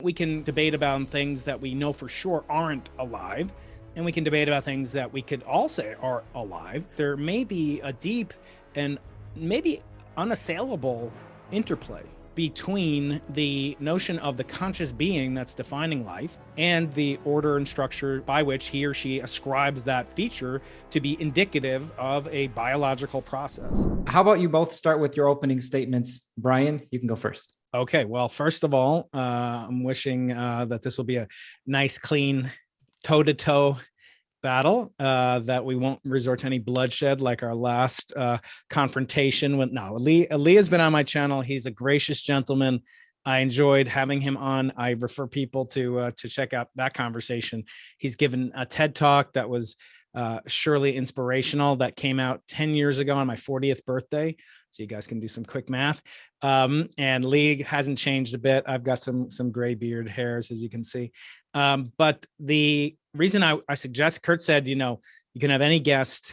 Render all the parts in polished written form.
We can debate about things that we know for sure aren't alive, and we can debate about things that we could all say are alive. There may be a deep and maybe unassailable interplay between the notion of the conscious being that's defining life and the order and structure by which he or she ascribes that feature to be indicative of a biological process. How about you both start with your opening statements? Brian, you can go first. Okay, well, first of all, I'm wishing that this will be a nice, clean, toe-to-toe battle, that we won't resort to any bloodshed like our last confrontation with. No, Lee has been on my channel. He's a gracious gentleman. I enjoyed having him on. I refer people to check out that conversation. He's given a TED talk that was surely inspirational, that came out 10 years ago on my 40th birthday. So you guys can do some quick math. And Lee hasn't changed a bit. I've got some gray beard hairs, as you can see. But the reason I suggest, Curt said, you can have any guest,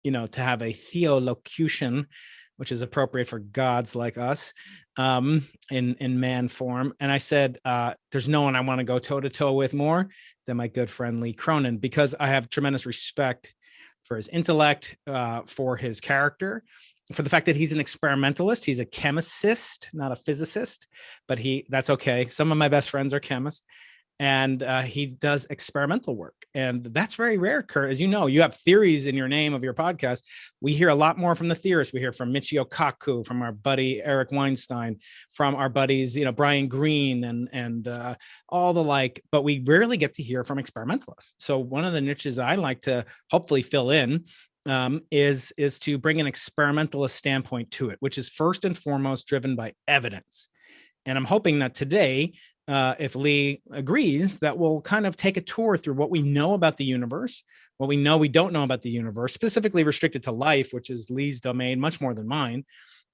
to have a theolocution, which is appropriate for gods like us, in man form. And I said, there's no one I want to go toe to toe with more than my good friend Lee Cronin, because I have tremendous respect for his intellect, for his character, for the fact that he's an experimentalist. He's a chemist, not a physicist, but that's okay. Some of my best friends are chemists, and he does experimental work. And that's very rare, Curt. As you know, you have theories in your name of your podcast. We hear a lot more from the theorists. We hear from Michio Kaku, from our buddy Eric Weinstein, from our buddies, Brian Greene and all the like, but we rarely get to hear from experimentalists. So one of the niches I like to hopefully fill in is to bring an experimentalist standpoint to it, which is first and foremost driven by evidence. And I'm hoping that today, if Lee agrees, that we'll kind of take a tour through what we know about the universe, what we know we don't know about the universe, specifically restricted to life, which is Lee's domain, much more than mine.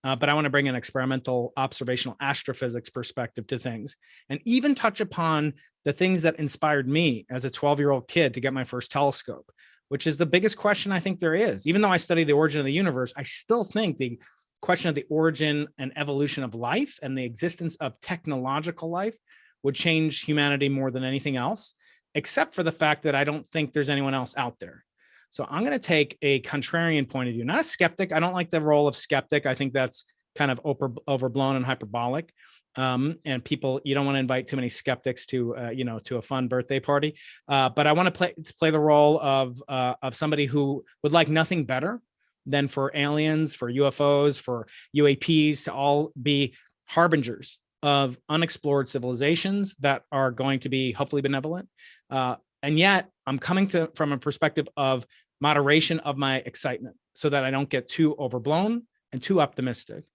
But I want to bring an experimental observational astrophysics perspective to things, and even touch upon the things that inspired me as a 12-year-old kid to get my first telescope, which is the biggest question I think there is. Even though I study the origin of the universe, I still think the question of the origin and evolution of life and the existence of technological life would change humanity more than anything else, except for the fact that I don't think there's anyone else out there. So I'm going to take a contrarian point of view, not a skeptic. I don't like the role of skeptic. I think that's kind of overblown and hyperbolic. And people, you don't want to invite too many skeptics to a fun birthday party. But I want to play the role of somebody who would like nothing better than for aliens, for UFOs, for UAPs to all be harbingers of unexplored civilizations that are going to be hopefully benevolent. And yet I'm coming from a perspective of moderation of my excitement, so that I don't get too overblown and too optimistic.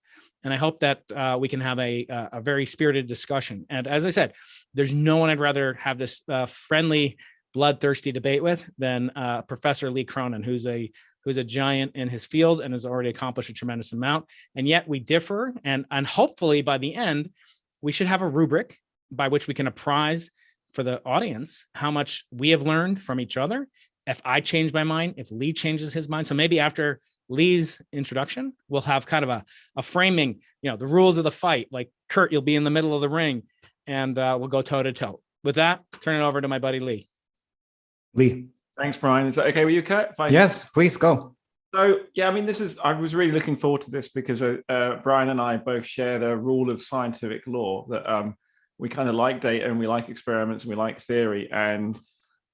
And I hope that we can have a very spirited discussion. And as I said, there's no one I'd rather have this friendly, bloodthirsty debate with than Professor Lee Cronin, who's a giant in his field and has already accomplished a tremendous amount. And yet we differ. And hopefully by the end, we should have a rubric by which we can apprise for the audience how much we have learned from each other. If I change my mind, if Lee changes his mind. So maybe after Lee's introduction, we'll have kind of a framing, the rules of the fight. Like, Curt, you'll be in the middle of the ring, and we'll go toe to toe. With that, turn it over to my buddy Lee. Lee. Thanks, Brian. Is that okay with you, Curt? Yes, please go. So, yeah, I mean, I was really looking forward to this because Brian and I both share the rule of scientific law that we kind of like data and we like experiments and we like theory. And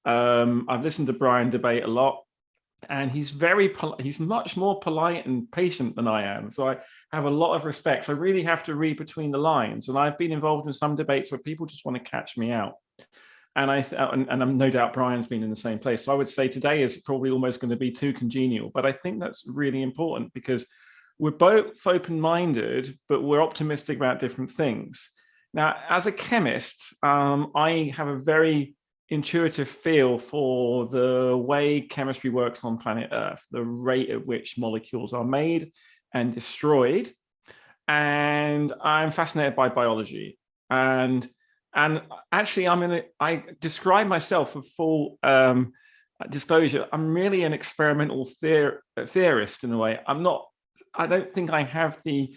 I've listened to Brian debate a lot, and he's he's much more polite and patient than I am. So I have a lot of respect. So I really have to read between the lines. And I've been involved in some debates where people just want to catch me out. And I'm no doubt Brian's been in the same place. So I would say today is probably almost going to be too congenial, but I think that's really important because we're both open-minded, but we're optimistic about different things. Now, as a chemist, I have a very intuitive feel for the way chemistry works on planet Earth, the rate at which molecules are made and destroyed. And I'm fascinated by biology. And actually, I describe myself for full disclosure. I'm really an experimental theorist in a way. I don't think I have the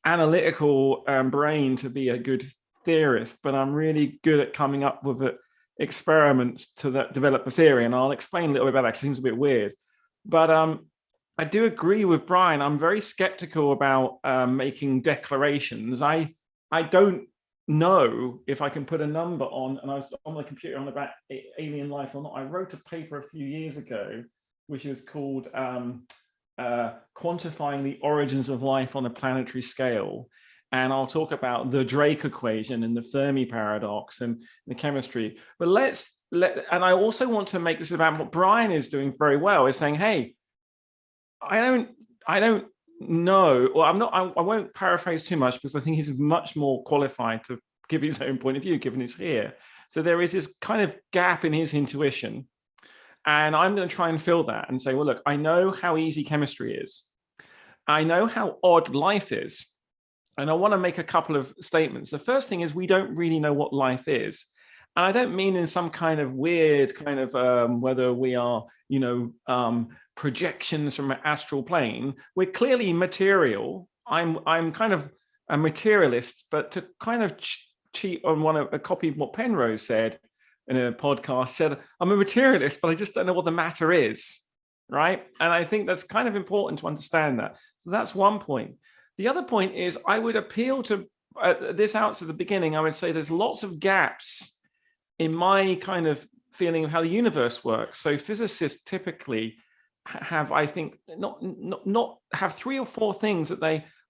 analytical brain to be a good theorist, but I'm really good at coming up with experiments to develop a theory. And I'll explain a little bit about that. It seems a bit weird, but I do agree with Brian. I'm very skeptical about making declarations. I don't know if I can put a number on, and I was on my computer on about alien life or not. I wrote a paper a few years ago, which was called Quantifying the Origins of Life on a Planetary Scale. And I'll talk about the Drake equation and the Fermi paradox and the chemistry. But and I also want to make this about what Brian is doing very well, is saying, hey, I don't know, or I won't paraphrase too much because I think he's much more qualified to give his own point of view, given he's here. So there is this kind of gap in his intuition. And I'm going to try and fill that and say, well, look, I know how easy chemistry is. I know how odd life is. And I want to make a couple of statements. The first thing is we don't really know what life is. And I don't mean in some kind of weird kind of whether we are, projections from an astral plane. We're clearly material. I'm kind of a materialist, but to kind of cheat on a copy of what Penrose said in a podcast, said, I'm a materialist, but I just don't know what the matter is, right? And I think that's kind of important to understand that. So that's one point. The other point is I would appeal to this out at the beginning. I would say there's lots of gaps in my kind of feeling of how the universe works. So physicists typically have, I think, not have 3 or 4 things that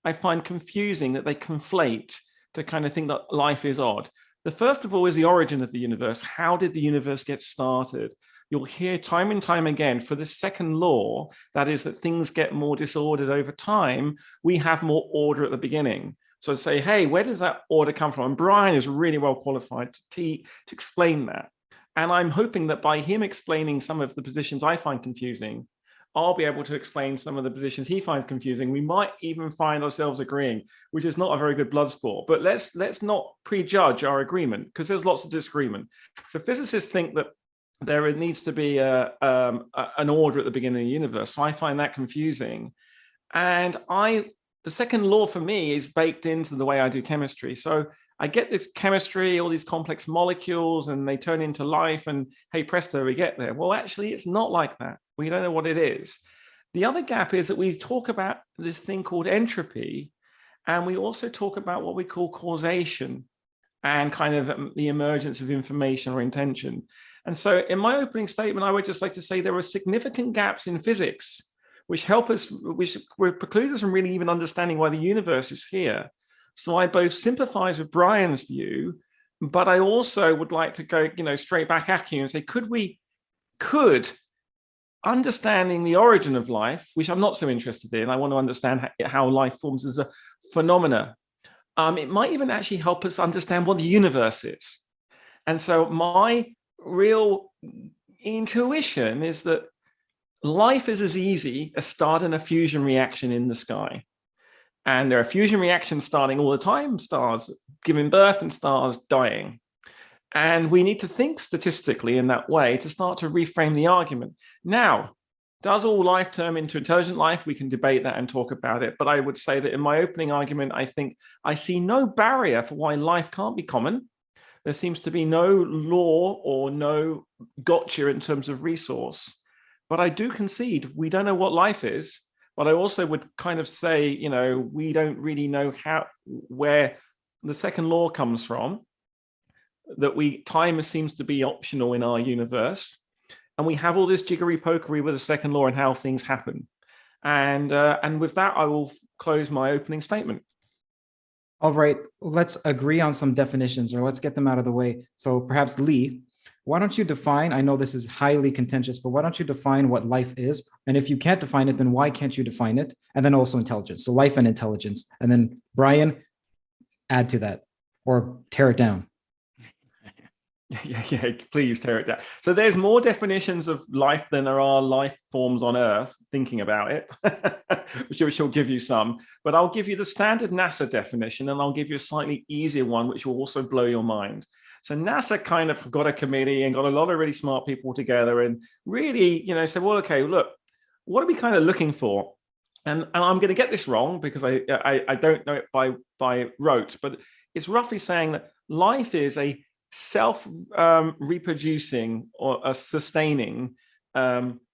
I find confusing, that they conflate to kind of think that life is odd. The first of all is the origin of the universe. How did the universe get started? You'll hear time and time again for the second law, that is that things get more disordered over time. We have more order at the beginning. So say, hey, where does that order come from? And Brian is really well qualified to explain that. And I'm hoping that by him explaining some of the positions I find confusing, I'll be able to explain some of the positions he finds confusing. We might even find ourselves agreeing, which is not a very good blood sport. But let's not prejudge our agreement, because there's lots of disagreement. So physicists think that there needs to be an order at the beginning of the universe. So I find that confusing. And the second law for me is baked into the way I do chemistry. So I get this chemistry, all these complex molecules, and they turn into life, and hey, presto, we get there. Well, actually, it's not like that. We don't know what it is. The other gap is that we talk about this thing called entropy, and we also talk about what we call causation and kind of the emergence of information or intention. And so in my opening statement, I would just like to say there are significant gaps in physics which preclude us from really even understanding why the universe is here. So I both sympathize with Brian's view, but I also would like to go, straight back at you and say, could understanding the origin of life, which I'm not so interested in, I want to understand how life forms as a phenomena. It might even actually help us understand what the universe is. And so my real intuition is that life is as easy as starting a fusion reaction in the sky. And there are fusion reactions starting all the time, stars giving birth and stars dying. And we need to think statistically in that way to start to reframe the argument. Now, does all life turn into intelligent life? We can debate that and talk about it. But I would say that in my opening argument, I think I see no barrier for why life can't be common. There seems to be no law or no gotcha in terms of resource. But I do concede we don't know what life is. But I also would kind of say, we don't really know where the second law comes from, that time seems to be optional in our universe. And we have all this jiggery-pokery with the second law and how things happen. And with that, I will close my opening statement. All right, let's agree on some definitions, or let's get them out of the way. So perhaps Lee, why don't you define, I know this is highly contentious, but why don't you define what life is? And if you can't define it, then why can't you define it? And then also intelligence, so life and intelligence. And then Brian, add to that or tear it down. Yeah, please tear it down. So there's more definitions of life than there are life forms on Earth, thinking about it, which will give you some. But I'll give you the standard NASA definition, and I'll give you a slightly easier one, which will also blow your mind. So NASA kind of got a committee and got a lot of really smart people together and really, said, well, okay, look, what are we kind of looking for? And I'm going to get this wrong because I don't know it by rote, but it's roughly saying that life is a self-reproducing or a sustaining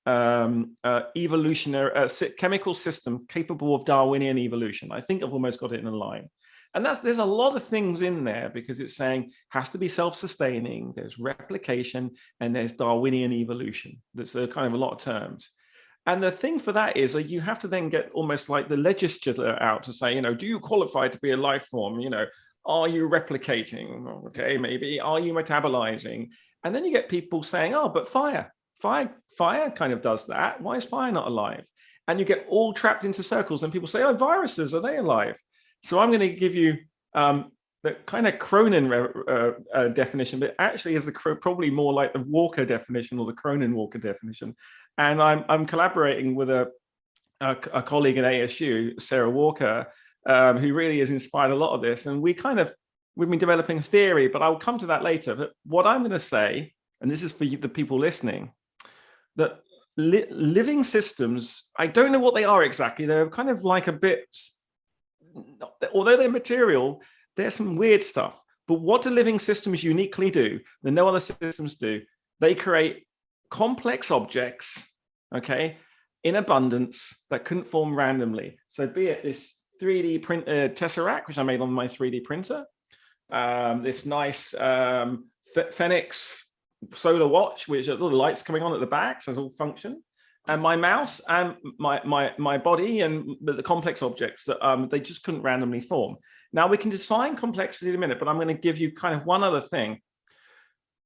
evolutionary chemical system capable of Darwinian evolution. I think I've almost got it in a line. And there's a lot of things in there, because it's saying has to be self-sustaining, there's replication, and there's Darwinian evolution. There's kind of a lot of terms. And the thing for that is you have to then get almost like the legislature out to say, do you qualify to be a life form? Are you replicating? Okay, maybe. Are you metabolizing? And then you get people saying, oh, but fire kind of does that. Why is fire not alive? And you get all trapped into circles, and people say, oh, viruses, are they alive? So I'm going to give you the kind of Cronin definition, but actually is probably more like the Walker definition, or the Cronin-Walker definition. And I'm collaborating with a colleague at ASU, Sarah Walker, who really has inspired a lot of this. And we've been developing a theory, but I'll come to that later. But what I'm going to say, and this is for the people listening, that living systems, I don't know what they are exactly. They're kind of like a bit, although they're material, there's some weird stuff. But what do living systems uniquely do that no other systems do? They create complex objects, okay, in abundance that couldn't form randomly. So be it this 3D printed tesseract, which I made on my 3D printer, this nice Phoenix solar watch, which are little lights coming on at the back, so it's all function, and my mouse and my body, and the complex objects that they just couldn't randomly form. Now we can define complexity in a minute, but I'm going to give you kind of one other thing.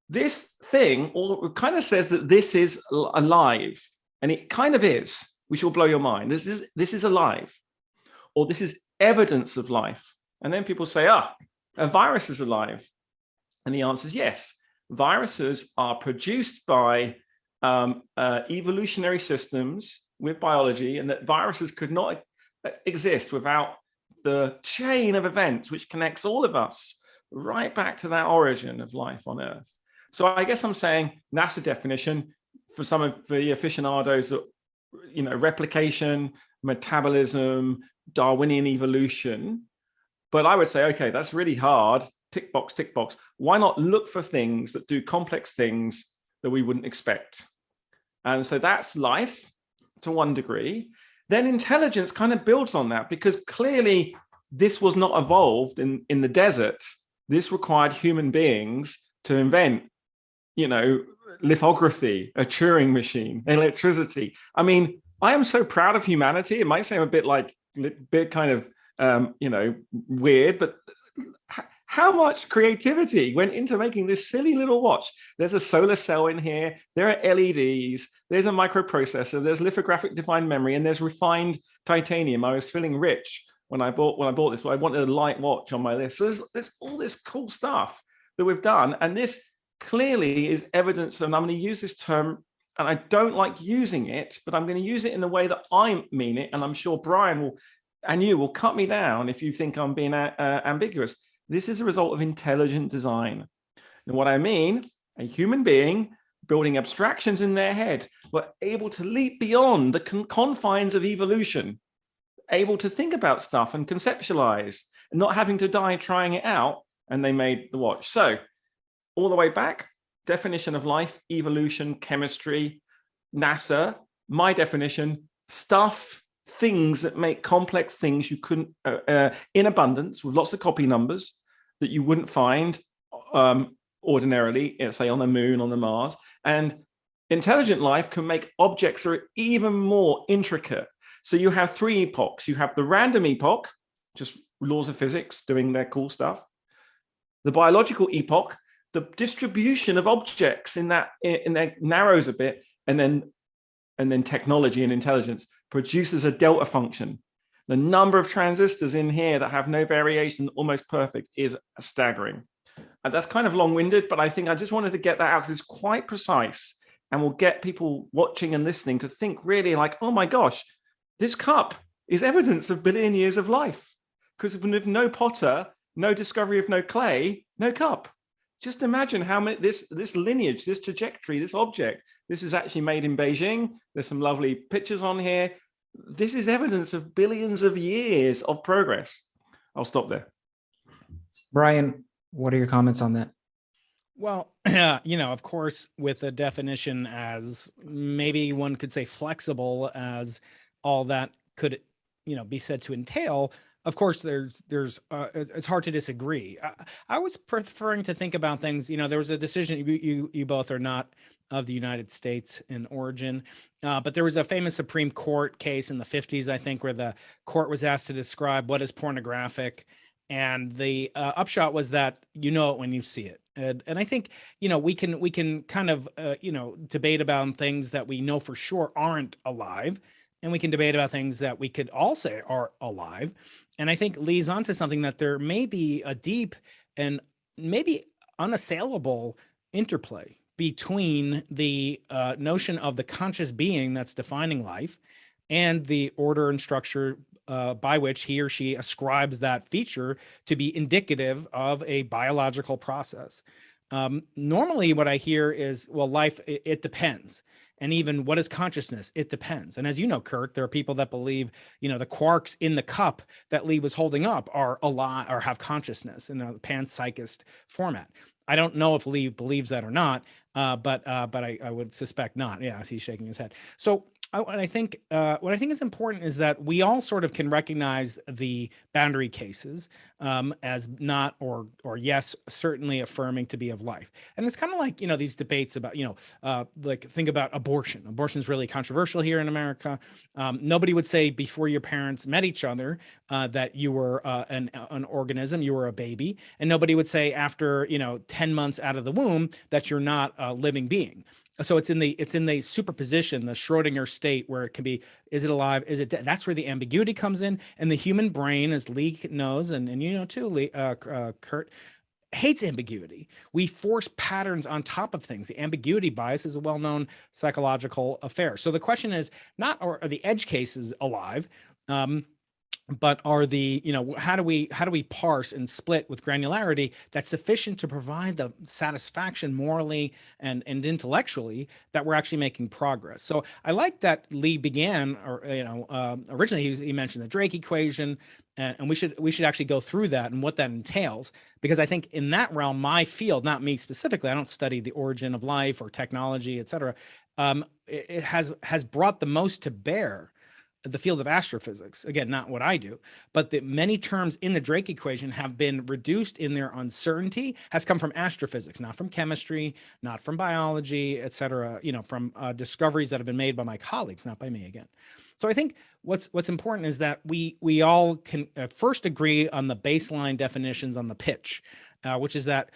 This thing kind of says that this is alive, and it kind of is, which will blow your mind. This is alive, or this is evidence of life. And then people say, a virus is alive. And the answer is yes. Viruses are produced by evolutionary systems with biology, and that viruses could not exist without the chain of events which connects all of us right back to that origin of life on Earth. So I guess I'm saying NASA definition for some of the aficionados that, replication, metabolism, Darwinian evolution. But I would say, okay, that's really hard. Tick box, tick box. Why not look for things that do complex things that we wouldn't expect? And so that's life to one degree. Then intelligence kind of builds on that, because clearly this was not evolved in the desert. This required human beings to invent, lithography, a Turing machine, electricity. I mean, I am so proud of humanity. It might seem a bit kind of, weird, but how much creativity went into making this silly little watch? There's a solar cell in here. There are LEDs. There's a microprocessor. There's lithographic defined memory, and there's refined titanium. I was feeling rich when I bought this, but I wanted a light watch on my list. So there's all this cool stuff that we've done, and this clearly is evidence. And I'm going to use this term, and I don't like using it, but I'm going to use it in the way that I mean it, and I'm sure Brian will cut me down if you think I'm being ambiguous. This is a result of intelligent design. And what I mean, a human being building abstractions in their head were able to leap beyond the confines of evolution, able to think about stuff and conceptualize, and not having to die trying it out, and they made the watch. So all the way back, definition of life, evolution, chemistry, NASA, my definition, stuff, things that make complex things you couldn't, in abundance, with lots of copy numbers that you wouldn't find ordinarily, say on the moon, on the Mars. And intelligent life can make objects that are even more intricate. So you have three epochs. You have the random epoch, just laws of physics doing their cool stuff. The biological epoch, the distribution of objects in that narrows a bit, and then technology and intelligence produces a delta function. The number of transistors in here that have no variation, almost perfect, is staggering. And that's kind of long-winded, but I think I just wanted to get that out because it's quite precise and will get people watching and listening to think really like, oh my gosh, this cup is evidence of billion years of life. Because with no potter, no discovery of no clay, no cup. Just imagine how many, this lineage, this trajectory, this object, this is actually made in Beijing. There's some lovely pictures on here. This is evidence of billions of years of progress. I'll stop there. Brian, What are your comments on that? Well, of course, with a definition as maybe one could say flexible as all that could, be said to entail, of course, it's hard to disagree. I was preferring to think about things, there was a decision, you both are not of the United States in origin, but there was a famous Supreme Court case in the 50s, I think, where the court was asked to describe what is pornographic. And the upshot was that you know it when you see it. And I think, we can kind of, debate about things that we know for sure aren't alive. And we can debate about things that we could all say are alive. And I think leads on to something that there may be a deep and maybe unassailable interplay between the notion of the conscious being that's defining life and the order and structure by which he or she ascribes that feature to be indicative of a biological process. Normally, what I hear is, well, life, it depends. And even what is consciousness? It depends. And as you know, Curt, there are people that believe, the quarks in the cup that Lee was holding up are alive or have consciousness in a panpsychist format. I don't know if Lee believes that or not, but I would suspect not. Yeah, he's shaking his head. So what I think is important is that we all sort of can recognize the boundary cases as not or yes, certainly affirming to be of life. And it's kind of like, these debates about, like think about abortion. Abortion is really controversial here in America. Nobody would say before your parents met each other that you were an organism, you were a baby. And nobody would say after, 10 months out of the womb that you're not a living being. So it's in the superposition, the Schrodinger state, where it can be, is it alive? Is it dead? That's where the ambiguity comes in. And the human brain, as Lee knows, and you know too, Lee, Curt, hates ambiguity. We force patterns on top of things. The ambiguity bias is a well-known psychological affair. So the question is not, are the edge cases alive? But are the, how do we parse and split with granularity that's sufficient to provide the satisfaction morally and intellectually that we're actually making progress? So I like that Lee began, or originally he mentioned the Drake equation, and we should actually go through that and what that entails, because I think in that realm, my field, not me specifically, I don't study the origin of life or technology, et cetera. It has brought the most to bear the field of astrophysics. Again, not what I do, but the many terms in the Drake equation have been reduced in their uncertainty, has come from astrophysics, not from chemistry, not from biology, et cetera, from discoveries that have been made by my colleagues, not by me again. So I think what's important is that we all can first agree on the baseline definitions on the pitch, which is that,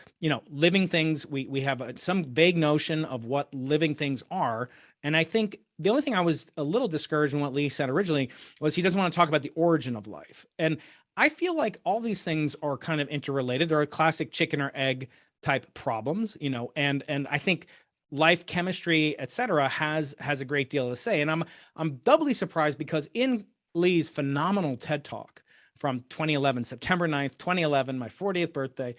living things, we have some vague notion of what living things are. And I think the only thing I was a little discouraged in what Lee said originally was he doesn't want to talk about the origin of life. And I feel like all these things are kind of interrelated. There are classic chicken or egg type problems, and I think life, chemistry, et cetera, has a great deal to say. And I'm doubly surprised because in Lee's phenomenal TED Talk from 2011, September 9th, 2011, my 40th birthday,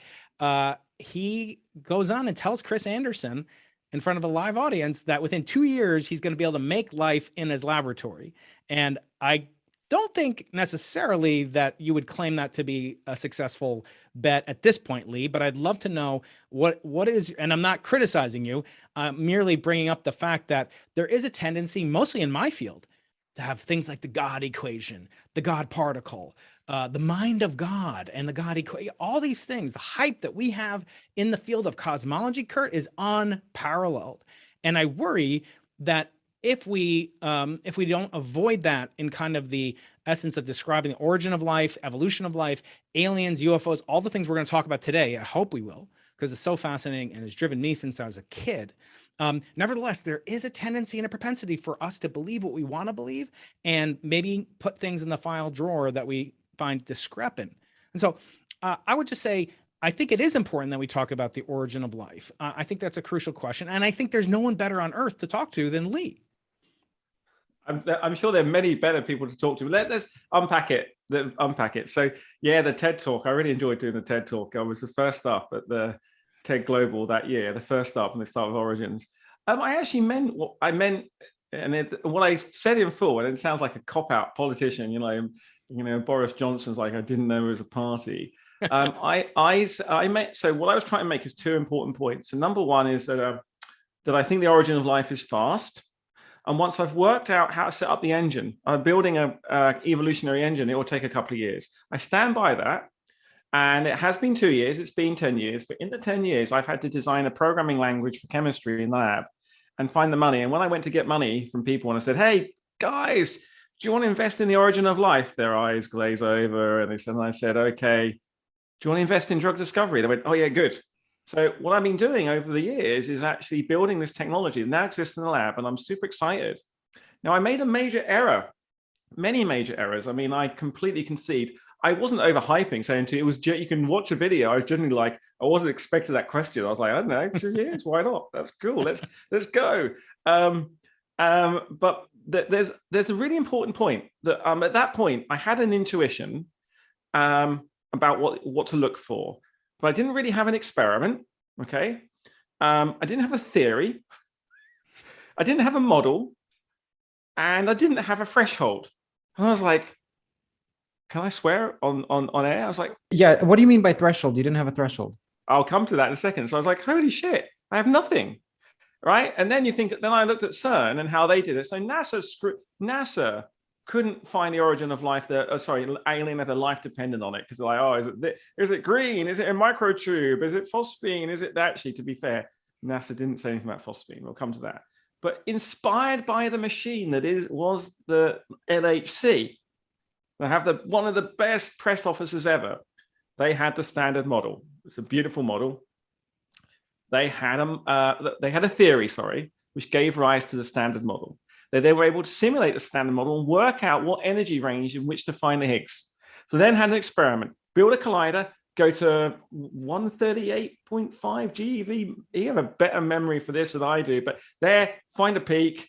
he goes on and tells Chris Anderson in front of a live audience that within 2 years, he's going to be able to make life in his laboratory. And I don't think necessarily that you would claim that to be a successful bet at this point, Lee, but I'd love to know what is, and I'm not criticizing you, merely bringing up the fact that there is a tendency, mostly in my field, to have things like the God equation, the God particle, the mind of God, and the God equation. All these things, the hype that we have in the field of cosmology, Curt, is unparalleled. And I worry that if we don't avoid that in kind of the essence of describing the origin of life, evolution of life, aliens, UFOs, all the things we're going to talk about today, I hope we will, because it's so fascinating and has driven me since I was a kid. Nevertheless, there is a tendency and a propensity for us to believe what we want to believe and maybe put things in the file drawer that we find discrepant. And so I would just say, I think it is important that we talk about the origin of life. I think that's a crucial question. And I think there's no one better on earth to talk to than Lee. I'm sure there are many better people to talk to. Let's unpack it. So yeah, the TED Talk, I really enjoyed doing the TED Talk. I was the first up at the TED Global that year, the first up from the start of Origins. I actually meant what I meant, and what I said in full, and it sounds like a cop-out politician, Boris Johnson's like, I didn't know it was a party. I made, so what I was trying to make is two important points. So number one is that I think the origin of life is fast. And once I've worked out how to set up the engine, I'm building a evolutionary engine, it will take a couple of years. I stand by that. And it has been 2 years, it's been 10 years, but in the 10 years, I've had to design a programming language for chemistry in the lab and find the money. And when I went to get money from people and I said, hey, guys, do you want to invest in the origin of life? Their eyes glaze over and I said, okay, do you want to invest in drug discovery? They went, oh yeah, good. So what I've been doing over the years is actually building this technology that now exists in the lab, and I'm super excited. Now, I made a major error, many major errors. I mean, I completely concede. I wasn't overhyping, saying to you, it was, you can watch a video. I was generally like, I wasn't expecting that question. I was like, I don't know, 2 years, why not? That's cool. Let's go. But there's a really important point that at that point I had an intuition about what to look for, but I didn't really have an experiment. Okay, I didn't have a theory, I didn't have a model, and I didn't have a threshold. And I was like, can I swear on air? I was like, Yeah. What do you mean by threshold? You didn't have a threshold. I'll come to that in a second. So I was like, holy shit, I have nothing. Right. And then then I looked at CERN and how they did it. So NASA couldn't find the origin of life that, alien had a life dependent on it. Because they're like, oh, is it green? Is it a microtube? Is it phosphine? Is it actually, to be fair, NASA didn't say anything about phosphine. We'll come to that. But inspired by the machine that was the LHC, they have one of the best press officers ever. They had the standard model. It's a beautiful model. They had a theory, which gave rise to the standard model. They were able to simulate the standard model and work out what energy range in which to find the Higgs. So then had an experiment, build a collider, go to 138.5 GeV. You have a better memory for this than I do, but there, find a peak,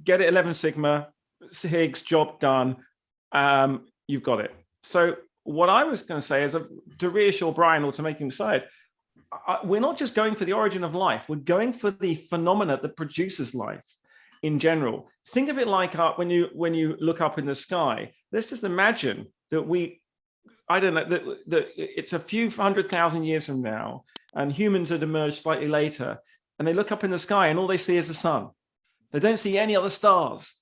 get it 11 sigma, Higgs, job done. You've got it. So what I was going to say is to reassure Brian or to make him decide, we're not just going for the origin of life. We're going for the phenomena that produces life in general. Think of it like when you look up in the sky. Let's just imagine that I don't know, that it's a few 100,000 years from now, and humans had emerged slightly later, and they look up in the sky and all they see is the sun. They don't see any other stars.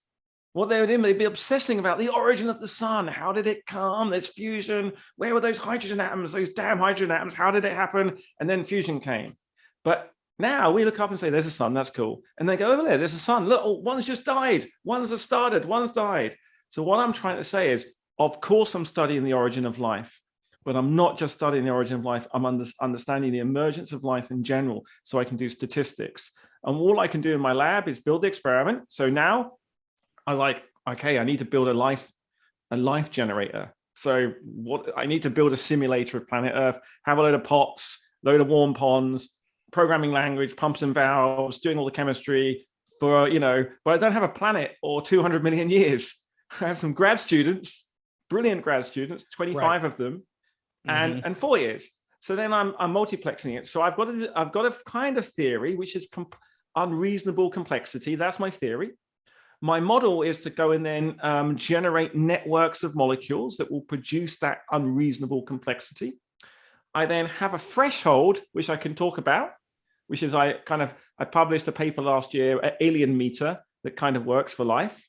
What they would do, they'd be obsessing about the origin of the sun. How did it come? There's fusion. Where were those hydrogen atoms? Those damn hydrogen atoms. How did it happen? And then fusion came. But now we look up and say, there's a sun. That's cool. And they go over there. There's a sun. Look, one's just died. One's just started. One's died. So what I'm trying to say is, of course, I'm studying the origin of life, but I'm not just studying the origin of life. I'm understanding the emergence of life in general, so I can do statistics. And all I can do in my lab is build the experiment. So now I okay, I need to build a life generator. So I need to build a simulator of planet Earth, have a load of pots, load of warm ponds, programming language, pumps and valves, doing all the chemistry for, but I don't have a planet or 200 million years. I have some grad students, brilliant grad students, 25 of them, and 4 years. So then I'm multiplexing it. So I've got a kind of theory, which is unreasonable complexity. That's my theory. My model is to go and then generate networks of molecules that will produce that unreasonable complexity. I then have a threshold, which I can talk about, which is I published a paper last year, an alien meter, that kind of works for life.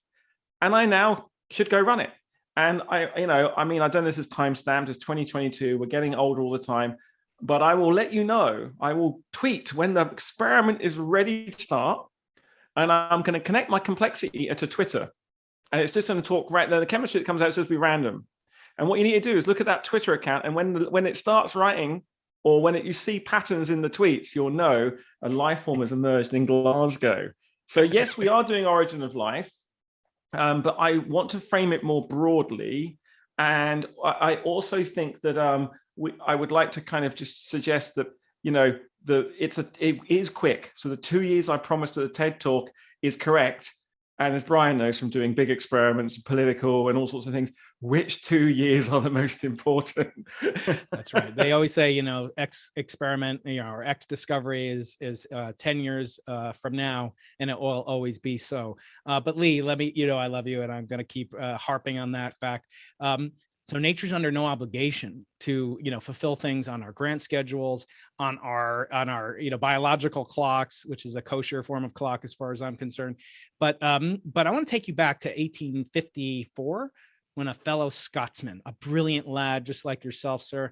And I now should go run it. And I don't know, this is time stamped, it's 2022, we're getting older all the time, but I will let you know, I will tweet when the experiment is ready to start. And I'm going to connect my complexity to Twitter. And it's just going to talk right there. The chemistry that comes out is just be random. And what you need to do is look at that Twitter account. And when it starts writing, or when you see patterns in the tweets, you'll know a life form has emerged in Glasgow. So yes, we are doing origin of life, but I want to frame it more broadly. And I also think that I would like to kind of just suggest that, it is quick. So the 2 years I promised at the TED Talk is correct. And as Brian knows from doing big experiments, political and all sorts of things, which 2 years are the most important? That's right. They always say, X experiment, or X discovery is 10 years from now, and it will always be so. But Lee, let me, I love you, and I'm going to keep harping on that fact. So nature's under no obligation to, fulfill things on our grant schedules, on our, biological clocks, which is a kosher form of clock as far as I'm concerned. But I want to take you back to 1854 when a fellow Scotsman, a brilliant lad, just like yourself, sir,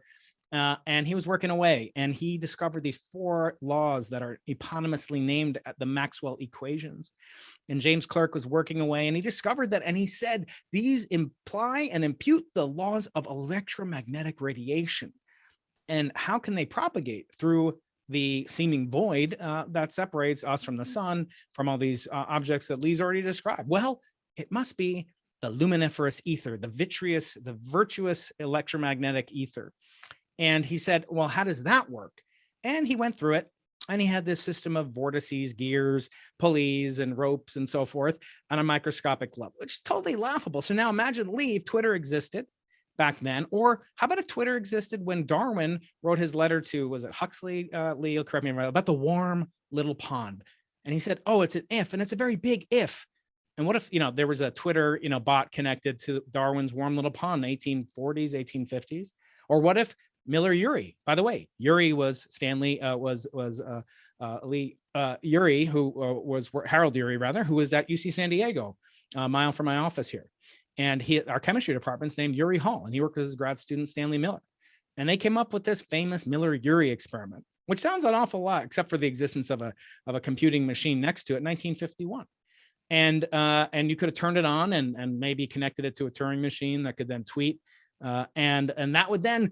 and he was working away, and he discovered these 4 laws that are eponymously named at the Maxwell equations. And James Clerk was working away, and he discovered that, and he said, these imply and impute the laws of electromagnetic radiation. And how can they propagate through the seeming void that separates us from the sun, from all these objects that Lee's already described? Well, it must be the luminiferous ether, the virtuous electromagnetic ether. And he said, well, how does that work? And he went through it, and he had this system of vortices, gears, pulleys, and ropes, and so forth on a microscopic level, which is totally laughable. So now imagine, Lee, if Twitter existed back then, or how about if Twitter existed when Darwin wrote his letter to, was it Huxley, Lee, correct me if I'm right, about the warm little pond. And he said, oh, it's an if, and it's a very big if. And what if, there was a Twitter, bot connected to Darwin's warm little pond in the 1840s, 1850s? Or what if Miller Urey, by the way, Urey was Stanley, Lee Urey, who was Harold Urey, rather, who was at UC San Diego, a mile from my office here. And our chemistry department's named Urey Hall, and he worked with his grad student, Stanley Miller. And they came up with this famous Miller-Urey experiment, which sounds an awful lot, except for the existence of a computing machine next to it in 1951. And you could have turned it on and maybe connected it to a Turing machine that could then tweet. And that would then,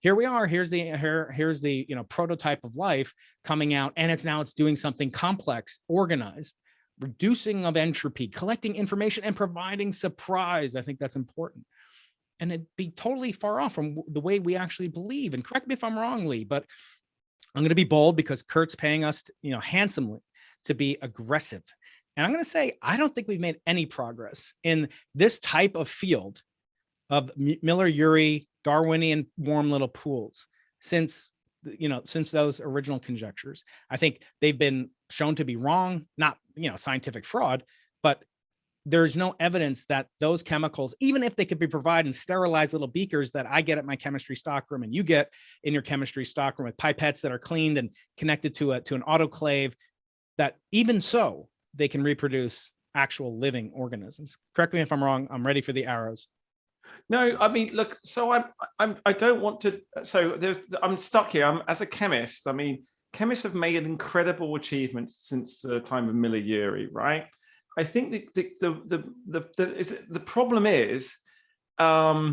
here we are, here's the prototype of life coming out, and it's doing something complex, organized, reducing of entropy, collecting information, and providing surprise. I think that's important. And it'd be totally far off from the way we actually believe. And correct me if I'm wrong, Lee, but I'm going to be bold because Curt's paying us, handsomely to be aggressive. And I'm going to say, I don't think we've made any progress in this type of field of Miller-Urey, Darwinian warm little pools since those original conjectures. I think they've been shown to be wrong, not, scientific fraud, but there's no evidence that those chemicals, even if they could be provided in sterilized little beakers that I get at my chemistry stockroom and you get in your chemistry stockroom with pipettes that are cleaned and connected to an autoclave, that even so, they can reproduce actual living organisms. Correct me if I'm wrong. I'm ready for the arrows. No, I mean, look, so I don't want to, so I'm stuck here. As a chemist, I mean, chemists have made incredible achievements since the time of Miller-Urey, right? I think the problem is, the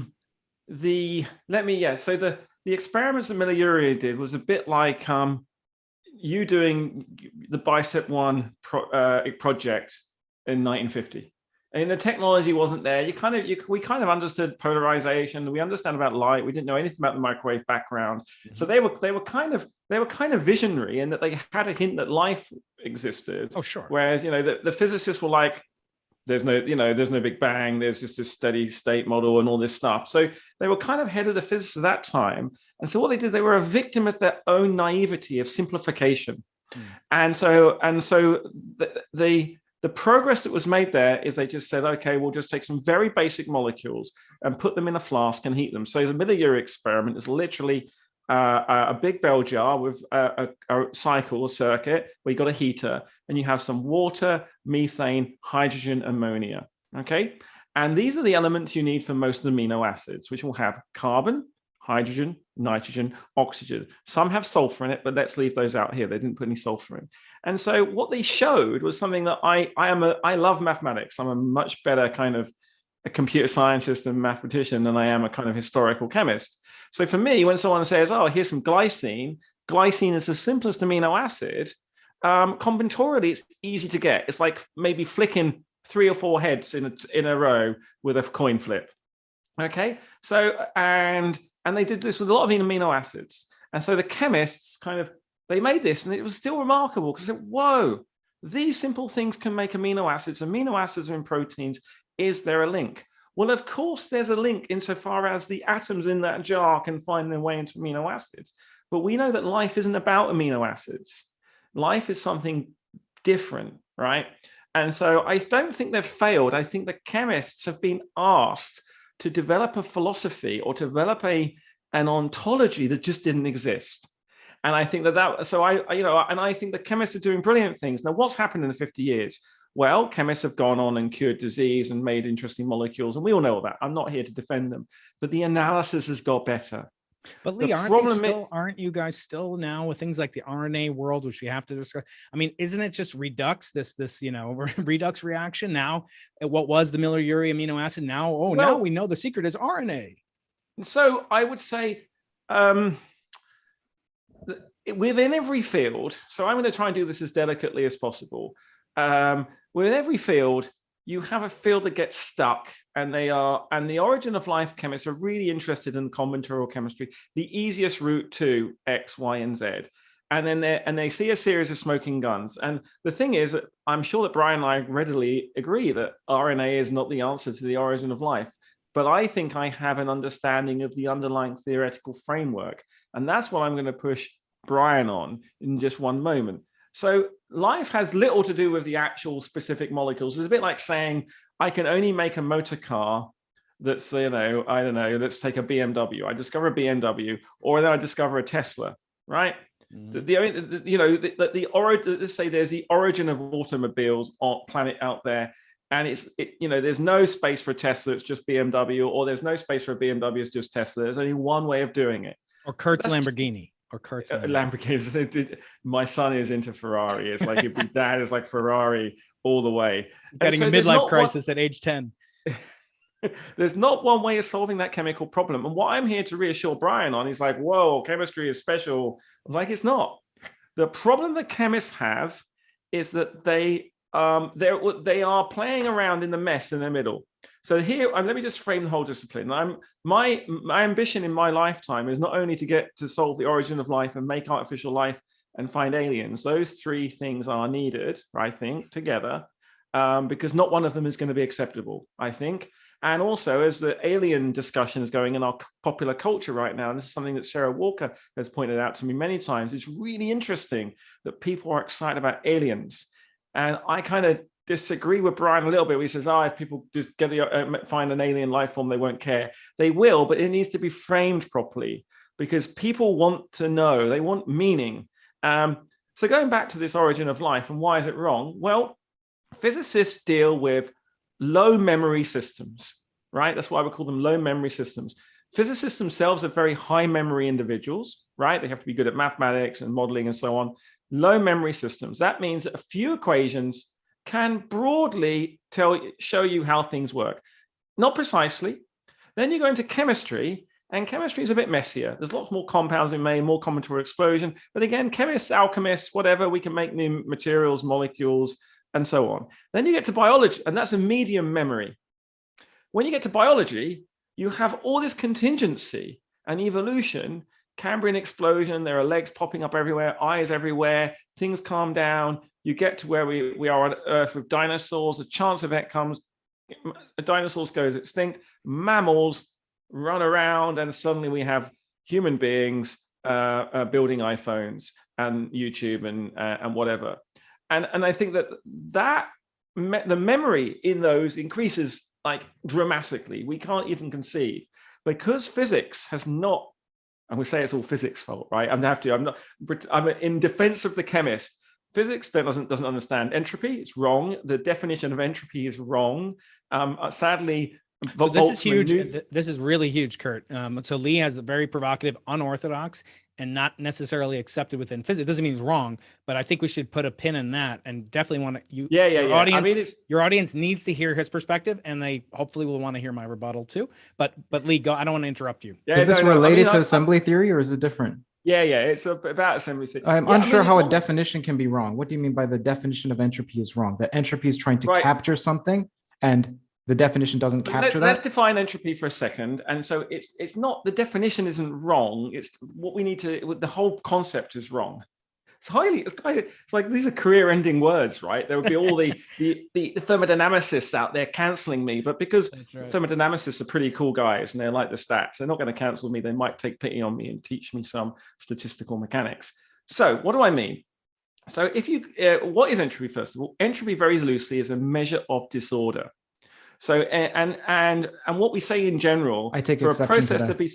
experiments that Miller-Urey did was a bit like you doing the Bicep 1 project in 1950. And the technology wasn't there. We kind of understood polarization. We understand about light. We didn't know anything about the microwave background. Mm-hmm. So they were kind of visionary in that they had a hint that life existed. Oh, sure. Whereas the physicists were like, there's no Big Bang. There's just this steady state model and all this stuff. So they were kind of ahead of the physicists at that time. And so what they did, they were a victim of their own naivety of simplification. Mm. And so the progress that was made there is they just said, okay, we'll just take some very basic molecules and put them in a flask and heat them. So the Miller-Urey experiment is literally a big bell jar with a circuit where you got a heater and you have some water, methane, hydrogen, ammonia. Okay. And these are the elements you need for most amino acids, which will have carbon, hydrogen, nitrogen, oxygen. Some have sulfur in it, but let's leave those out here. They didn't put any sulfur in. And so what they showed was something that I love mathematics. I'm a much better kind of a computer scientist and mathematician than I am a kind of historical chemist. So for me, when someone says, oh, here's some glycine is the simplest amino acid. Combinatorially, it's easy to get. It's like maybe flicking 3 or 4 heads in a row with a coin flip. Okay. So, and they did this with a lot of amino acids. And so the chemists they made this, and it was still remarkable because, whoa, these simple things can make amino acids. Amino acids are in proteins. Is there a link? Well, of course, there's a link insofar as the atoms in that jar can find their way into amino acids. But we know that life isn't about amino acids. Life is something different, right? And so I don't think they've failed. I think the chemists have been asked to develop a philosophy or to develop an ontology that just didn't exist. And I think so I think the chemists are doing brilliant things. Now, what's happened in the 50 years? Well, chemists have gone on and cured disease and made interesting molecules, and we all know that. I'm not here to defend them, but the analysis has got better. But Lee, aren't you guys still now with things like the RNA world, which we have to discuss? I mean, isn't it just redox, this redox reaction? Now, what was the Miller-Urey amino acid? Now, now we know the secret is RNA. So I would say within every field, so I'm going to try and do this as delicately as possible. Within every field, you have a field that gets stuck, and the origin of life chemists are really interested in combinatorial chemistry, the easiest route to X, Y, and Z. And then they see a series of smoking guns. And the thing is, I'm sure that Brian and I readily agree that RNA is not the answer to the origin of life. But I think I have an understanding of the underlying theoretical framework. And that's what I'm going to push Brian on in just one moment. So life has little to do with the actual specific molecules. It's a bit like saying, I can only make a motor car that's, I don't know, let's take a BMW. I discover a BMW, or then I discover a Tesla, right? Mm. Let's say there's the origin of automobiles on planet out there. And there's no space for a Tesla, it's just BMW, or there's no space for a BMW, it's just Tesla. There's only one way of doing it. Or Kurt's Lamborghini. Lamborghinis. My son is into Ferrari. It's like if his dad is like Ferrari all the way. He's getting a midlife crisis at age 10. There's not one way of solving that chemical problem. And what I'm here to reassure Brian on is like, whoa, chemistry is special. Like, it's not. The problem that chemists have is that they are playing around in the mess in the middle. So here, let me just frame the whole discipline. My ambition in my lifetime is not only to get to solve the origin of life and make artificial life and find aliens. Those three things are needed, I think, together, because not one of them is going to be acceptable, I think. And also, as the alien discussion is going in our popular culture right now, and this is something that Sarah Walker has pointed out to me many times, it's really interesting that people are excited about aliens. And I kind of disagree with Brian a little bit. He says, if people just find an alien life form, they won't care. They will, but it needs to be framed properly because people want to know, they want meaning. So going back to this origin of life and why is it wrong? Well, physicists deal with low memory systems, right? That's why we call them low memory systems. Physicists themselves are very high memory individuals, right? They have to be good at mathematics and modeling and so on. Low memory systems. That means that a few equations can broadly show you how things work. Not precisely. Then you go into chemistry, and chemistry is a bit messier. There's lots more compounds being made, more combinatorial explosion. But again, chemists, alchemists, whatever, we can make new materials, molecules, and so on. Then you get to biology, and that's a medium memory. When you get to biology, you have all this contingency and evolution, Cambrian explosion, there are legs popping up everywhere, eyes everywhere, things calm down. You get to where we are on Earth with dinosaurs, a chance of it comes, dinosaurs goes extinct, mammals run around, and suddenly we have human beings building iPhones and YouTube and whatever. And I think that the memory in those increases like dramatically. We can't even conceive because physics has not, and we say it's all physics' fault, right? I'm in defense of the chemist. Physics doesn't understand entropy. It's wrong. The definition of entropy is wrong. Sadly, so this is huge. This is really huge, Curt. So Lee has a very provocative, unorthodox, and not necessarily accepted within physics. It doesn't mean it's wrong, but I think we should put a pin in that and definitely want to. Your audience needs to hear his perspective, and they hopefully will want to hear my rebuttal too. But Lee, go. I don't want to interrupt you. Is this related to assembly theory, or is it different? Yeah, it's about assembly theory. I'm unsure how a definition can be wrong. What do you mean by the definition of entropy is wrong? That entropy is trying to capture something, and the definition doesn't capture that? Let's define entropy for a second. And so it's not, the definition isn't wrong. It's what we need to, the whole concept is wrong. It's like these are career-ending words, right? There would be all the thermodynamicists out there canceling me, but because thermodynamicists are pretty cool guys and they like the stats, they're not going to cancel me. They might take pity on me and teach me some statistical mechanics. So what do I mean? So what is entropy, first of all? Entropy, very loosely, is a measure of disorder. So and what we say in general, I take for a exception to process that. to be,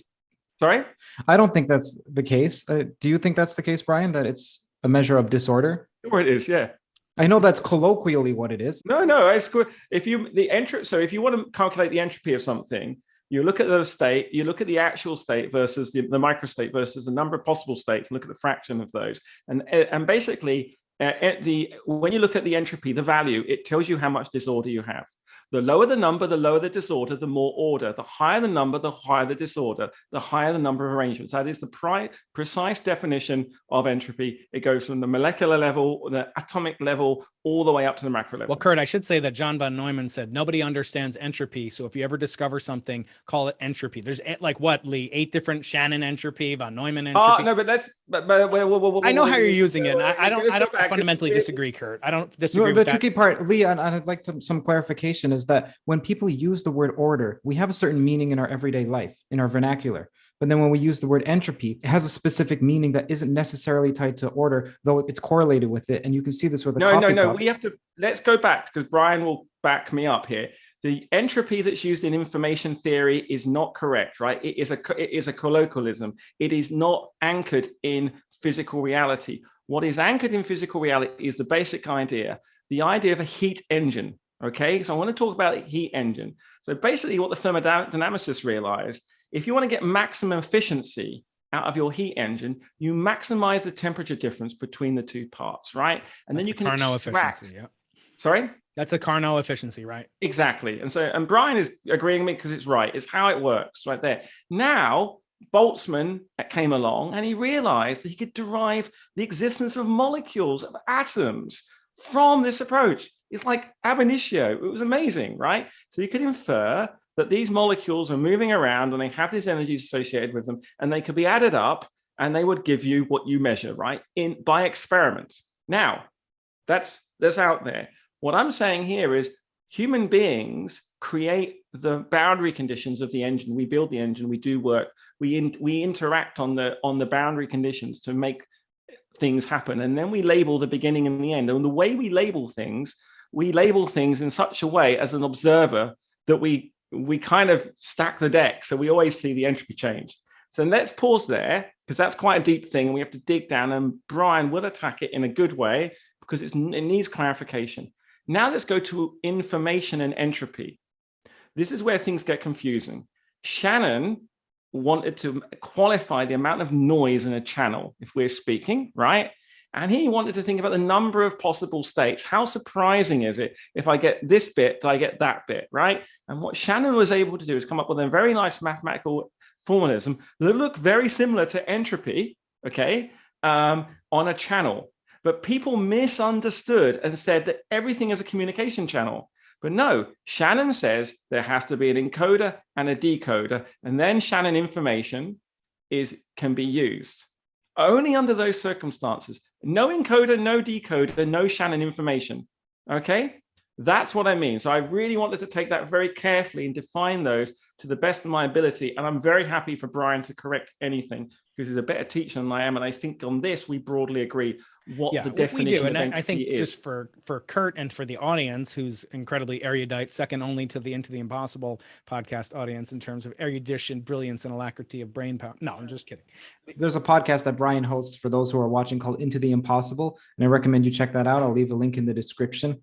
sorry? I don't think that's the case. Do you think that's the case, Brian, that it's a measure of disorder? Sure it is, yeah. I know that's colloquially what it is. No, it's good. If you if you want to calculate the entropy of something, you look at the state, you look at the actual state versus the microstate versus the number of possible states, look at the fraction of those. And basically, when you look at the entropy, the value, it tells you how much disorder you have. The lower the number, the lower the disorder, the more order. The higher the number, the higher the disorder, the higher the number of arrangements. That is the precise definition of entropy. It goes from the molecular level, the atomic level, all the way up to the macro level. Well, Curt, I should say that John von Neumann said nobody understands entropy. So if you ever discover something, call it entropy. There's like what, Lee? 8 different Shannon entropy, von Neumann entropy. No, but that's. I know how you're using it. And I don't fundamentally disagree, Curt. I don't disagree with the that. tricky part, Lee, and I'd like some clarification, is that when people use the word order, we have a certain meaning in our everyday life, in our vernacular. But then when we use the word entropy, it has a specific meaning that isn't necessarily tied to order, though it's correlated with it. And you can see this with a coffee cup. We have to, let's go back, because Brian will back me up here. The entropy that's used in information theory is not correct, right? It is a colloquialism. It is not anchored in physical reality. What is anchored in physical reality is the basic idea, the idea of a heat engine. Okay, so I want to talk about a heat engine. So basically what the thermodynamicists realized, if you want to get maximum efficiency out of your heat engine, you maximize the temperature difference between the two parts, right? And then you can Carnot extract. efficiency, yeah. Sorry? That's a Carnot efficiency, right? Exactly. And Brian is agreeing with me because it's right. It's how it works right there. Now, Boltzmann came along and he realized that he could derive the existence of molecules, of atoms from this approach. It's like ab initio. It was amazing, right? So you could infer that these molecules are moving around and they have these energies associated with them, and they could be added up and they would give you what you measure, right? By experiment. Now, that's out there. What I'm saying here is human beings create the boundary conditions of the engine. We build the engine, we do work, we interact on the boundary conditions to make things happen. And then we label the beginning and the end. And the way we label things in such a way as an observer that we kind of stack the deck. So we always see the entropy change. So let's pause there, because that's quite a deep thing. And we have to dig down, and Brian will attack it in a good way because it needs clarification. Now let's go to information and entropy. This is where things get confusing. Shannon wanted to qualify the amount of noise in a channel, if we're speaking, right? And he wanted to think about the number of possible states. How surprising is it if I get this bit, do I get that bit, right? And what Shannon was able to do is come up with a very nice mathematical formalism that looked very similar to entropy, okay, on a channel. But people misunderstood and said that everything is a communication channel. But no, Shannon says there has to be an encoder and a decoder, and then Shannon information can be used. Only under those circumstances. No encoder, no decoder, no Shannon information. Okay? That's what I mean. So I really wanted to take that very carefully and define those to the best of my ability. And I'm very happy for Brian to correct anything, because he's a better teacher than I am. And I think on this, we broadly agree what the definition of entropy is. I think just for Curt and for the audience, who's incredibly erudite, second only to the Into the Impossible podcast audience in terms of erudition, brilliance, and alacrity of brain power. No, I'm just kidding. There's a podcast that Brian hosts for those who are watching called Into the Impossible, and I recommend you check that out. I'll leave a link in the description.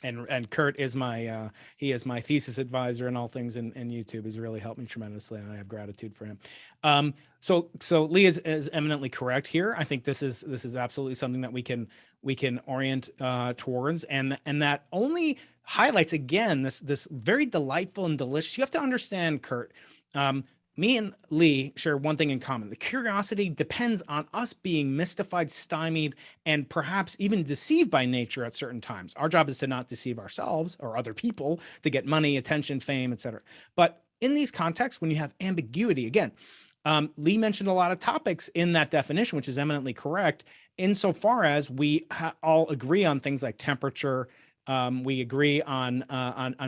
And Curt is my thesis advisor and all things in YouTube. He's really helped me tremendously, and I have gratitude for him. So Lee is eminently correct here. I think this is absolutely something that we can orient towards, and that only highlights again this very delightful and delicious. You have to understand, Curt. Me and Lee share one thing in common. The curiosity depends on us being mystified, stymied, and perhaps even deceived by nature at certain times. Our job is to not deceive ourselves or other people to get money, attention, fame, etc. But in these contexts, when you have ambiguity, again, Lee mentioned a lot of topics in that definition, which is eminently correct, insofar as we all agree on things like temperature. We agree on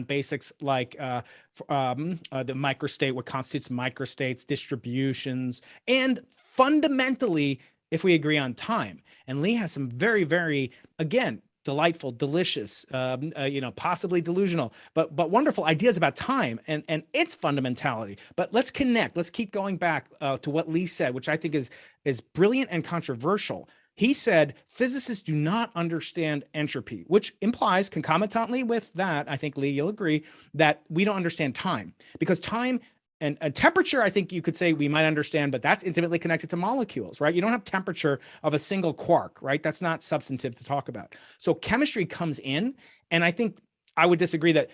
basics like the microstate, what constitutes microstates, distributions, and fundamentally, if we agree on time. And Lee has some very, very, again, delightful, delicious, possibly delusional, but wonderful ideas about time and its fundamentality. But let's connect. Let's keep going back to what Lee said, which I think is brilliant and controversial. He said physicists do not understand entropy, which implies concomitantly with that, I think, Lee, you'll agree, that we don't understand time, because time and temperature, I think you could say we might understand, but that's intimately connected to molecules, right? You don't have temperature of a single quark, right? That's not substantive to talk about. So chemistry comes in, and I think I would disagree that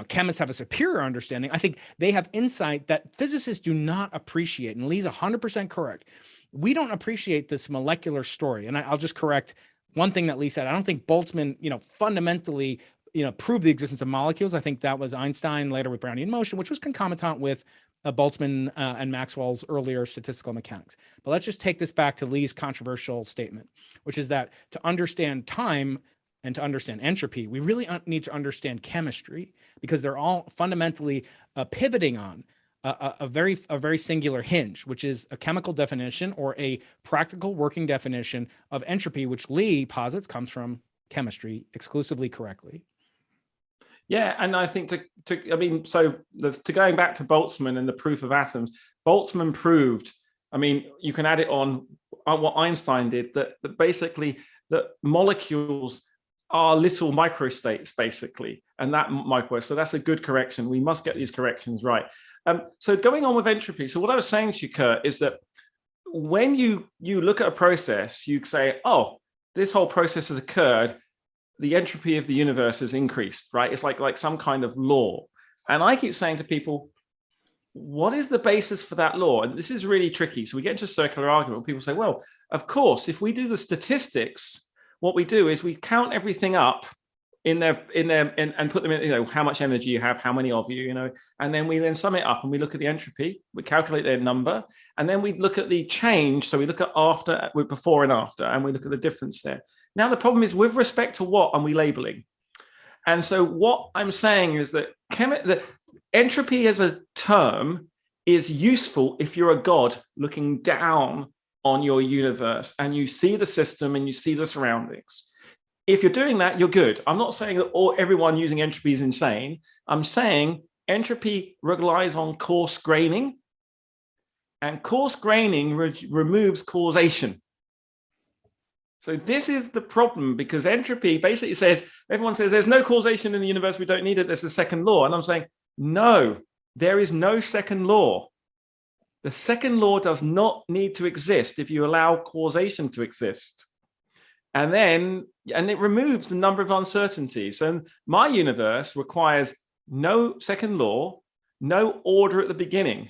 chemists have a superior understanding. I think they have insight that physicists do not appreciate, and Lee's 100% correct. We don't appreciate this molecular story. And I'll just correct one thing that Lee said. I don't think Boltzmann, fundamentally, proved the existence of molecules. I think that was Einstein later with Brownian motion, which was concomitant with Boltzmann and Maxwell's earlier statistical mechanics. But let's just take this back to Lee's controversial statement, which is that to understand time and to understand entropy, we really need to understand chemistry, because they're all fundamentally pivoting on a very singular hinge, which is a chemical definition or a practical working definition of entropy, which Lee posits comes from chemistry exclusively correctly. Yeah, and I think to going back to Boltzmann and the proof of atoms, Boltzmann proved, you can add it on what Einstein did, that basically that molecules are little microstates, basically, and so that's a good correction. We must get these corrections right. So going on with entropy, so what I was saying to you, Curt, is that when you look at a process, you say, oh, this whole process has occurred, the entropy of the universe has increased, right? It's like some kind of law. And I keep saying to people, what is the basis for that law? And this is really tricky. So we get into a circular argument where people say, well, of course, if we do the statistics, what we do is we count everything up in there and put them in, how much energy you have, how many of you, and then we sum it up and we look at the entropy, we calculate their number, and then we look at the change. So we look at before and after, and we look at the difference there. Now, the problem is, with respect to what are we labeling? And so what I'm saying is that entropy as a term is useful if you're a god looking down on your universe and you see the system and you see the surroundings. If you're doing that, you're good. I'm not saying that everyone using entropy is insane. I'm saying entropy relies on coarse graining, and coarse graining removes causation. So this is the problem, because entropy basically says, everyone says there's no causation in the universe, we don't need it, there's a second law. And I'm saying, no, there is no second law. The second law does not need to exist if you allow causation to exist. And it removes the number of uncertainties. And my universe requires no second law, no order at the beginning.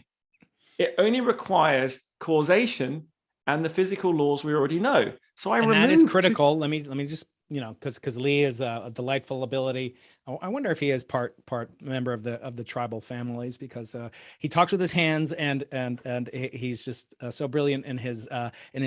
It only requires causation and the physical laws we already know. So that is critical. Let me just, because Lee is a delightful ability. I wonder if he is part member of the tribal families, because he talks with his hands and he's just so brilliant in his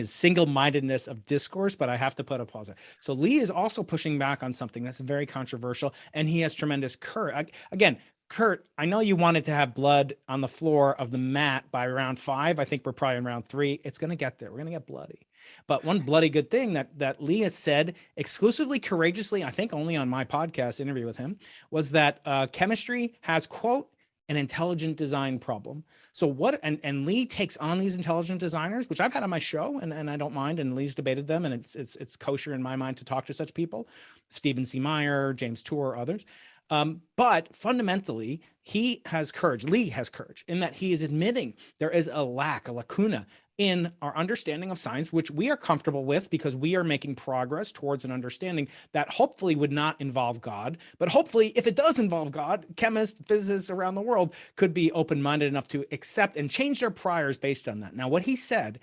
single-mindedness of discourse. But I have to put a pause there. So Lee is also pushing back on something that's very controversial, and he has tremendous courage. Again, Curt, I know you wanted to have blood on the floor of the mat by round 5. I think we're probably in round 3. It's going to get there. We're going to get bloody. But one bloody good thing that Lee has said exclusively, courageously, I think only on my podcast interview with him, was that chemistry has, quote, an intelligent design problem. So what, and Lee takes on these intelligent designers, which I've had on my show, and I don't mind, and Lee's debated them, and it's kosher in my mind to talk to such people, Stephen C. Meyer, James Tour, others. But fundamentally, Lee has courage in that he is admitting there is a lacuna in our understanding of science, which we are comfortable with because we are making progress towards an understanding that hopefully would not involve God. But hopefully, if it does involve God, chemists, physicists around the world could be open-minded enough to accept and change their priors based on that. Now, what he said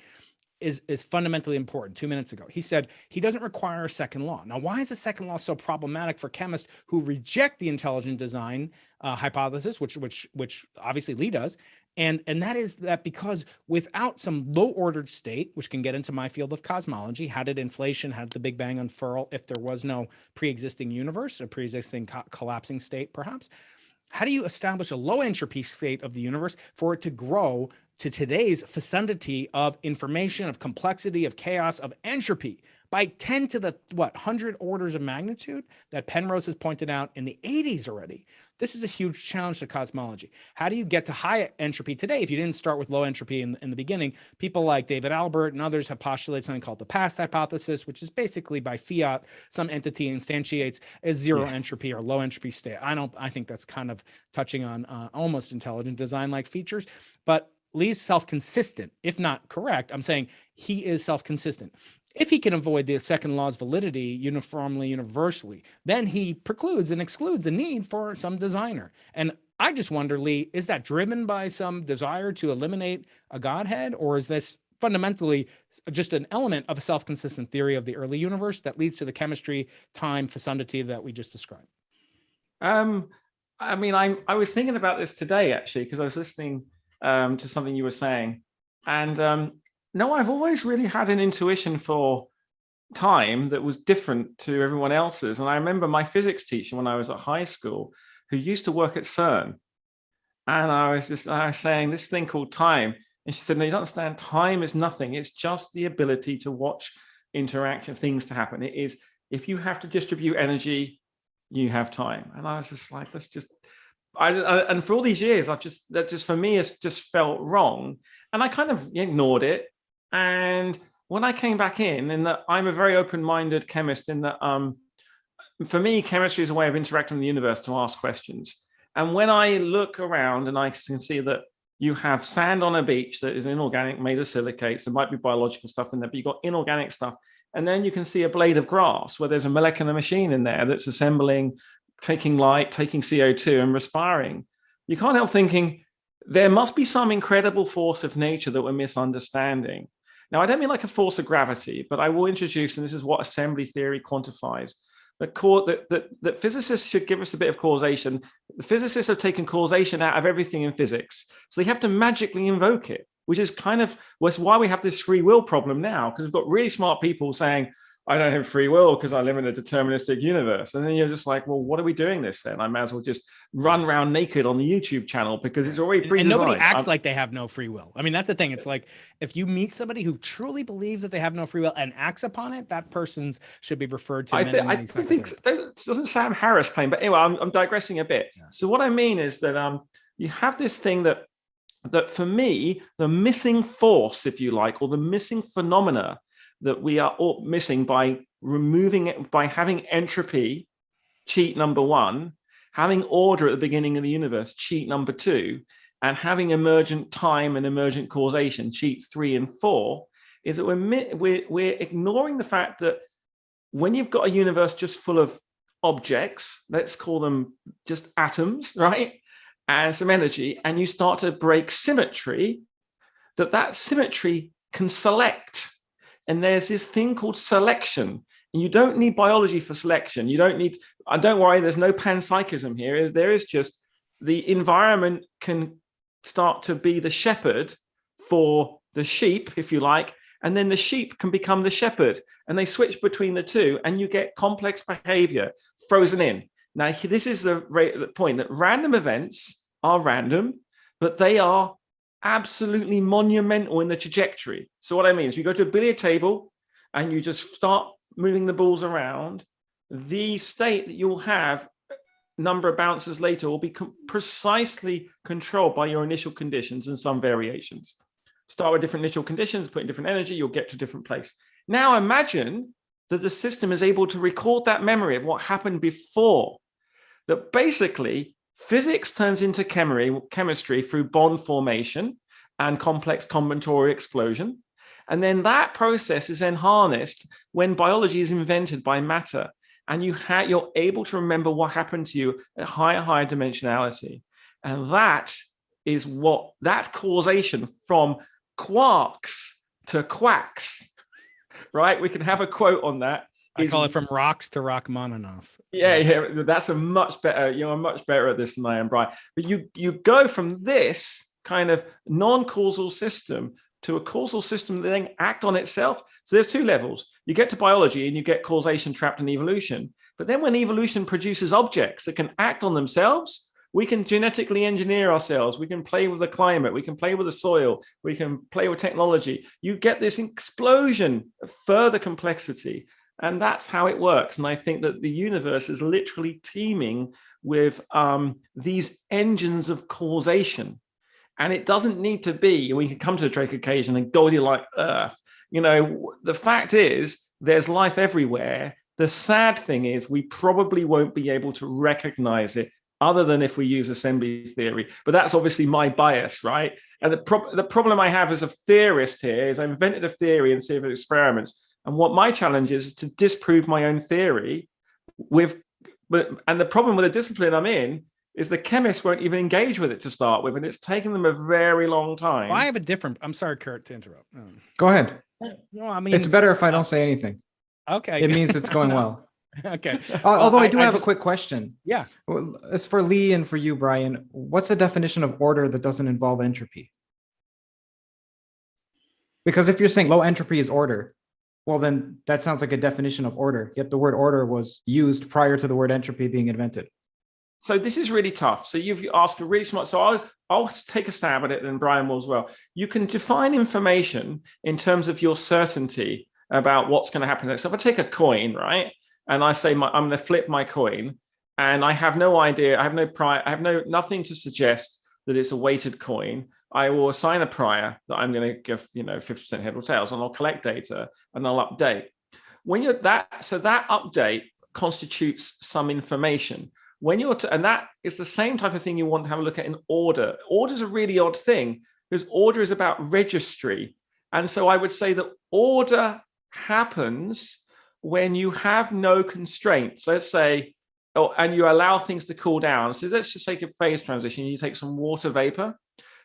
is fundamentally important 2 minutes ago. He said he doesn't require a second law. Now, why is the second law so problematic for chemists who reject the intelligent design hypothesis, which obviously Lee does? And that is that because without some low-ordered state, which can get into my field of cosmology, how did inflation, how did the Big Bang unfurl if there was no pre-existing universe, a pre-existing collapsing state, perhaps? How do you establish a low entropy state of the universe for it to grow to today's fecundity of information, of complexity, of chaos, of entropy? by 10 to the 100 orders of magnitude that Penrose has pointed out in the 80s already. This is a huge challenge to cosmology. How do you get to high entropy today if you didn't start with low entropy in the beginning? People like David Albert and others have postulated something called the past hypothesis, which is basically by fiat, some entity instantiates a zero entropy or low entropy state. I think that's kind of touching on almost intelligent design-like features, but Lee's self-consistent, if not correct. I'm saying he is self-consistent. If he can avoid the second law's validity uniformly, universally, then he precludes and excludes the need for some designer. And I just wonder, Lee, is that driven by some desire to eliminate a godhead, or is this fundamentally just an element of a self-consistent theory of the early universe that leads to the chemistry, time, fecundity that we just described? I mean, I was thinking about this today, actually, because I was listening to something you were saying. And no, I've always really had an intuition for time that was different to everyone else's. And I remember my physics teacher when I was at high school, who used to work at CERN. And I was saying this thing called time. And she said, no, you don't understand. Time is nothing. It's just the ability to watch interaction, things to happen. It is, if you have to distribute energy, you have time. And I was just like, that's just, and for all these years, that just for me, it's just felt wrong. And I kind of ignored it. And when I came back in that I'm a very open-minded chemist, in that for me, chemistry is a way of interacting with the universe to ask questions. And when I look around and I can see that you have sand on a beach that is inorganic, made of silicates, there might be biological stuff in there, but you've got inorganic stuff. And then you can see a blade of grass where there's a molecular machine in there that's assembling, taking light, taking CO2 and respiring. You can't help thinking there must be some incredible force of nature that we're misunderstanding. Now, I don't mean like a force of gravity, but I will introduce, and this is what assembly theory quantifies, that physicists should give us a bit of causation. The physicists have taken causation out of everything in physics, so they have to magically invoke it, which is kind of why we have this free will problem now, because we've got really smart people saying, I don't have free will because I live in a deterministic universe. And then you're just like, well, what are we doing this then? I might as well just run around naked on the YouTube channel because it's already pre-designed. And nobody acts like they have no free will. I mean, that's the thing. It's like, if you meet somebody who truly believes that they have no free will and acts upon it, that person should be referred to. I think it doesn't Sam Harris claim, but anyway, I'm digressing a bit. Yeah. So what I mean is that you have this thing that for me, the missing force, if you like, or the missing phenomena that we are all missing by removing it, by having entropy, cheat number one, having order at the beginning of the universe, cheat number two, and having emergent time and emergent causation, cheat 3 and 4, is that we're ignoring the fact that when you've got a universe just full of objects, let's call them just atoms, right? And some energy, and you start to break symmetry, that symmetry can select. And there's this thing called selection. And you don't need biology for selection. You don't need, don't worry, there's no panpsychism here. There is just the environment can start to be the shepherd for the sheep, if you like, and then the sheep can become the shepherd. And they switch between the two, and you get complex behavior frozen in. Now, this is the point that random events are random, but they are absolutely monumental in the trajectory. So what I mean is you go to a billiard table and you just start moving the balls around, the state that you'll have number of bounces later will be precisely controlled by your initial conditions and some variations. Start with different initial conditions, put in different energy, you'll get to a different place. Now imagine that the system is able to record that memory of what happened before, that basically physics turns into chemistry through bond formation and complex combinatorial explosion. And then that process is then harnessed when biology is invented by matter. And you're able to remember what happened to you at higher dimensionality. And that is that causation from quarks to quacks, right? We can have a quote on that. I call it from rocks to Rachmaninoff. Yeah, that's a much better, I'm much better at this than I am, Brian. But you go from this kind of non-causal system to a causal system that then act on itself. So there's two levels. You get to biology and you get causation trapped in evolution. But then when evolution produces objects that can act on themselves, We can genetically engineer ourselves. We can play with the climate. We can play with the soil. We can play with technology. You get this explosion of further complexity. And that's how it works. And I think that the universe is literally teeming with these engines of causation. And it doesn't need to be, we can come to a Drake occasion and Goldilocks Earth. You know, the fact is there's life everywhere. The sad thing is we probably won't be able to recognize it other than if we use assembly theory. But that's obviously my bias, right? And the problem I have as a theorist here is I invented a theory in series of experiments. And what my challenge is to disprove my own theory and the problem with the discipline I'm in is the chemists won't even engage with it to start with. And it's taken them a very long time. Well, I have a different, I'm sorry, Curt, to interrupt. Go ahead. No, I mean, it's better if I don't say anything. Okay. It means it's going well. Okay. Although I do have a quick question. Yeah. It's for Lee and for you, Brian. What's the definition of order that doesn't involve entropy? Because if you're saying low entropy is order, well, then that sounds like a definition of order. Yet the word order was used prior to the word entropy being invented. So this is really tough. So you've asked a really smart, so I'll take a stab at it and Brian will as well. You can define information in terms of your certainty about what's going to happen next. So if I take a coin, right, and I say I'm going to flip my coin, and I have no idea, I have nothing to suggest that it's a weighted coin. I will assign a prior that I'm going to give, 50% head or tails, and I'll collect data and I'll update. So that update constitutes some information. And that is the same type of thing you want to have a look at in order. Order is a really odd thing because order is about registry. And so I would say that order happens when you have no constraints. Let's say, and you allow things to cool down. So let's just take a phase transition. You take some water vapor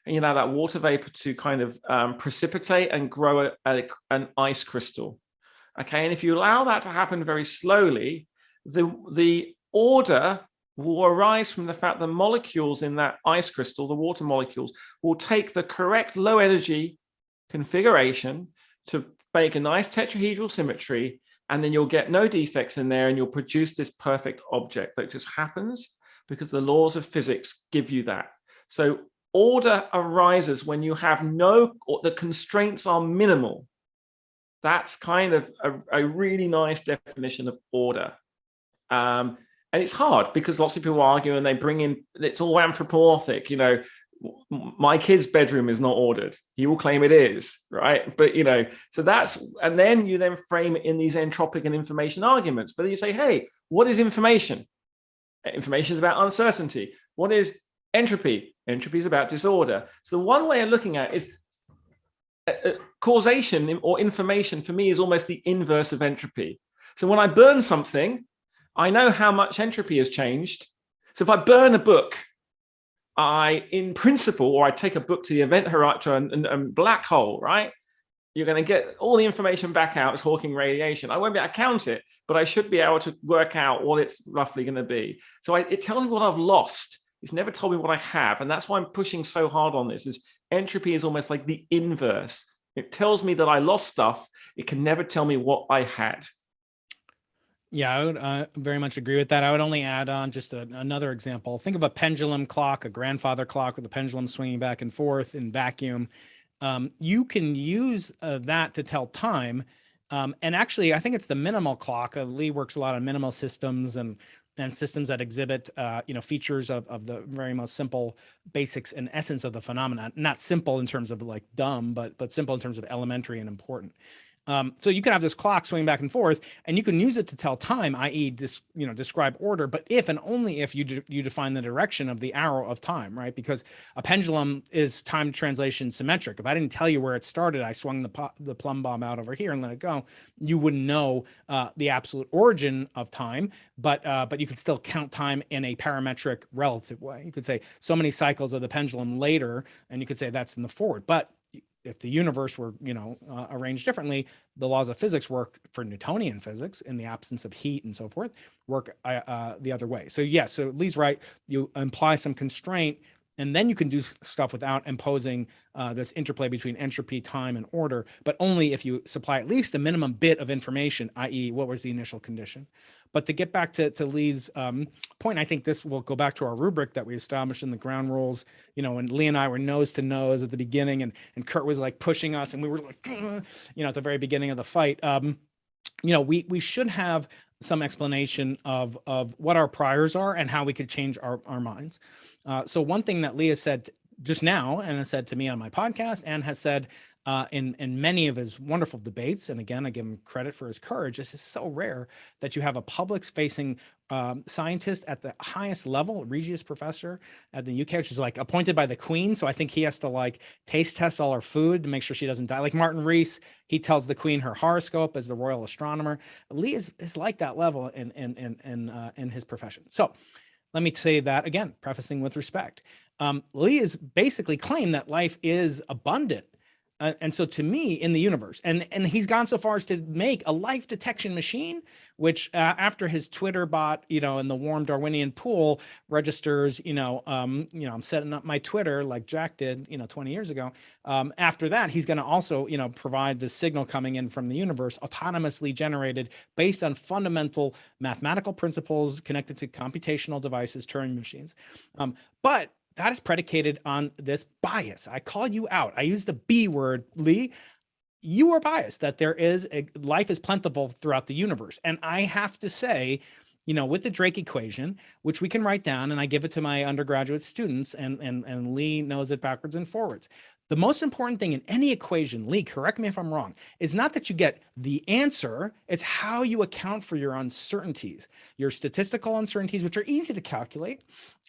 and you allow that water vapor to kind of precipitate and grow an ice crystal. Okay, and if you allow that to happen very slowly, the order will arise from the fact the molecules in that ice crystal, the water molecules, will take the correct low energy configuration to make a nice tetrahedral symmetry, and then you'll get no defects in there and you'll produce this perfect object that just happens because the laws of physics give you that. So order arises when you have the constraints are minimal. That's kind of a really nice definition of order. And it's hard because lots of people argue and they bring in, it's all anthropomorphic. My kid's bedroom is not ordered. He will claim it is, right? But, so and then you then frame it in these entropic and information arguments. But then you say, hey, what is information? Information is about uncertainty. What is entropy? Entropy is about disorder. So one way of looking at it is causation or information for me is almost the inverse of entropy. So when I burn something, I know how much entropy has changed. So if I burn a book, in principle, or I take a book to the event horizon and black hole, right? You're going to get all the information back out as Hawking radiation. I won't be able to count it, but I should be able to work out what it's roughly going to be. So it tells me what I've lost. It's never told me what I have. And that's why I'm pushing so hard on this, is entropy is almost like the inverse. It tells me that I lost stuff. It can never tell me what I had. Yeah, I would very much agree with that. I would only add on just another example. Think of a pendulum clock, a grandfather clock with the pendulum swinging back and forth in vacuum. You can use that to tell time. And actually, I think it's the minimal clock. Lee works a lot on minimal systems and systems that exhibit, features of the very most simple basics and essence of the phenomenon. Not simple in terms of like dumb, but simple in terms of elementary and important. So you can have this clock swing back and forth, and you can use it to tell time, i.e., describe order. But if and only if you define the direction of the arrow of time, right? Because a pendulum is time translation symmetric. If I didn't tell you where it started, I swung the plumb bob out over here and let it go, you wouldn't know the absolute origin of time. But you could still count time in a parametric relative way. You could say so many cycles of the pendulum later, and you could say that's in the forward. But if the universe were, arranged differently, the laws of physics work for Newtonian physics in the absence of heat and so forth, work the other way. So yes, so Lee's right. You imply some constraint And then you can do stuff without imposing this interplay between entropy, time, and order, but only if you supply at least a minimum bit of information, i.e. what was the initial condition. But to get back to Lee's point, I think this will go back to our rubric that we established in the ground rules, when Lee and I were nose to nose at the beginning, and Curt was like pushing us, and we were like, at the very beginning of the fight. We should have some explanation of what our priors are and how we could change our minds. So one thing that Lee has said just now, and has said to me on my podcast, and has said in many of his wonderful debates, and again, I give him credit for his courage. This is so rare that you have a public-facing scientist at the highest level, Regius professor at the UK, which is like appointed by the Queen. So I think he has to like taste test all her food to make sure she doesn't die. Like Martin Rees, he tells the Queen her horoscope as the royal astronomer. Lee is like that level in his profession. So let me say that again, prefacing with respect. Lee is basically claimed that life is abundant. And so to me, in the universe, and he's gone so far as to make a life detection machine, which after his Twitter bot, in the warm Darwinian pool registers, I'm setting up my Twitter like Jack did, 20 years ago. After that, he's going to also, provide the signal coming in from the universe, autonomously generated based on fundamental mathematical principles connected to computational devices, Turing machines. But that is predicated on this bias. I call you out. I use the B word, Lee. You are biased that life is plentiful throughout the universe. And I have to say, with the Drake equation, which we can write down, and I give it to my undergraduate students, and Lee knows it backwards and forwards. The most important thing in any equation, Lee, correct me if I'm wrong, is not that you get the answer, it's how you account for your uncertainties, your statistical uncertainties, which are easy to calculate,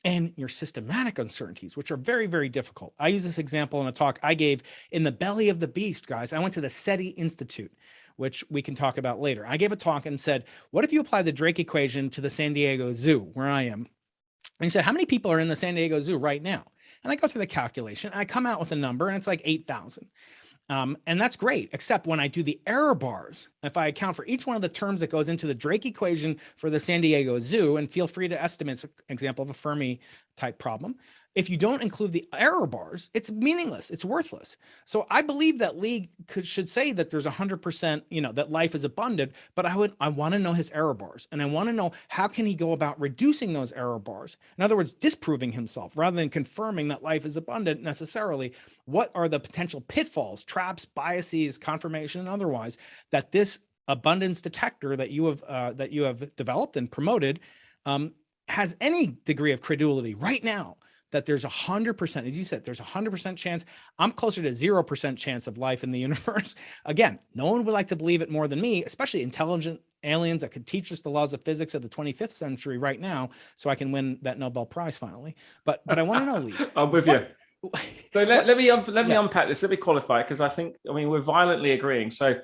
and your systematic uncertainties, which are very, very difficult. I use this example in a talk I gave in the belly of the beast, guys. I went to the SETI Institute, which we can talk about later. I gave a talk and said, what if you apply the Drake equation to the San Diego Zoo, where I am? And he said, how many people are in the San Diego Zoo right now? And I go through the calculation, I come out with a number, and it's like 8,000. And that's great, except when I do the error bars, if I account for each one of the terms that goes into the Drake equation for the San Diego Zoo, and feel free to estimate, it's an example of a Fermi type problem. If you don't include the error bars, it's meaningless, it's worthless. So I believe that Lee should say that there's 100%, that life is abundant, but I want to know his error bars, and I want to know how can he go about reducing those error bars. In other words, disproving himself rather than confirming that life is abundant necessarily. What are the potential pitfalls, traps, biases, confirmation, and otherwise that this abundance detector that you have developed and promoted has any degree of credulity right now? That there's 100%, as you said, there's 100% chance. I'm closer to 0% chance of life in the universe. Again, no one would like to believe it more than me, especially intelligent aliens that could teach us the laws of physics of the 25th century right now, so I can win that Nobel Prize finally. But I want to know, Lee. I'm with you. So let me unpack this. Let me qualify, because we're violently agreeing. So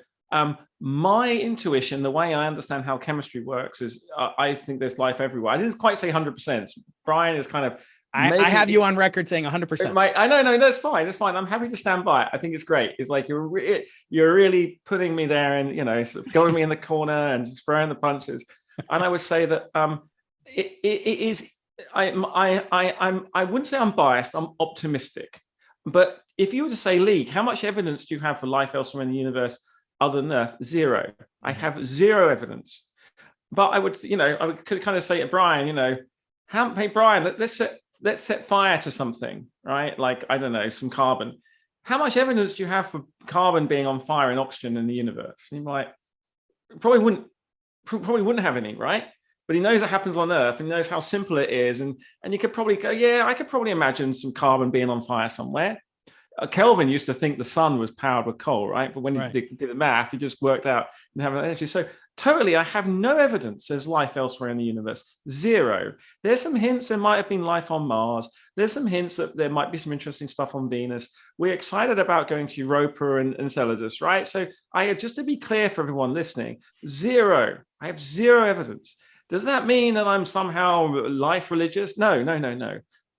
my intuition, the way I understand how chemistry works, is I think there's life everywhere. I didn't quite say 100%. Brian is kind of. I have you on record saying 100%. I know, no, that's fine. That's fine. I'm happy to stand by it. I think it's great. It's like you're really putting me there and sort of going me in the corner and just throwing the punches. And I would say that it is. I wouldn't say I'm biased. I'm optimistic. But if you were to say, Lee, how much evidence do you have for life elsewhere in the universe other than Earth? Zero. I have zero evidence. But I could kind of say to Brian, hey Brian, let's set fire to something, right? Like, I don't know, some carbon. How much evidence do you have for carbon being on fire and oxygen in the universe? And you're like, probably wouldn't have any, right? But he knows it happens on Earth, and he knows how simple it is. And you could probably go, yeah, I could probably imagine some carbon being on fire somewhere. Kelvin used to think the sun was powered with coal, right? But when he did the math, he just worked out and have energy. So totally, I have no evidence there's life elsewhere in the universe. Zero. There's some hints there might have been life on Mars. There's some hints that there might be some interesting stuff on Venus. We're excited about going to Europa and Enceladus, right? So just to be clear for everyone listening, zero. I have zero evidence. Does that mean that I'm somehow life religious? No.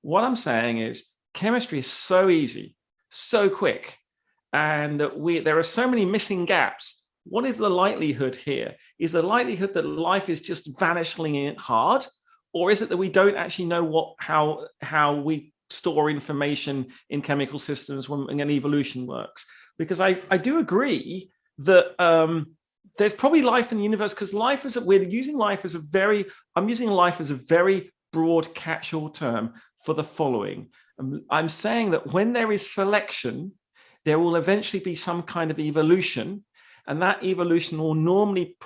What I'm saying is chemistry is so easy, so quick, and there are so many missing gaps. What is the likelihood here? Is the likelihood that life is just vanishingly hard, or is it that we don't actually know how we store information in chemical systems when evolution works. Because I do agree that there's probably life in the universe, because I'm using life as a very broad catch-all term for the following. I'm saying that when there is selection, there will eventually be some kind of evolution, and that evolution will normally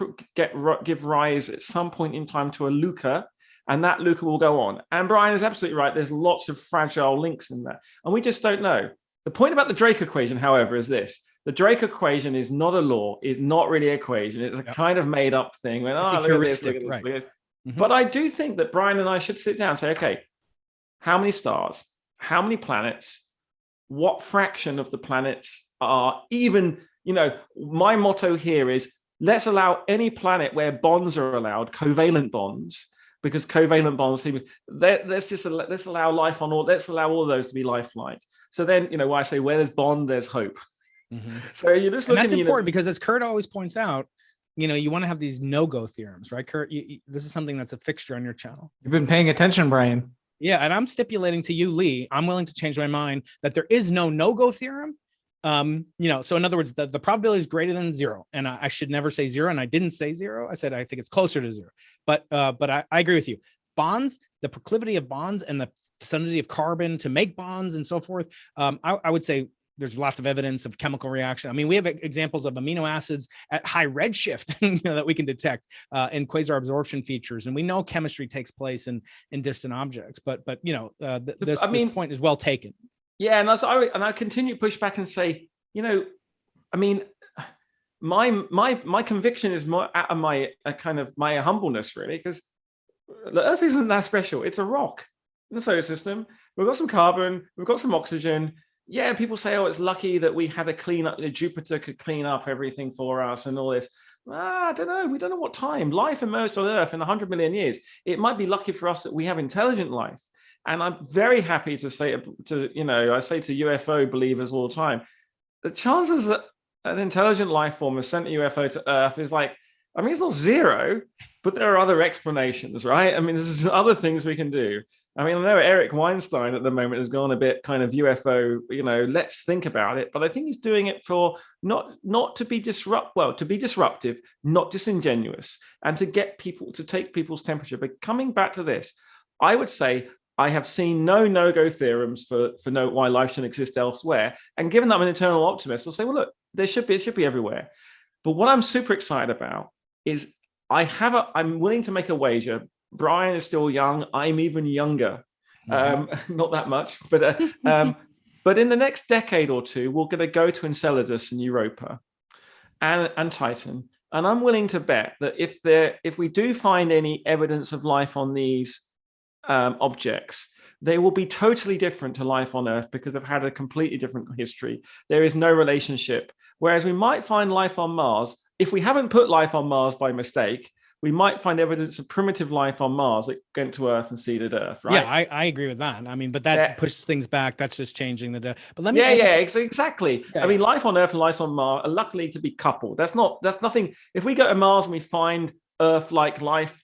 give rise at some point in time to a LUCA, and that LUCA will go on. And Brian is absolutely right. There's lots of fragile links in that, and we just don't know. The point about the Drake equation, however, is this. The Drake equation is not a law, is not really an equation. It's a kind of made up thing. When, look at this, look at this, right. look at this. Mm-hmm. But I do think that Brian and I should sit down and say, okay, how many stars, how many planets, what fraction of the planets are even, my motto here is let's allow any planet where bonds are allowed, covalent bonds, because covalent bonds, let's allow life on all, let's allow all of those to be lifelike. So then, why I say where there's bond, there's hope. Mm-hmm. So you're just looking. And that's important because, as Curt always points out, you want to have these no-go theorems, right, Curt? This is something that's a fixture on your channel. You've been paying attention, Brian. Yeah, and I'm stipulating to you, Lee, I'm willing to change my mind that there is no-go theorem. So in other words, the probability is greater than 0, and I should never say 0, and I didn't say 0. I said I think it's closer to 0. But I agree with you. Bonds, the proclivity of bonds, and the vicinity of carbon to make bonds, and so forth. I would say there's lots of evidence of chemical reaction. I mean, we have examples of amino acids at high redshift that we can detect in quasar absorption features, and we know chemistry takes place in distant objects. But this point is well taken. Yeah, and I continue to push back and say, my conviction is more out of my humbleness, really, because the Earth isn't that special. It's a rock in the solar system. We've got some carbon, we've got some oxygen. Yeah, people say, oh, it's lucky that we had a clean up, Jupiter could clean up everything for us and all this. I don't know. We don't know what time. Life emerged on Earth in 100 million years. It might be lucky for us that we have intelligent life. And I'm very happy to say I say to UFO believers all the time, the chances that an intelligent life form has sent a UFO to Earth is it's not 0, but there are other explanations, right? There's other things we can do. I know Eric Weinstein at the moment has gone a bit kind of UFO, let's think about it. But I think he's doing it for not to be to be disruptive, not disingenuous, and to get people to take people's temperature. But coming back to this, I would say I have seen no-go theorems for why life shouldn't exist elsewhere. And given that I'm an eternal optimist, I'll say, well, look, it should be everywhere. But what I'm super excited about is I'm willing to make a wager. Brian is still young. I'm even younger. Not that much, but in the next decade or two, we're going to go to Enceladus in Europa and Titan. And I'm willing to bet that if we do find any evidence of life on these objects, they will be totally different to life on Earth because they've had a completely different history. There is no relationship. Whereas we might find life on Mars. If we haven't put life on Mars by mistake, we might find evidence of primitive life on Mars that went to Earth and seeded Earth, right? Yeah, I agree with that. But that pushes things back. That's just changing the. But let me. Exactly. Yeah, life on Earth and life on Mars are luckily to be coupled. That's nothing. If we go to Mars and we find Earth-like life,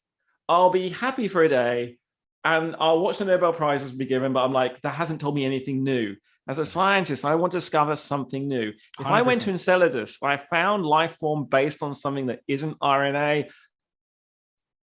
I'll be happy for a day, and I'll watch the Nobel Prizes be given. But I'm like, that hasn't told me anything new. As a scientist, I want to discover something new. If 100%. I went to Enceladus, I found life form based on something that isn't RNA.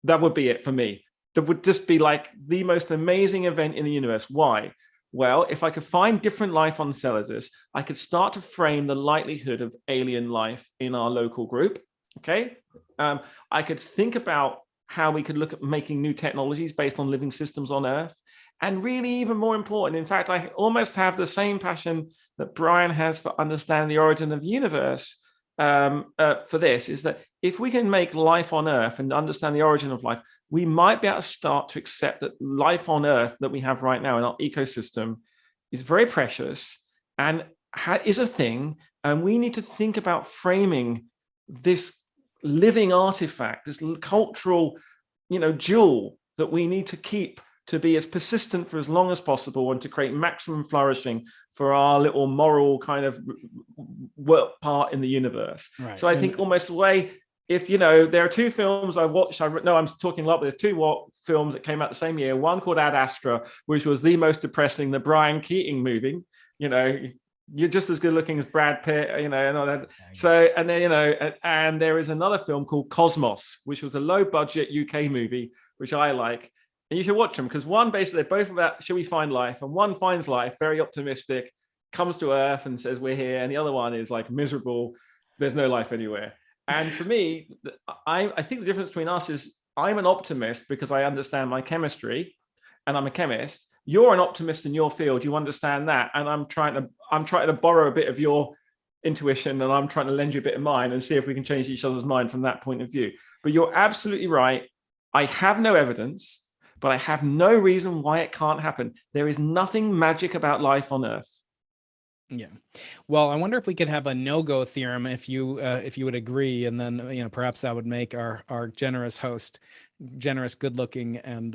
That would be it for me. That would just be like the most amazing event in the universe. Why? Well, if I could find different life on Enceladus, I could start to frame the likelihood of alien life in our local group. Okay. I could think about how we could look at making new technologies based on living systems on Earth. And really, even more important, in fact, I almost have the same passion that Brian has for understanding the origin of the universe. For this is that if we can make life on Earth and understand the origin of life, we might be able to start to accept that life on Earth that we have right now in our ecosystem is very precious and is a thing. And we need to think about framing this living artifact, this cultural, jewel that we need to keep to be as persistent for as long as possible and to create maximum flourishing for our little moral kind of work part in the universe. Right. So I think almost the way if there are two films I watched. I'm talking a lot, but there's two films that came out the same year. One called Ad Astra, which was the most depressing, the Brian Keating movie. You're just as good looking as Brad Pitt, and all that. So, and then, and there is another film called Cosmos, which was a low budget UK movie, which I like. And you should watch them, because one, basically, they're both about, should we find life? And one finds life, very optimistic, comes to Earth and says, we're here. And the other one is like miserable. There's no life anywhere. And for me, I think the difference between us is I'm an optimist because I understand my chemistry and I'm a chemist. You're an optimist in your field. You understand that. And I'm trying to borrow a bit of your intuition, and I'm trying to lend you a bit of mine and see if we can change each other's mind from that point of view. But you're absolutely right. I have no evidence, but I have no reason why it can't happen. There is nothing magic about life on Earth. Yeah. Well, I wonder if we could have a no-go theorem if you would agree, and then perhaps that would make our generous host generous, good-looking, and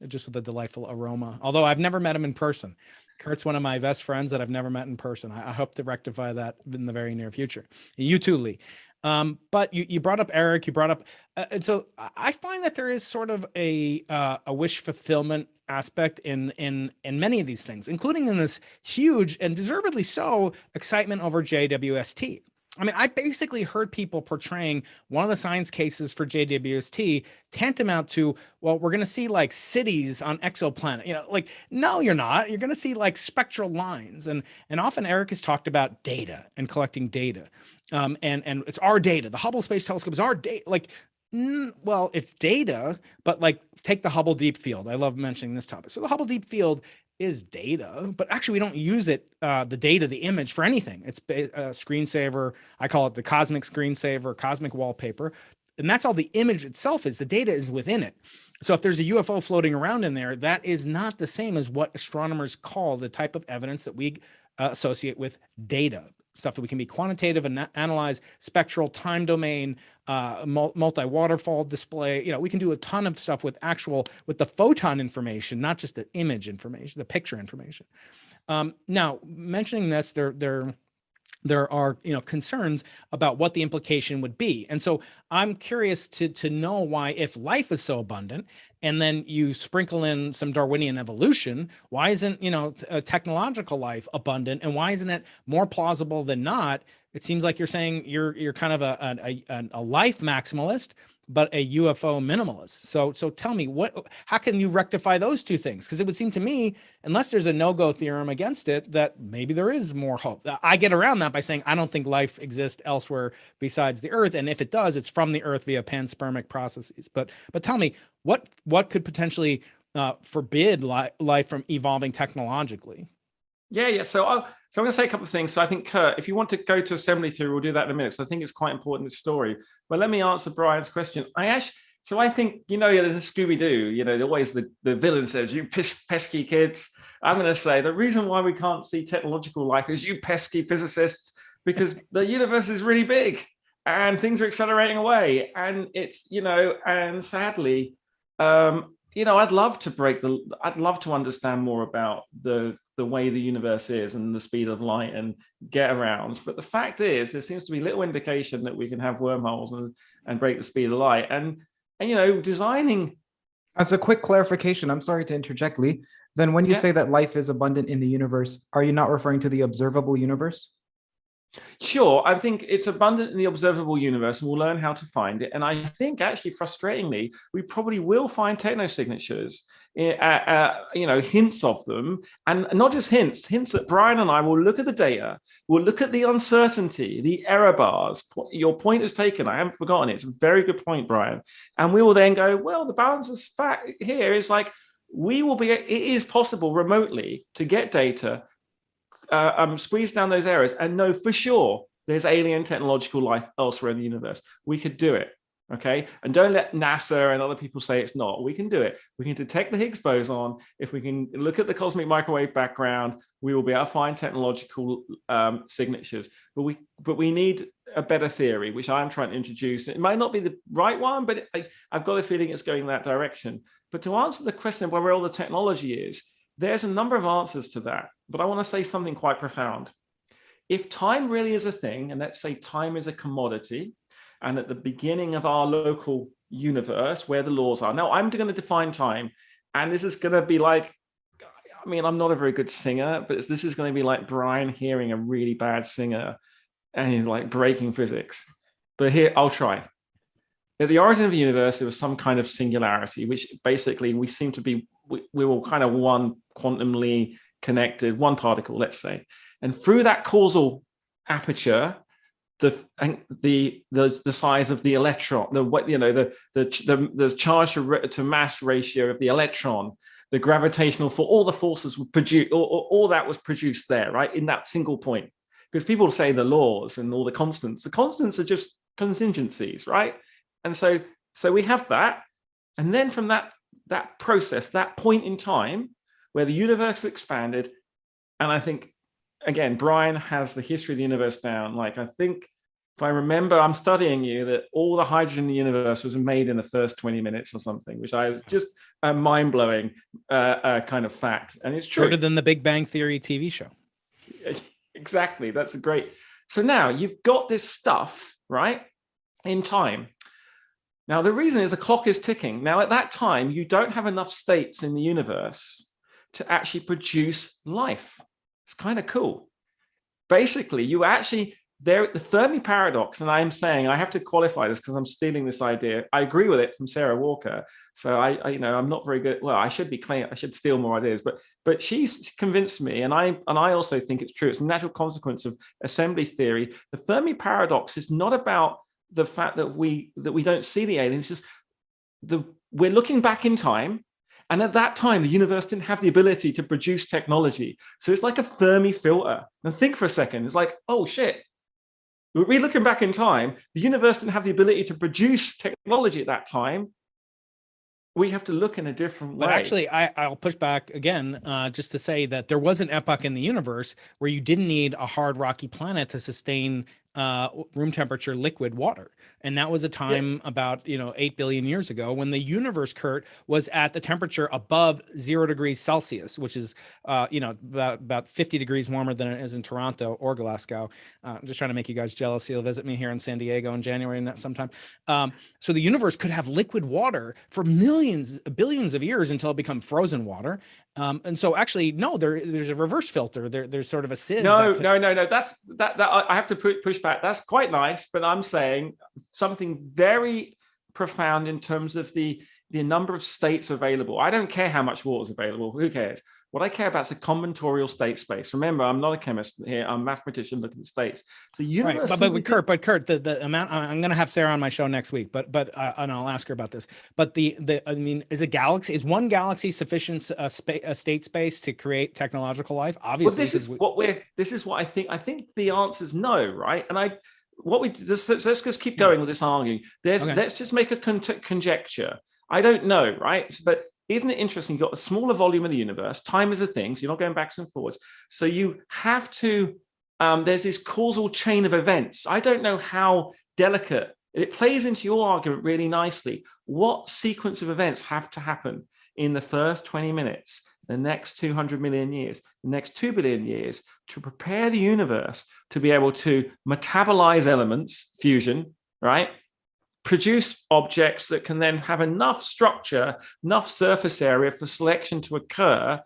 just with a delightful aroma. Although I've never met him in person. Curt's one of my best friends that I've never met in person. I hope to rectify that in the very near future. You too, Lee. But you brought up Eric. You brought up, and so I find that there is sort of a wish fulfillment aspect in many of these things, including in this huge and deservedly so excitement over JWST. I mean, I basically heard people portraying one of the science cases for JWST tantamount to, well, we're going to see like cities on exoplanet. Like, no, you're not. You're going to see like spectral lines. And often Eric has talked about data and collecting data. And it's our data. The Hubble Space Telescope is our data. Like, well, it's data, but like take the Hubble Deep Field. I love mentioning this topic. So the Hubble Deep Field is data, but actually we don't use it, the data, the image, for anything. It's a screensaver. I call it the cosmic screensaver, cosmic wallpaper. And that's all the image itself is. The data is within it. So if there's a UFO floating around in there, that is not the same as what astronomers call the type of evidence that we associate with data. Stuff that we can be quantitative and analyze, spectral, time domain, multi-waterfall display. We can do a ton of stuff with the photon information, not just the image information, the picture information. Now, mentioning this, there are concerns about what the implication would be. And so I'm curious to know why, if life is so abundant, and then you sprinkle in some Darwinian evolution, why isn't technological life abundant, and why isn't it more plausible than not? It seems like you're saying you're kind of a life maximalist, but a UFO minimalist. So tell me, how can you rectify those two things? Because it would seem to me, unless there's a no-go theorem against it, that maybe there is more hope. I get around that by saying I don't think life exists elsewhere besides the Earth, and if it does, it's from the Earth via panspermic processes. But tell me, what could potentially forbid life from evolving technologically? Yeah. So I'm going to say a couple of things. So I think, Curt, if you want to go to assembly theory, we'll do that in a minute. So I think it's quite important, this story. But let me answer Brian's question. I think, there's a Scooby-Doo, always the villain says, you pesky kids. I'm going to say the reason why we can't see technological life is you pesky physicists, because the universe is really big and things are accelerating away. And it's, and sadly, I'd love to understand more about the way the universe is and the speed of light and get around. But the fact is, there seems to be little indication that we can have wormholes and break the speed of light. And designing. As a quick clarification, I'm sorry to interject, Lee. Then when you say that life is abundant in the universe, are you not referring to the observable universe? Sure, I think it's abundant in the observable universe, and we'll learn how to find it. And I think, actually, frustratingly, we probably will find technosignatures, hints of them, and not just hints that Brian and I will look at the data, we'll look at the uncertainty, the error bars. Your point is taken. I haven't forgotten it. It's a very good point, Brian. And we will then go, well, the balance of fact here is like, it is possible remotely to get data, squeeze down those errors and know for sure there's alien technological life elsewhere in the universe. We could do it, okay? And don't let NASA and other people say it's not. We can do it. We can detect the Higgs boson. If we can look at the cosmic microwave background, we will be able to find technological signatures. But we need a better theory, which I'm trying to introduce. It might not be the right one, but I've got a feeling it's going in that direction. But to answer the question of where all the technology is, there's a number of answers to that, but I want to say something quite profound. If time really is a thing, and let's say time is a commodity, and at the beginning of our local universe where the laws are. Now, I'm going to define time, and this is going to be like, I mean, I'm not a very good singer, but this is going to be like Brian hearing a really bad singer, and he's like breaking physics. But here, I'll try. At the origin of the universe, there was some kind of singularity, which basically we seem to be, we were kind of one quantumly connected, one particle, let's say. And through that causal aperture, the size of the electron, the charge to mass ratio of the electron, the gravitational force, all the forces were produced, all that was produced there, right, in that single point. Because people say the laws and all the constants are just contingencies, right? And so we have that, and then from that process, that point in time where the universe expanded, and I think, again, Brian has the history of the universe down. Like, I think, if I remember, I'm studying you, that all the hydrogen in the universe was made in the first 20 minutes or something, which is just a mind-blowing kind of fact. And it's true. Shorter than the Big Bang Theory TV show. Exactly. That's a great. So now you've got this stuff, right, in time. Now, the reason is the clock is ticking. Now, at that time, you don't have enough states in the universe to actually produce life. It's kind of cool. Basically, you actually, the Fermi Paradox, and I'm saying, I have to qualify this because I'm stealing this idea. I agree with it from Sarah Walker. So I'm not very good. Well, I should steal more ideas, but she's convinced me, and I also think it's true. It's a natural consequence of assembly theory. The Fermi Paradox is not about the fact that we don't see the aliens. It's just we're looking back in time, and at that time the universe didn't have the ability to produce technology. So it's like a Fermi filter. Now think for a second. It's like, oh shit, we're looking back in time. The universe didn't have the ability to produce technology at that time. We have to look in a different way. But actually, I'll push back again, just to say that there was an epoch in the universe where you didn't need a hard, rocky planet to sustain room temperature liquid water. And that was a time about 8 billion years ago when the universe, Curt, was at the temperature above 0 degrees Celsius, which is about 50 degrees warmer than it is in Toronto or Glasgow. I'm just trying to make you guys jealous. You'll visit me here in San Diego in January sometime. So the universe could have liquid water for billions of years until it become frozen water. And so actually, no, there's a reverse filter. There's sort of a sieve. No. That's that I have to push back. That's quite nice, but I'm saying something very profound in terms of the number of states available. I don't care how much water is available. Who cares? What I care about is a combinatorial state space. Remember, I'm not a chemist here. I'm a mathematician looking at states. So universe. Right. But Curt, the amount, I'm going to have Sarah on my show next week, but and I'll ask her about this. But is one galaxy sufficient state space to create technological life? Obviously, this is what I think. I think the answer is no, right? And let's just keep going with this arguing. Let's just make a conjecture. I don't know, right? But isn't it interesting? You've got a smaller volume of the universe. Time is a thing, so you're not going backwards and forwards. So you have to, there's this causal chain of events. I don't know how delicate, it plays into your argument really nicely. What sequence of events have to happen in the first 20 minutes, the next 200 million years, the next 2 billion years to prepare the universe to be able to metabolize elements, fusion, right? Produce objects that can then have enough structure, enough surface area for selection to occur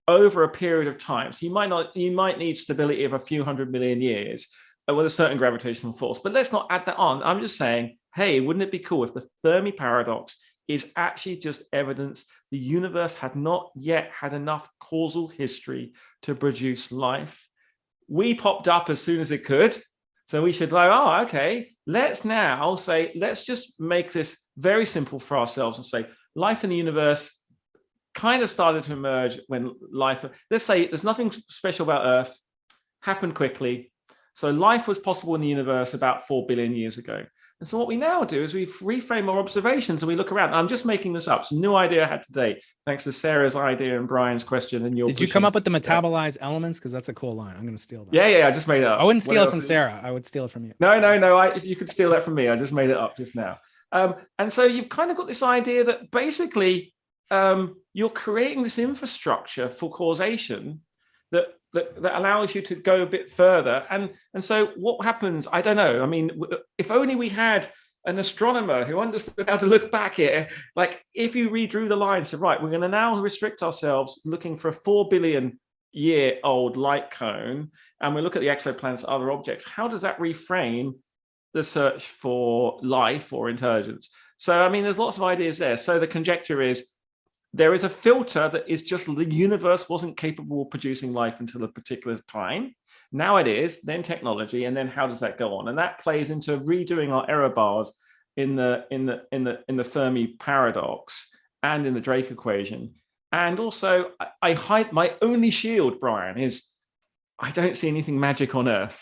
over a period of time. So you might need stability of a few 100 million years with a certain gravitational force, but let's not add that on. I'm just saying, hey, wouldn't it be cool if the Fermi Paradox is actually just evidence the universe had not yet had enough causal history to produce life? We popped up as soon as it could. So we should like, oh, okay, let's now say, let's just make this very simple for ourselves and say life in the universe kind of started to emerge when let's say there's nothing special about Earth, happened quickly. So life was possible in the universe about 4 billion years ago. And so what we now do is we reframe our observations and we look around. I'm just making this up. It's a new idea I had today, thanks to Sarah's idea and Brian's question. And Did you come up with the metabolized elements? Because that's a cool line. I'm going to steal that. Yeah, I just made it up. I wouldn't steal it from Sarah. I would steal it from you. No. You could steal that from me. I just made it up just now. And so you've kind of got this idea that basically you're creating this infrastructure for causation that allows you to go a bit further. And so what happens, I don't know. I mean, if only we had an astronomer who understood how to look back here. Like if you redrew the line, so right, we're going to now restrict ourselves looking for a 4 billion year old light cone, and we look at the exoplanets, other objects. How does that reframe the search for life or intelligence? So, I mean, there's lots of ideas there. So the conjecture is there is a filter that is just the universe wasn't capable of producing life until a particular time. Now it is, then technology, and then how does that go on? And that plays into redoing our error bars in the Fermi paradox and in the Drake equation. And also, I hide my only shield, Brian, is I don't see anything magic on Earth.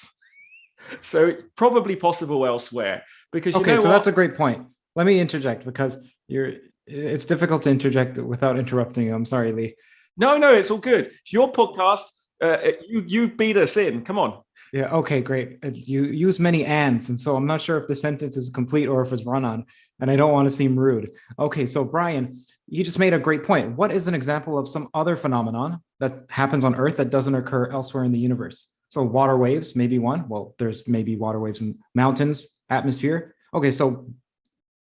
So it's probably possible elsewhere. Because okay, so that's a great point. Let me interject because it's difficult to interject without interrupting you. I'm sorry, Lee. No, it's all good. It's your podcast. You beat us in. Come on. Yeah. Okay. Great. You use many ands, and so I'm not sure if the sentence is complete or if it's run on, and I don't want to seem rude. Okay. So Brian, you just made a great point. What is an example of some other phenomenon that happens on Earth that doesn't occur elsewhere in the universe? So water waves, maybe one. Well, there's maybe water waves in mountains, atmosphere. Okay. So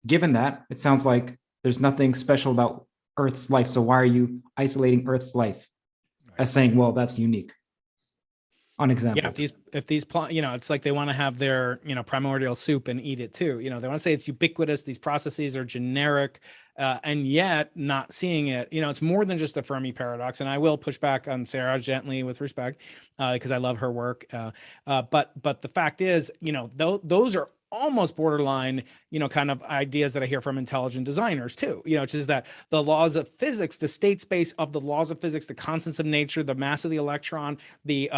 given that, it sounds like there's nothing special about Earth's life. So why are you isolating Earth's life as saying, well, that's unique? On example. Yeah, if these it's like they want to have their, primordial soup and eat it too. They want to say it's ubiquitous. These processes are generic, and yet not seeing it. It's more than just a Fermi paradox. And I will push back on Sarah gently with respect, because I love her work. But the fact is, those are almost borderline, kind of ideas that I hear from intelligent designers too, which is that the laws of physics, the state space of the laws of physics, the constants of nature, the mass of the electron, the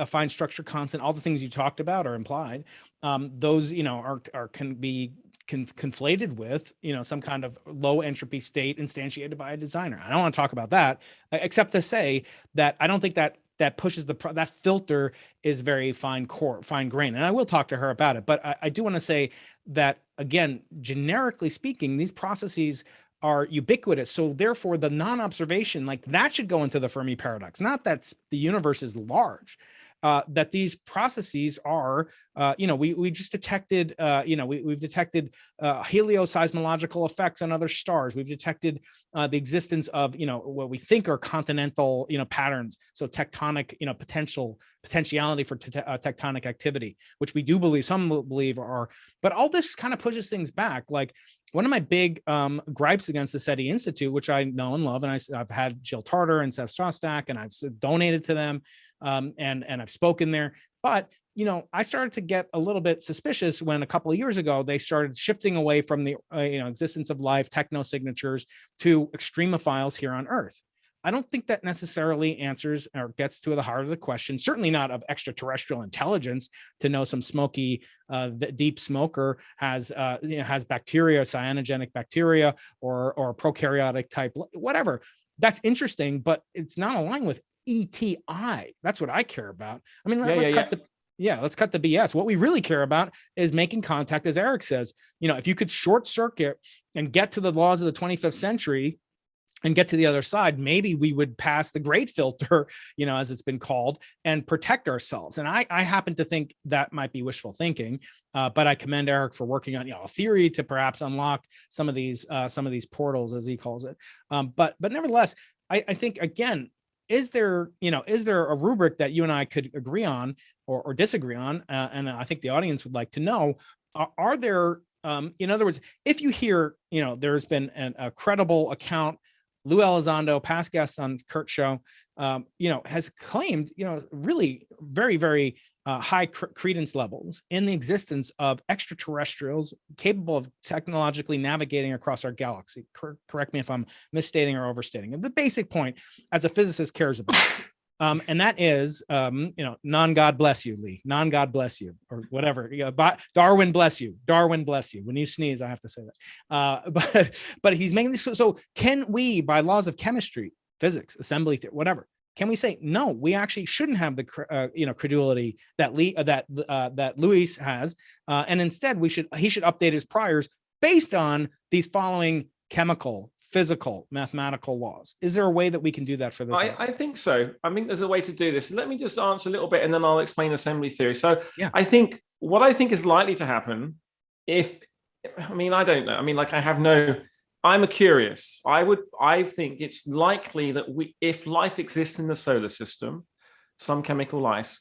fine structure constant, all the things you talked about are implied. Those, can be conflated with, some kind of low entropy state instantiated by a designer. I don't want to talk about that, except to say that I don't think that pushes that filter is very fine grain. And I will talk to her about it. But I do want to say that, again, generically speaking, these processes are ubiquitous. So therefore, the non-observation, like that should go into the Fermi paradox, not that the universe is large. That these processes are, we just detected, we've detected helioseismological effects on other stars. We've detected the existence of, what we think are continental, patterns. So tectonic, potentiality for tectonic activity, which we do believe, some believe are, but all this kind of pushes things back. Like one of my big gripes against the SETI Institute, which I know and love, and I've had Jill Tarter and Seth Shostak, and I've donated to them. And I've spoken there, but I started to get a little bit suspicious when a couple of years ago they started shifting away from the existence of life techno signatures to extremophiles here on Earth. I don't think that necessarily answers or gets to the heart of the question. Certainly not of extraterrestrial intelligence to know some smoky, deep smoker has bacteria, cyanogenic bacteria, or prokaryotic type, whatever. That's interesting, but it's not aligned with ETI. That's what I care about. I mean, let's cut the BS. What we really care about is making contact, as Eric says. If you could short circuit and get to the laws of the 25th century and get to the other side, maybe we would pass the great filter, as it's been called, and protect ourselves. And I happen to think that might be wishful thinking, but I commend Eric for working on a theory to perhaps unlock some of these portals, as he calls it. But nevertheless, I think, again, is there a rubric that you and I could agree on or disagree on? And I think the audience would like to know, are there, in other words, if you hear, there's been a credible account, Lou Elizondo, past guest on Curt's show, has claimed, really very, very high credence levels in the existence of extraterrestrials capable of technologically navigating across our galaxy. Correct me if I'm misstating or overstating. And the basic point, as a physicist, cares about, and that is, non-God bless you, Lee. Non-God bless you, or whatever. Darwin bless you. Darwin bless you. When you sneeze, I have to say that. But he's making this. So can we, by laws of chemistry, physics, assembly theory, whatever, can we say no? We actually shouldn't have the credulity that that Louis has, and instead he should update his priors based on these following chemical, physical, mathematical laws. Is there a way that we can do that for this? I think so. I think there's a way to do this. Let me just answer a little bit, and then I'll explain assembly theory. So yeah. I think what I think is likely to happen, if I mean, I don't know. I mean, like, I'm curious. I think it's likely that if life exists in the solar system, some chemical life,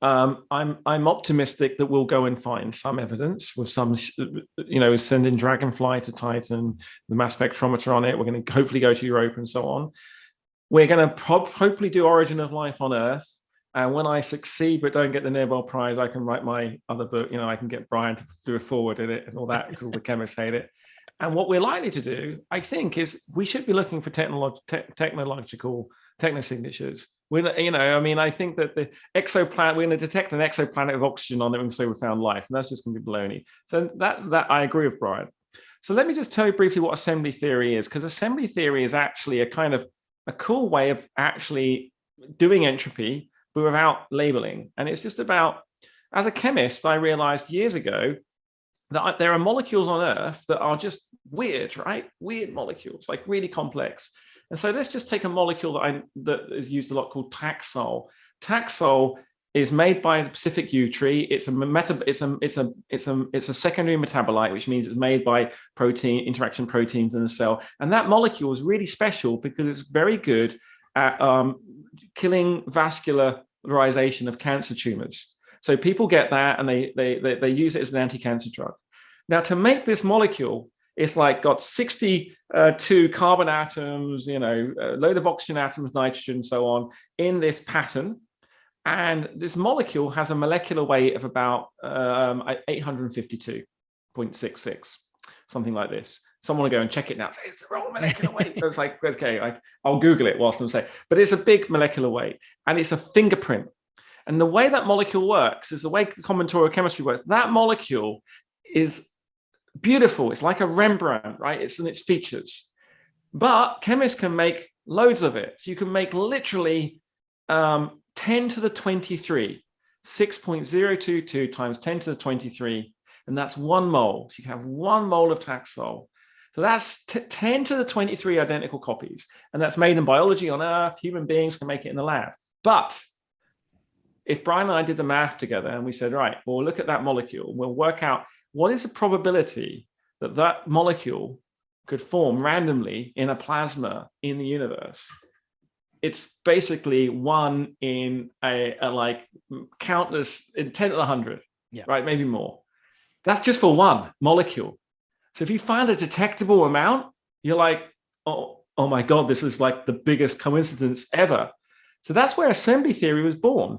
I'm optimistic that we'll go and find some evidence with some, sending Dragonfly to Titan, the mass spectrometer on it. We're going to hopefully go to Europa and so on. We're going to hopefully do Origin of Life on Earth. And when I succeed but don't get the Nobel Prize, I can write my other book. I can get Brian to do a forward in it and all that, because all the chemists hate it. And what we're likely to do, I think, is we should be looking for technological technosignatures. I think that the exoplanet, we're going to detect an exoplanet with oxygen on it and say we found life, and that's just going to be baloney. So that I agree with Brian. So let me just tell you briefly what assembly theory is, because assembly theory is actually a kind of a cool way of actually doing entropy, but without labeling. And it's just about, as a chemist, I realized years ago that there are molecules on Earth that are just weird, right? Weird molecules, like really complex. And so let's just take a molecule that is used a lot called Taxol. Taxol is made by the Pacific yew tree. It's a secondary metabolite, which means it's made by interaction proteins in the cell. And that molecule is really special because it's very good at killing vascularization of cancer tumors. So people get that and they use it as an anti-cancer drug. Now, to make this molecule, it's like got 62 carbon atoms, a load of oxygen atoms, nitrogen, so on, in this pattern. And this molecule has a molecular weight of about 852.66, something like this. Someone will go and check it now. Say, it's the wrong molecular weight. It's like, okay, I'll Google it whilst I'm saying. But it's a big molecular weight, and it's a fingerprint. And the way that molecule works is the way combinatorial chemistry works. That molecule is beautiful. It's like a Rembrandt, right? It's in its features. But chemists can make loads of it. So you can make literally 10 to the 23, 6.022 times 10 to the 23, and that's 1 mole. So you can have 1 mole of Taxol. So that's 10 to the 23 identical copies. And that's made in biology on Earth. Human beings can make it in the lab. But if Brian and I did the math together and we said, right, we'll look at that molecule, we'll work out what is the probability that that molecule could form randomly in a plasma in the universe. It's basically 1 in a like countless, in 10 to the 100, right? Maybe more. That's just for 1 molecule. So if you find a detectable amount, you're like, oh my God, this is like the biggest coincidence ever. So that's where assembly theory was born.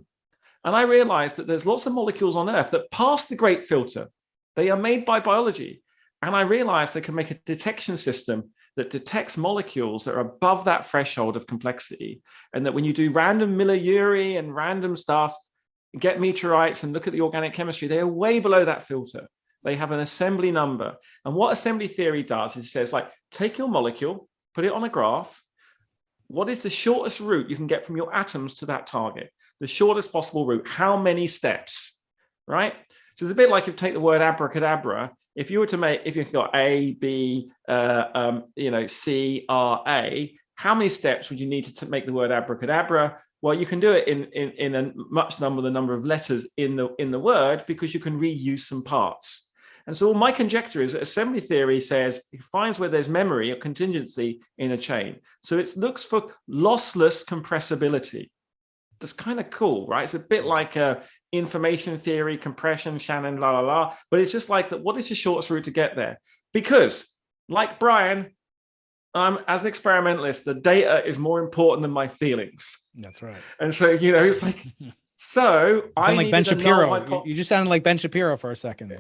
And I realized that there's lots of molecules on Earth that pass the great filter. They are made by biology. And I realized they can make a detection system that detects molecules that are above that threshold of complexity. And that when you do random Miller-Urey and random stuff, get meteorites and look at the organic chemistry, they are way below that filter. They have an assembly number. And what assembly theory does is it says, like, take your molecule, put it on a graph. What is the shortest route you can get from your atoms to that target? The shortest possible route. How many steps, right? So it's a bit like if you take the word abracadabra. If you were to make, if you've got A, B, C, R, A, how many steps would you need to make the word abracadabra? Well, you can do it in a much the number of letters in the word, because you can reuse some parts. And so my conjecture is that assembly theory says it finds where there's memory or contingency in a chain. So it looks for lossless compressibility. That's kind of cool, right? It's a bit like information theory, compression, Shannon, la, la, la. But it's just like that. What is the shortest route to get there? Because, like Brian, as an experimentalist, the data is more important than my feelings. That's right. And so, it's like, so I like Ben Shapiro. You just sounded like Ben Shapiro for a second.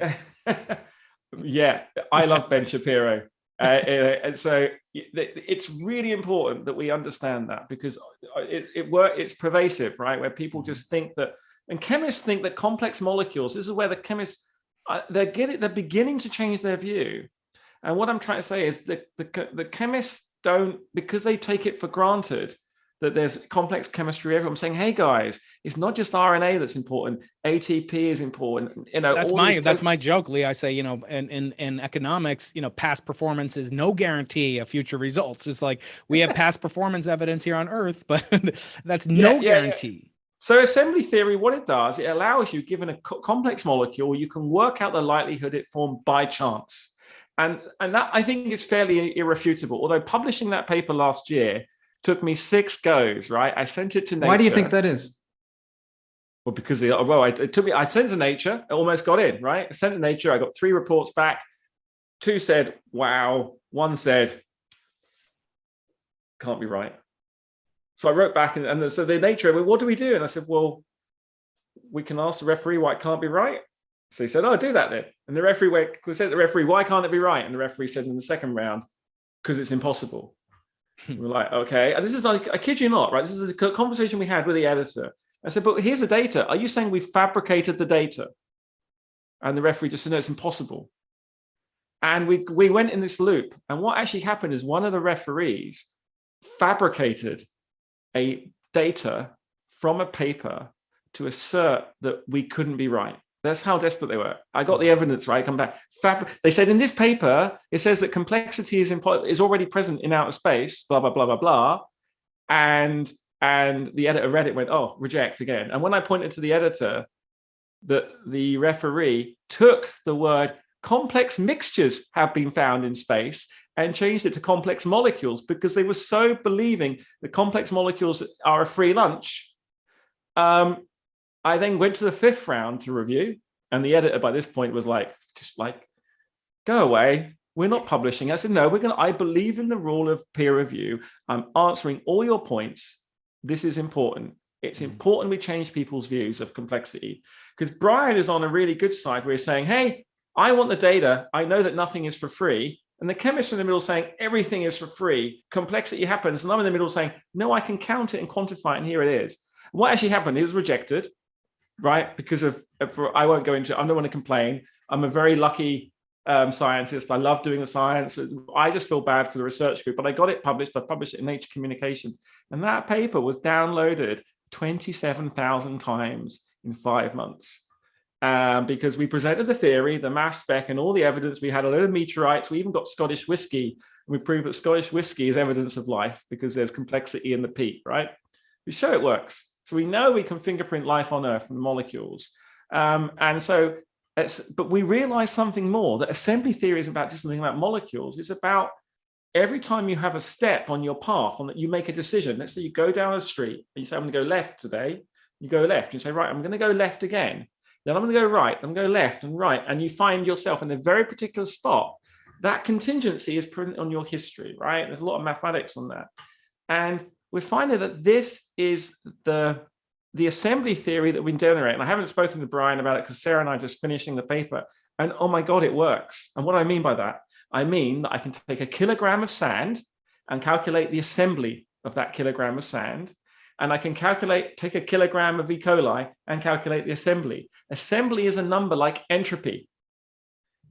Yeah, I love Ben Shapiro. And so it's really important that we understand that, because it's pervasive, right? Where people just think that, and chemists think that complex molecules, this is where the chemists, they're beginning to change their view. And what I'm trying to say is that the chemists don't, because they take it for granted that there's complex chemistry everywhere. I'm saying, hey guys, it's not just RNA that's important. ATP is important. That's my joke, Lee. I say, in economics, past performance is no guarantee of future results. It's like we have past performance evidence here on Earth, but that's no guarantee. So assembly theory, what it does, it allows you, given a complex molecule, you can work out the likelihood it formed by chance. And that, I think, is fairly irrefutable. Although publishing that paper last year took me 6 goes, right? I sent it to Nature. Why do you think that is? Well, because it took me, I sent to Nature, I almost got in, right? I sent to Nature, I got 3 reports back. 2 said, wow. 1 said, can't be right. So I wrote back, and so the Nature, well, what do we do? And I said, well, we can ask the referee why it can't be right. So he said, oh, do that then. And the referee said to the referee, why can't it be right? And the referee said in the second round, because it's impossible. We're like, okay. And this is like, I kid you not, right? This is a conversation we had with the editor. I said, but here's the data. Are you saying we fabricated the data? And the referee just said, no, it's impossible. And we went in this loop. And what actually happened is one of the referees fabricated a data from a paper to assert that we couldn't be right. That's how desperate they were. I got the evidence, right? Come back. They said in this paper, it says that complexity is already present in outer space, blah, blah, blah, blah, blah. And the editor read it, went, oh, reject again. And when I pointed to the editor, that the referee took the word complex mixtures have been found in space and changed it to complex molecules, because they were so believing that complex molecules are a free lunch. I then went to the 5th round to review, and the editor by this point was like, just like, go away. We're not publishing. I said, no, I believe in the rule of peer review. I'm answering all your points. This is important. It's important we change people's views of complexity, because Brian is on a really good side where he's saying, hey, I want the data. I know that nothing is for free. And the chemist in the middle saying everything is for free. Complexity happens. And I'm in the middle saying, no, I can count it and quantify it. And here it is. What actually happened? It was rejected, right? Because I won't go into, I don't want to complain. I'm a very lucky scientist. I love doing the science. I just feel bad for the research group, but I got it published. I published it in Nature Communications. And that paper was downloaded 27,000 times in 5 months. Because we presented the theory, the mass spec, and all the evidence. We had a load of meteorites. We even got Scottish whiskey. And we proved that Scottish whiskey is evidence of life because there's complexity in the peat, right? We show it works. So we know we can fingerprint life on Earth from the molecules. But we realize something more, that assembly theory is about just something about molecules. It's about every time you have a step on your path, on that you make a decision. Let's say you go down a street and you say, I'm going to go left today. You go left. You say, right, I'm going to go left again. Then I'm going to go right. I'm going to go left and right. And you find yourself in a very particular spot. That contingency is present on your history, right? There's a lot of mathematics on that. And we're finding that this is the assembly theory that we generate. And I haven't spoken to Brian about it because Sarah and I are just finishing the paper. And oh my God, it works. And what do I mean by that? I mean that I can take a kilogram of sand and calculate the assembly of that kilogram of sand. And I can take a kilogram of E. coli and calculate the assembly. Assembly is a number like entropy.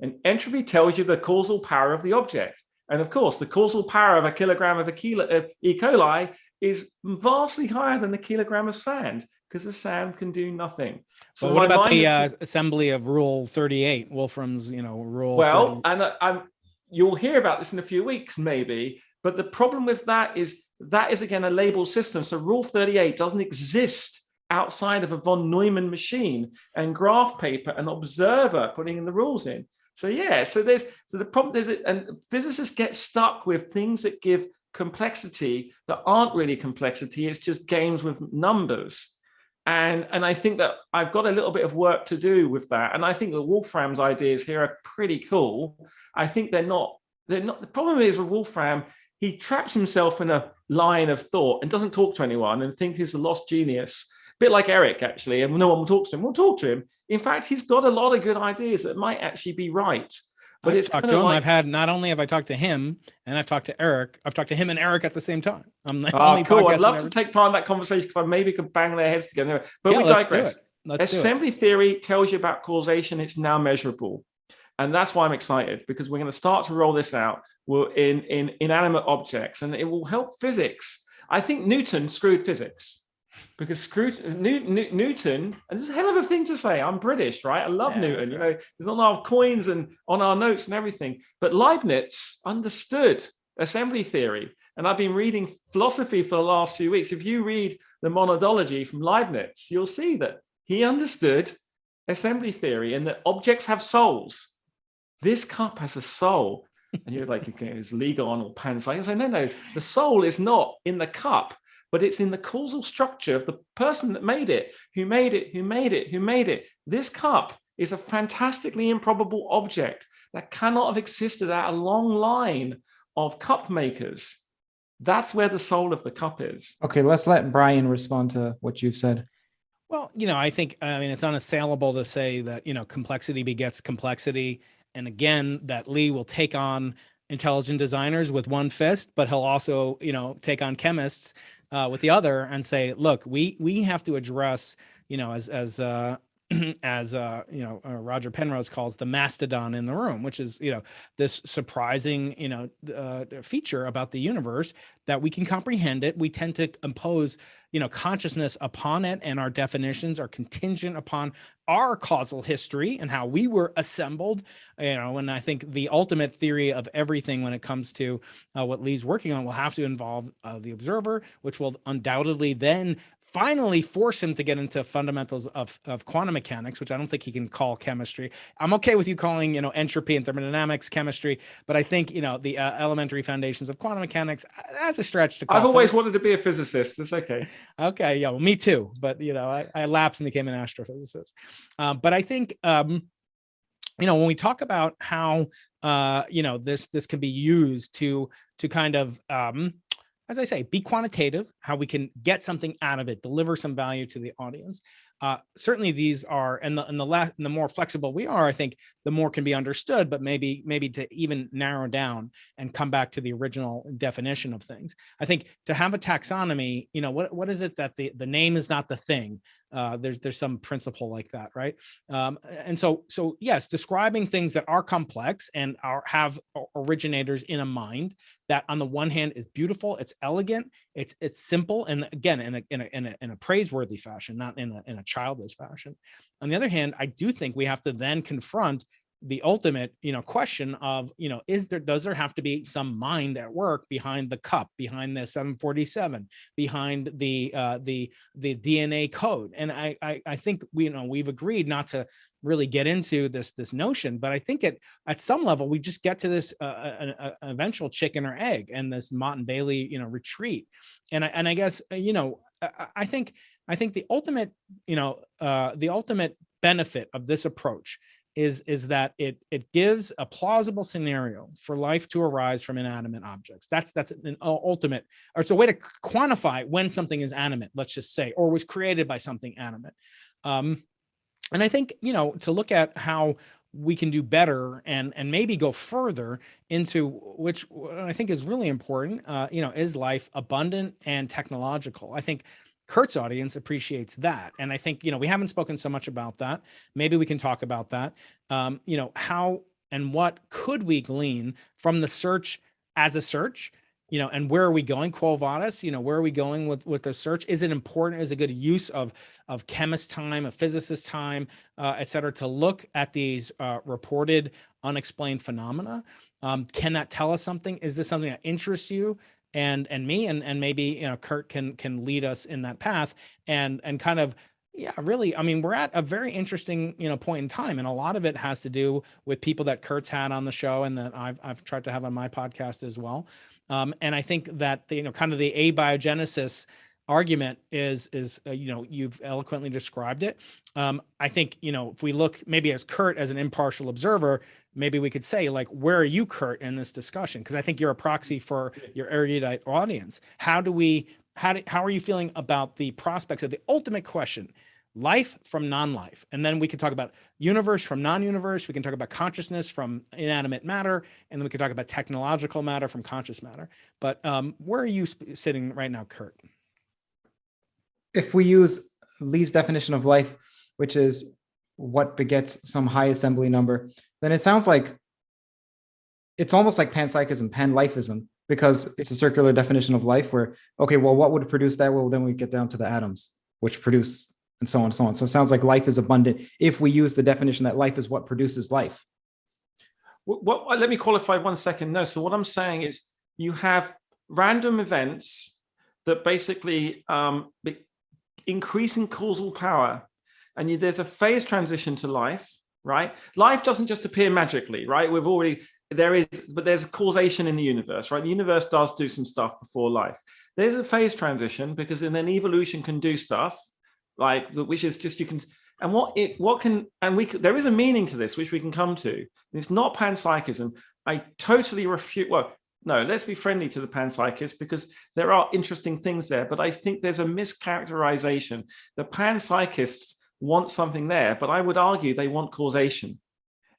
And entropy tells you the causal power of the object. And of course, the causal power of a kilogram of E. coli is vastly higher than the kilogram of sand, because the sand can do nothing. So what about the assembly of Rule 38, Wolfram's, Rule? Well, 30? And you'll hear about this in a few weeks, maybe. But the problem with that is again a label system. So Rule 38 doesn't exist outside of a von Neumann machine and graph paper and observer putting in the rules in. So yeah, so the problem is, and physicists get stuck with things that give complexity that aren't really complexity. It's just games with numbers. And I think that I've got a little bit of work to do with that. And I think that Wolfram's ideas here are pretty cool. I think they're not. The problem is with Wolfram, he traps himself in a line of thought and doesn't talk to anyone and thinks he's a lost genius. A bit like Eric, actually, and no one will talk to him. We'll talk to him. In fact, he's got a lot of good ideas that might actually be right. But I've talked to him. I've had, not only have I talked to him, and I've talked to Eric. I've talked to him and Eric at the same time. I'm the only cool. I'd love to take part in that conversation because I maybe could bang their heads together. But yeah, we digress. Assembly theory tells you about causation. It's now measurable. And that's why I'm excited, because we're going to start to roll this out in inanimate objects, and it will help physics. I think Newton screwed physics, because Newton, and this is a hell of a thing to say. I'm British, right? I love Newton. Right. There's on our coins and on our notes and everything. But Leibniz understood assembly theory. And I've been reading philosophy for the last few weeks. If you read the monadology from Leibniz, you'll see that he understood assembly theory and that objects have souls. This cup has a soul. And you're like, okay, is Lee gone or panpsychism? I say, no, the soul is not in the cup, but it's in the causal structure of the person that made it, who made it, who made it, who made it. This cup is a fantastically improbable object that cannot have existed out a long line of cup makers. That's where the soul of the cup is. Okay, let's let Brian respond to what you've said. Well, I think, it's unassailable to say that, complexity begets complexity. And again, that Lee will take on intelligent designers with one fist, but he'll also, take on chemists with the other and say, look, we have to address, as Roger Penrose calls the mastodon in the room, which is, this surprising, feature about the universe that we can comprehend it. We tend to impose, consciousness upon it, and our definitions are contingent upon our causal history and how we were assembled. And I think the ultimate theory of everything when it comes to what Lee's working on will have to involve the observer, which will undoubtedly then finally force him to get into fundamentals of quantum mechanics, which I don't think he can call chemistry. I'm okay with you calling, entropy and thermodynamics chemistry, but I think, the elementary foundations of quantum mechanics, that's a stretch to call. I've always wanted to be a physicist. It's okay. Okay. Yeah. Well, me too. But, I lapsed and became an astrophysicist. But I think, when we talk about how, this can be used to kind of, as I say, be quantitative, how we can get something out of it, deliver some value to the audience. Certainly these are, and the more flexible we are, I think the more can be understood, but maybe to even narrow down and come back to the original definition of things. I think to have a taxonomy, what is it that the name is not the thing? There's some principle like that, right? And so yes, describing things that are complex and have originators in a mind that on the one hand is beautiful, it's elegant, it's simple, and again in a praiseworthy fashion, not in a childish fashion. On the other hand, I do think we have to then confront the ultimate, question of, does there have to be some mind at work behind the cup, behind the 747, behind the DNA code? And I think we've agreed not to really get into this notion, but I think at some level we just get to this an eventual chicken or egg and this Mott and Bailey retreat. And I guess I think the ultimate benefit of this approach is that it gives a plausible scenario for life to arise from inanimate objects. That's an ultimate, or it's a way to quantify when something is animate, let's just say, or was created by something animate. And I think, to look at how we can do better and maybe go further into which I think is really important, is life abundant and technological? I think Curt's audience appreciates that. And I think, we haven't spoken so much about that. Maybe we can talk about that. How and what could we glean from the search as a search? And where are we going? Quo vadis, where are we going with the search? Is it important? Is a good use of chemist time, of physicist time, et cetera, to look at these reported unexplained phenomena? Can that tell us something? Is this something that interests you and me? And maybe, Curt can lead us in that path and kind of, yeah, really. I mean, we're at a very interesting, point in time, and a lot of it has to do with people that Curt's had on the show and that I've tried to have on my podcast as well. And I think that kind of the abiogenesis argument is you've eloquently described it. I think if we look maybe as Curt as an impartial observer, maybe we could say, like, where are you, Curt, in this discussion? Because I think you're a proxy for your erudite audience. How are you feeling about the prospects of the ultimate question? Life from non-life. And then we can talk about universe from non-universe. We can talk about consciousness from inanimate matter. And then we can talk about technological matter from conscious matter. But where are you sitting right now, Curt? If we use Lee's definition of life, which is what begets some high assembly number, then it sounds like it's almost like panpsychism, panlifism, because it's a circular definition of life where, okay, well, what would produce that? Well, then we get down to the atoms, which produce and so on and so on. So it sounds like life is abundant if we use the definition that life is what produces life. Let me qualify 1 second. No, so what I'm saying is you have random events that basically increasing causal power, and there's a phase transition to life, right? Life doesn't just appear magically, right? But there's causation in the universe, right? The universe does do some stuff before life. There's a phase transition because then evolution can do stuff which is just you can. And there is a meaning to this, which we can come to. It's not panpsychism. I totally refute. Well, no, let's be friendly to the panpsychists because there are interesting things there. But I think there's a mischaracterization. The panpsychists want something there, but I would argue they want causation,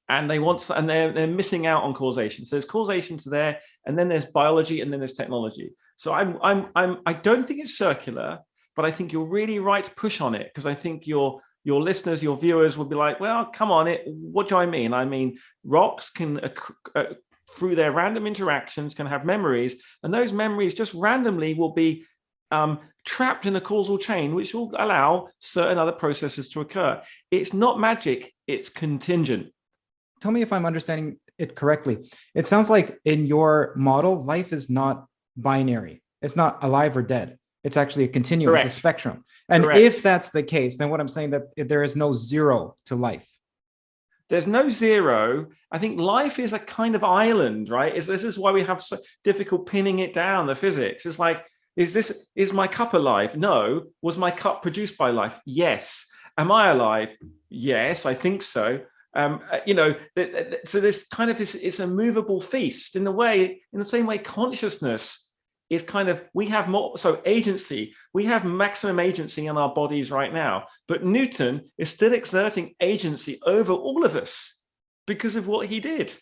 and they're missing out on causation. So there's causation to there, and then there's biology, and then there's technology. So I don't think it's circular, but I think you're really right to push on it because I think your listeners, your viewers will be like, well, come on, what do I mean? I mean, rocks can, through their random interactions, can have memories, and those memories just randomly will be trapped in a causal chain, which will allow certain other processes to occur. It's not magic, it's contingent. Tell me if I'm understanding it correctly. It sounds like in your model, life is not binary. It's not alive or dead. It's actually a continuum, it's a spectrum. And if that's the case, then what I'm saying that there is no zero to life. There's no zero. I think life is a kind of island, right? This is why we have so difficult pinning it down, the physics. It's like, is my cup alive? No. Was my cup produced by life? Yes. Am I alive? Yes, I think so. So this kind of it's a movable feast in the same way consciousness is kind of, we have more, so agency, we have maximum agency in our bodies right now, but Newton is still exerting agency over all of us because of what he did,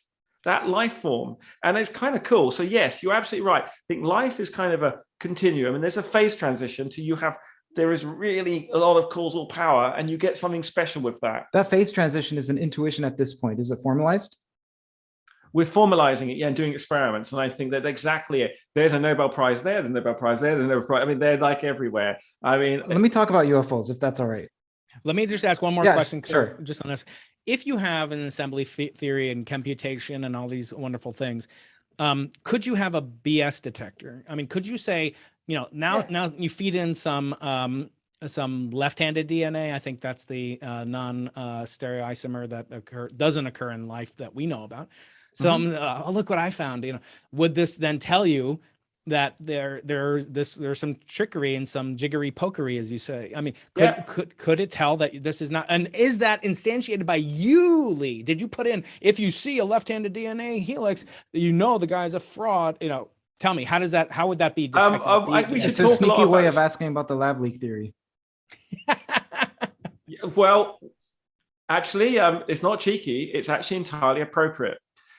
that life form. And it's kind of cool. So yes, you're absolutely right. I think life is kind of a continuum, and there's a phase transition there is really a lot of causal power, and you get something special with that. That phase transition is an intuition at this point. Is it formalized? We're formalizing it, and doing experiments. And I think that exactly it. There's a Nobel Prize there, there's a Nobel Prize there, there's a Nobel Prize. I mean, they're like everywhere. I mean, let me talk about UFOs, if that's all right. Let me just ask one more question, sure. Just on this. If you have an assembly theory and computation and all these wonderful things, could you have a BS detector? I mean, could you say, now you feed in some left-handed DNA. I think that's the non-stereoisomer that doesn't occur in life that we know about. So look what I found. Would this then tell you that there's some trickery and some jiggery pokery, as you say? I mean, could it tell that this is not? And is that instantiated by you, Lee? Did you put in, if you see a left-handed DNA helix, the guy's a fraud? Tell me, how would that be detected? It's a sneaky way of asking about the lab leak theory. Well, actually, it's not cheeky. It's actually entirely appropriate.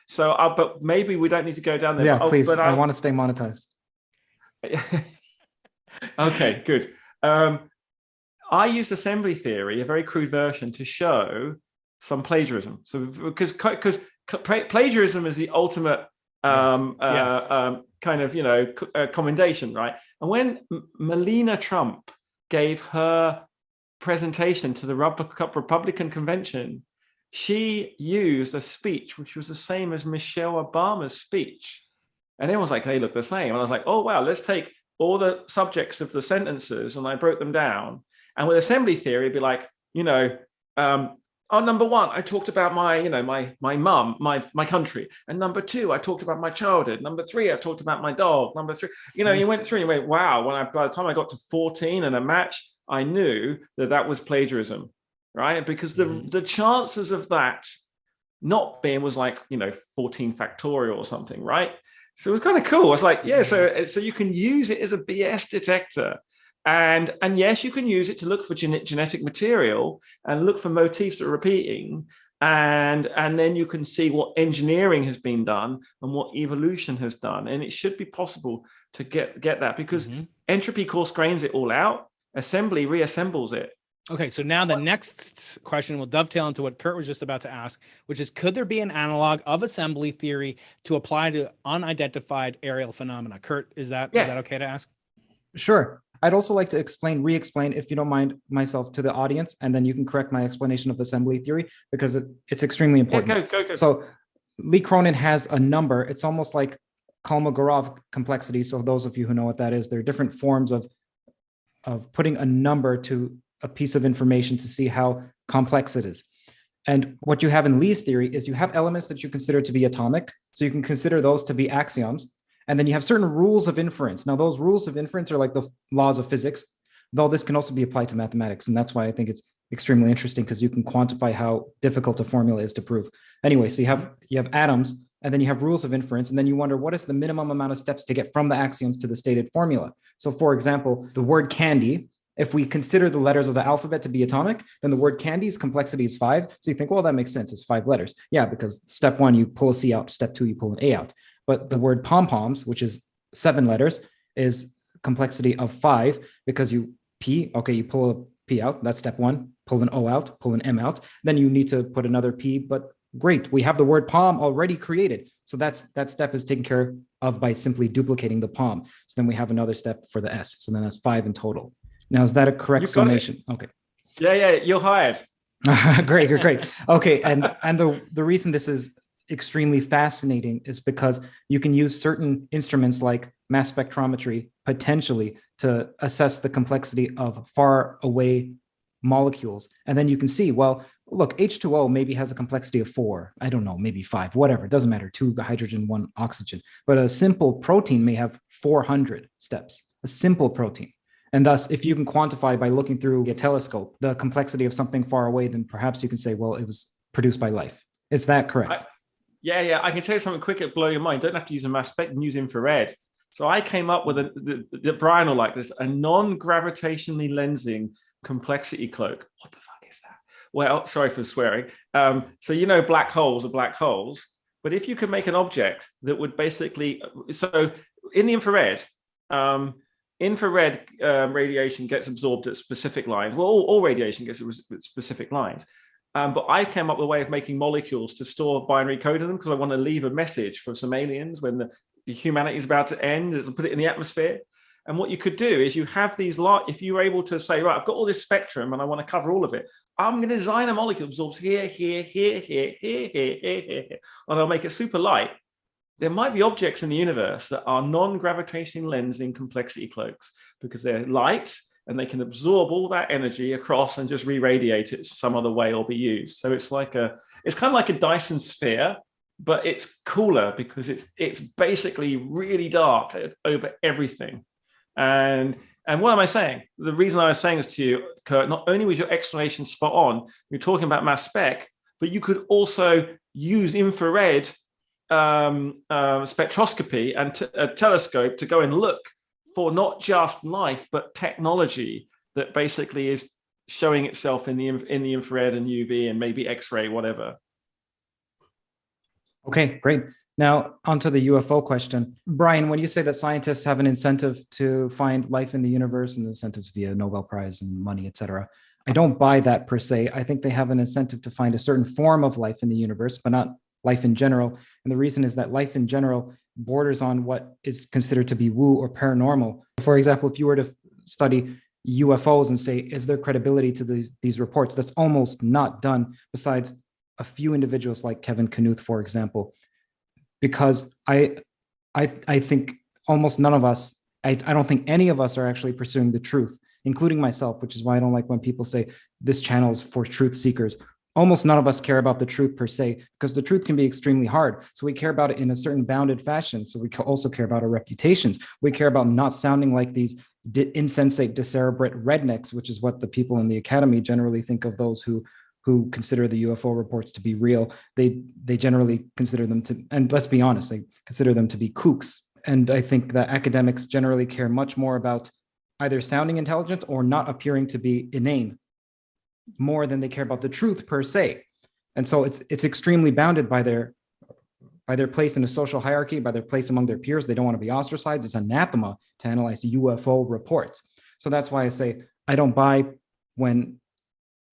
So, but maybe we don't need to go down there. Yeah, please. I want to stay monetized. Okay, good. I used assembly theory, a very crude version, to show some plagiarism. So, because plagiarism is the ultimate kind of commendation, right? And when Melania Trump gave her presentation to the Republican convention, she used a speech which was the same as Michelle Obama's speech. And everyone's like, they look the same. And I was like, oh, wow, let's take all the subjects of the sentences. And I broke them down. And with assembly theory, it'd be like, number one, I talked about my mum, my country. And number two, I talked about my childhood. Number three, I talked about my dog. Number three, you went through and you went, wow. By the time I got to 14 and a match, I knew that was plagiarism. Right, because the chances of that not being was like 14 factorial or something, right? So it was kind of cool. I was like, so you can use it as a BS detector, and yes, you can use it to look for genetic material and look for motifs that are repeating, and then you can see what engineering has been done and what evolution has done, and it should be possible to get that because entropy coarse grains it all out, assembly reassembles it. Okay, so now the next question will dovetail into what Curt was just about to ask, which is, could there be an analog of assembly theory to apply to unidentified aerial phenomena? Curt, is that okay to ask? Sure. I'd also like to re-explain, if you don't mind, myself to the audience, and then you can correct my explanation of assembly theory because it's extremely important. Go. So Lee Cronin has a number. It's almost like Kolmogorov complexity. So those of you who know what that is, there are different forms of of putting a number to a piece of information to see how complex it is. And what you have in Lee's theory is you have elements that you consider to be atomic. So you can consider those to be axioms. And then you have certain rules of inference. Now, those rules of inference are like the laws of physics, though this can also be applied to mathematics. And that's why I think it's extremely interesting, because you can quantify how difficult a formula is to prove. Anyway, so you have atoms, and then you have rules of inference, and then you wonder, what is the minimum amount of steps to get from the axioms to the stated formula? So for example, the word candy, if we consider the letters of the alphabet to be atomic, then the word candy's complexity is 5. So you think, well, that makes sense. It's 5 letters. Yeah, because step 1, you pull a C out. Step 2, you pull an A out. But the word pom-poms, which is 7 letters, is complexity of 5, because you pull a P out. That's step 1. Pull an O out, pull an M out. Then you need to put another P, but great, we have the word palm already created. So that step is taken care of by simply duplicating the palm. So then we have another step for the S. So then that's 5 in total. Now, is that a correct summation? Okay. Yeah, you're hired. Great. Okay, and the reason this is extremely fascinating is because you can use certain instruments like mass spectrometry potentially to assess the complexity of far away molecules. And then you can see, well, look, H2O maybe has a complexity of 4. I don't know, maybe 5, whatever. It doesn't matter. 2 hydrogen, 1 oxygen. But a simple protein may have 400 steps, a simple protein. And thus, if you can quantify by looking through a telescope the complexity of something far away, then perhaps you can say, well, it was produced by life. Is that correct? Yeah. I can tell you something quick that blow your mind. Don't have to use a mass spec, use infrared. So I came up with the Brian will like this, a non-gravitationally lensing complexity cloak. What the fuck is that? Well, sorry for swearing. So black holes are black holes, but if you could make an object that would basically, so in the infrared, radiation gets absorbed at specific lines. Well, all radiation gets at specific lines. But I came up with a way of making molecules to store binary code in them, because I want to leave a message for some aliens when the humanity is about to end, put it in the atmosphere. And what you could do is you have these if you were able to say, right, I've got all this spectrum and I want to cover all of it. I'm going to design a molecule that absorbs here, and I'll make it super light. There might be objects in the universe that are non-gravitationally lensing complexity cloaks, because they're light and they can absorb all that energy across and just re-radiate it some other way or be used. So it's kind of like a Dyson sphere, but it's cooler because it's basically really dark over everything. And what am I saying? The reason I was saying this to you, Curt, not only was your explanation spot on, you're talking about mass spec, but you could also use infrared spectroscopy and a telescope to go and look for not just life, but technology that basically is showing itself in the infrared and UV and maybe X-ray, whatever. Okay, great. Now, onto the UFO question. Brian, when you say that scientists have an incentive to find life in the universe, and incentives via Nobel Prize and money, et cetera, I don't buy that per se. I think they have an incentive to find a certain form of life in the universe, but not life in general. And the reason is that life in general borders on what is considered to be woo or paranormal. For example, if you were to study UFOs and say, is there credibility to these reports? That's almost not done, besides a few individuals like Kevin Knuth, for example. Because I think almost none of us, I don't think any of us are actually pursuing the truth, including myself, which is why I don't like when people say this channel is for truth seekers. Almost none of us care about the truth per se, because the truth can be extremely hard. So we care about it in a certain bounded fashion. So we also care about our reputations. We care about not sounding like these insensate, decerebrate rednecks, which is what the people in the academy generally think of those who consider the UFO reports to be real. They generally consider them to, and let's be honest, they consider them to be kooks. And I think that academics generally care much more about either sounding intelligent or not appearing to be inane, more than they care about the truth per se. And so it's extremely bounded by their place in a social hierarchy, by their place among their peers. They don't want to be ostracized. It's anathema to analyze UFO reports. So that's why I say I don't buy when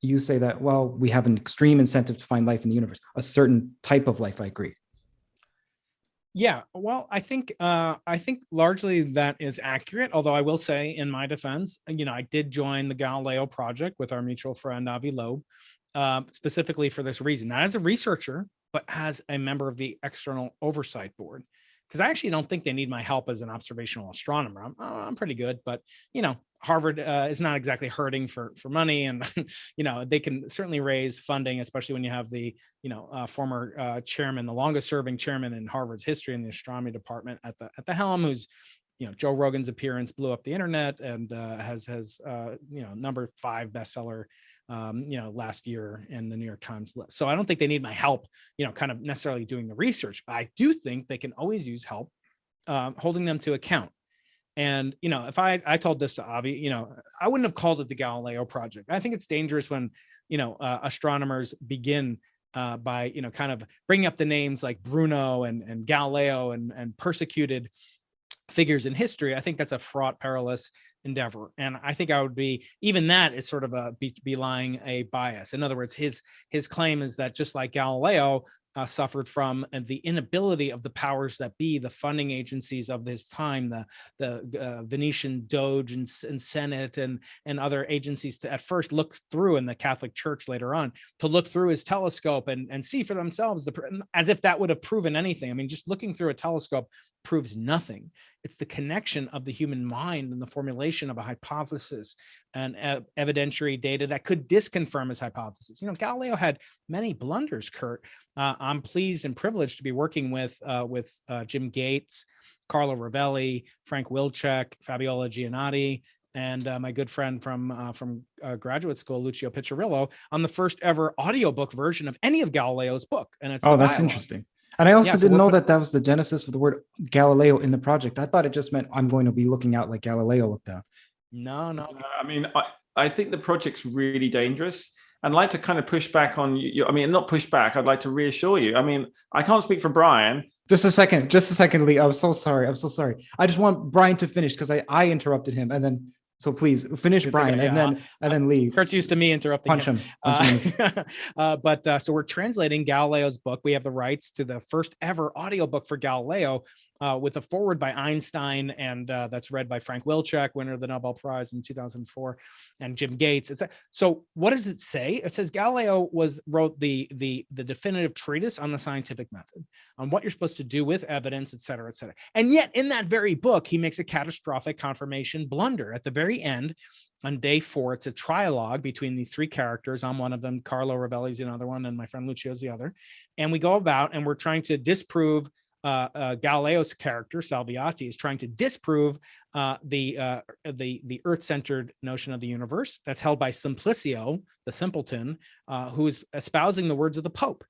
you say that, well, we have an extreme incentive to find life in the universe, a certain type of life. I agree. Yeah, well, I think largely that is accurate. Although I will say, in my defense, I did join the Galileo project with our mutual friend Avi Loeb, specifically for this reason, not as a researcher, but as a member of the external oversight board. Because I actually don't think they need my help as an observational astronomer. I'm pretty good, but Harvard is not exactly hurting for money, and they can certainly raise funding, especially when you have the former chairman, the longest serving chairman in Harvard's history in the astronomy department at the helm, who's Joe Rogan's appearance blew up the internet and has number 5 bestseller last year in the New York Times list. So I don't think they need my help kind of necessarily doing the research, but I do think they can always use help holding them to account. And if I told this to Avi, I wouldn't have called it the Galileo project. I think it's dangerous when astronomers begin by kind of bringing up the names like Bruno and Galileo and persecuted figures in history. I think that's a fraught, perilous endeavor. And I think I would be, even that is sort of belying a bias. In other words, his claim is that just like Galileo suffered from the inability of the powers that be, the funding agencies of this time, the Venetian Doge and Senate and other agencies to at first look through, and the Catholic Church later on, to look through his telescope and see for themselves, as if that would have proven anything. I mean, just looking through a telescope proves nothing. It's the connection of the human mind and the formulation of a hypothesis and evidentiary data that could disconfirm his hypothesis. Galileo had many blunders, Curt. I'm pleased and privileged to be working with Jim Gates, Carlo Rovelli, Frank Wilczek, Fabiola Giannotti, and my good friend from graduate school, Lucio Piccirillo, on the first ever audiobook version of any of Galileo's book. And it's that's interesting. And I also didn't know that was the genesis of the word Galileo in the project. I thought it just meant I'm going to be looking out like Galileo looked out. No. I mean, I think the project's really dangerous. I'd like to kind of push back on you. I mean, not push back. I'd like to reassure you. I mean, I can't speak for Brian. Just a second, Lee. I'm so sorry. I just want Brian to finish because I interrupted him, and then. So please finish, Brian, okay, and then leave. Kurt's used to me interrupting him. So we're translating Galileo's book. We have the rights to the first ever audiobook for Galileo with a foreword by Einstein, and that's read by Frank Wilczek, winner of the Nobel Prize in 2004, and Jim Gates. So what does it say? It says Galileo wrote the definitive treatise on the scientific method, on what you're supposed to do with evidence, et cetera, et cetera. And yet in that very book, he makes a catastrophic confirmation blunder at the very end. On day 4, it's a trialogue between these 3 characters. I'm one of them, Carlo Rovelli's another one, and my friend Lucio's the other. And we go about and we're trying to disprove Galileo's character, Salviati, is trying to disprove the Earth-centered notion of the universe that's held by Simplicio, the simpleton, who is espousing the words of the Pope.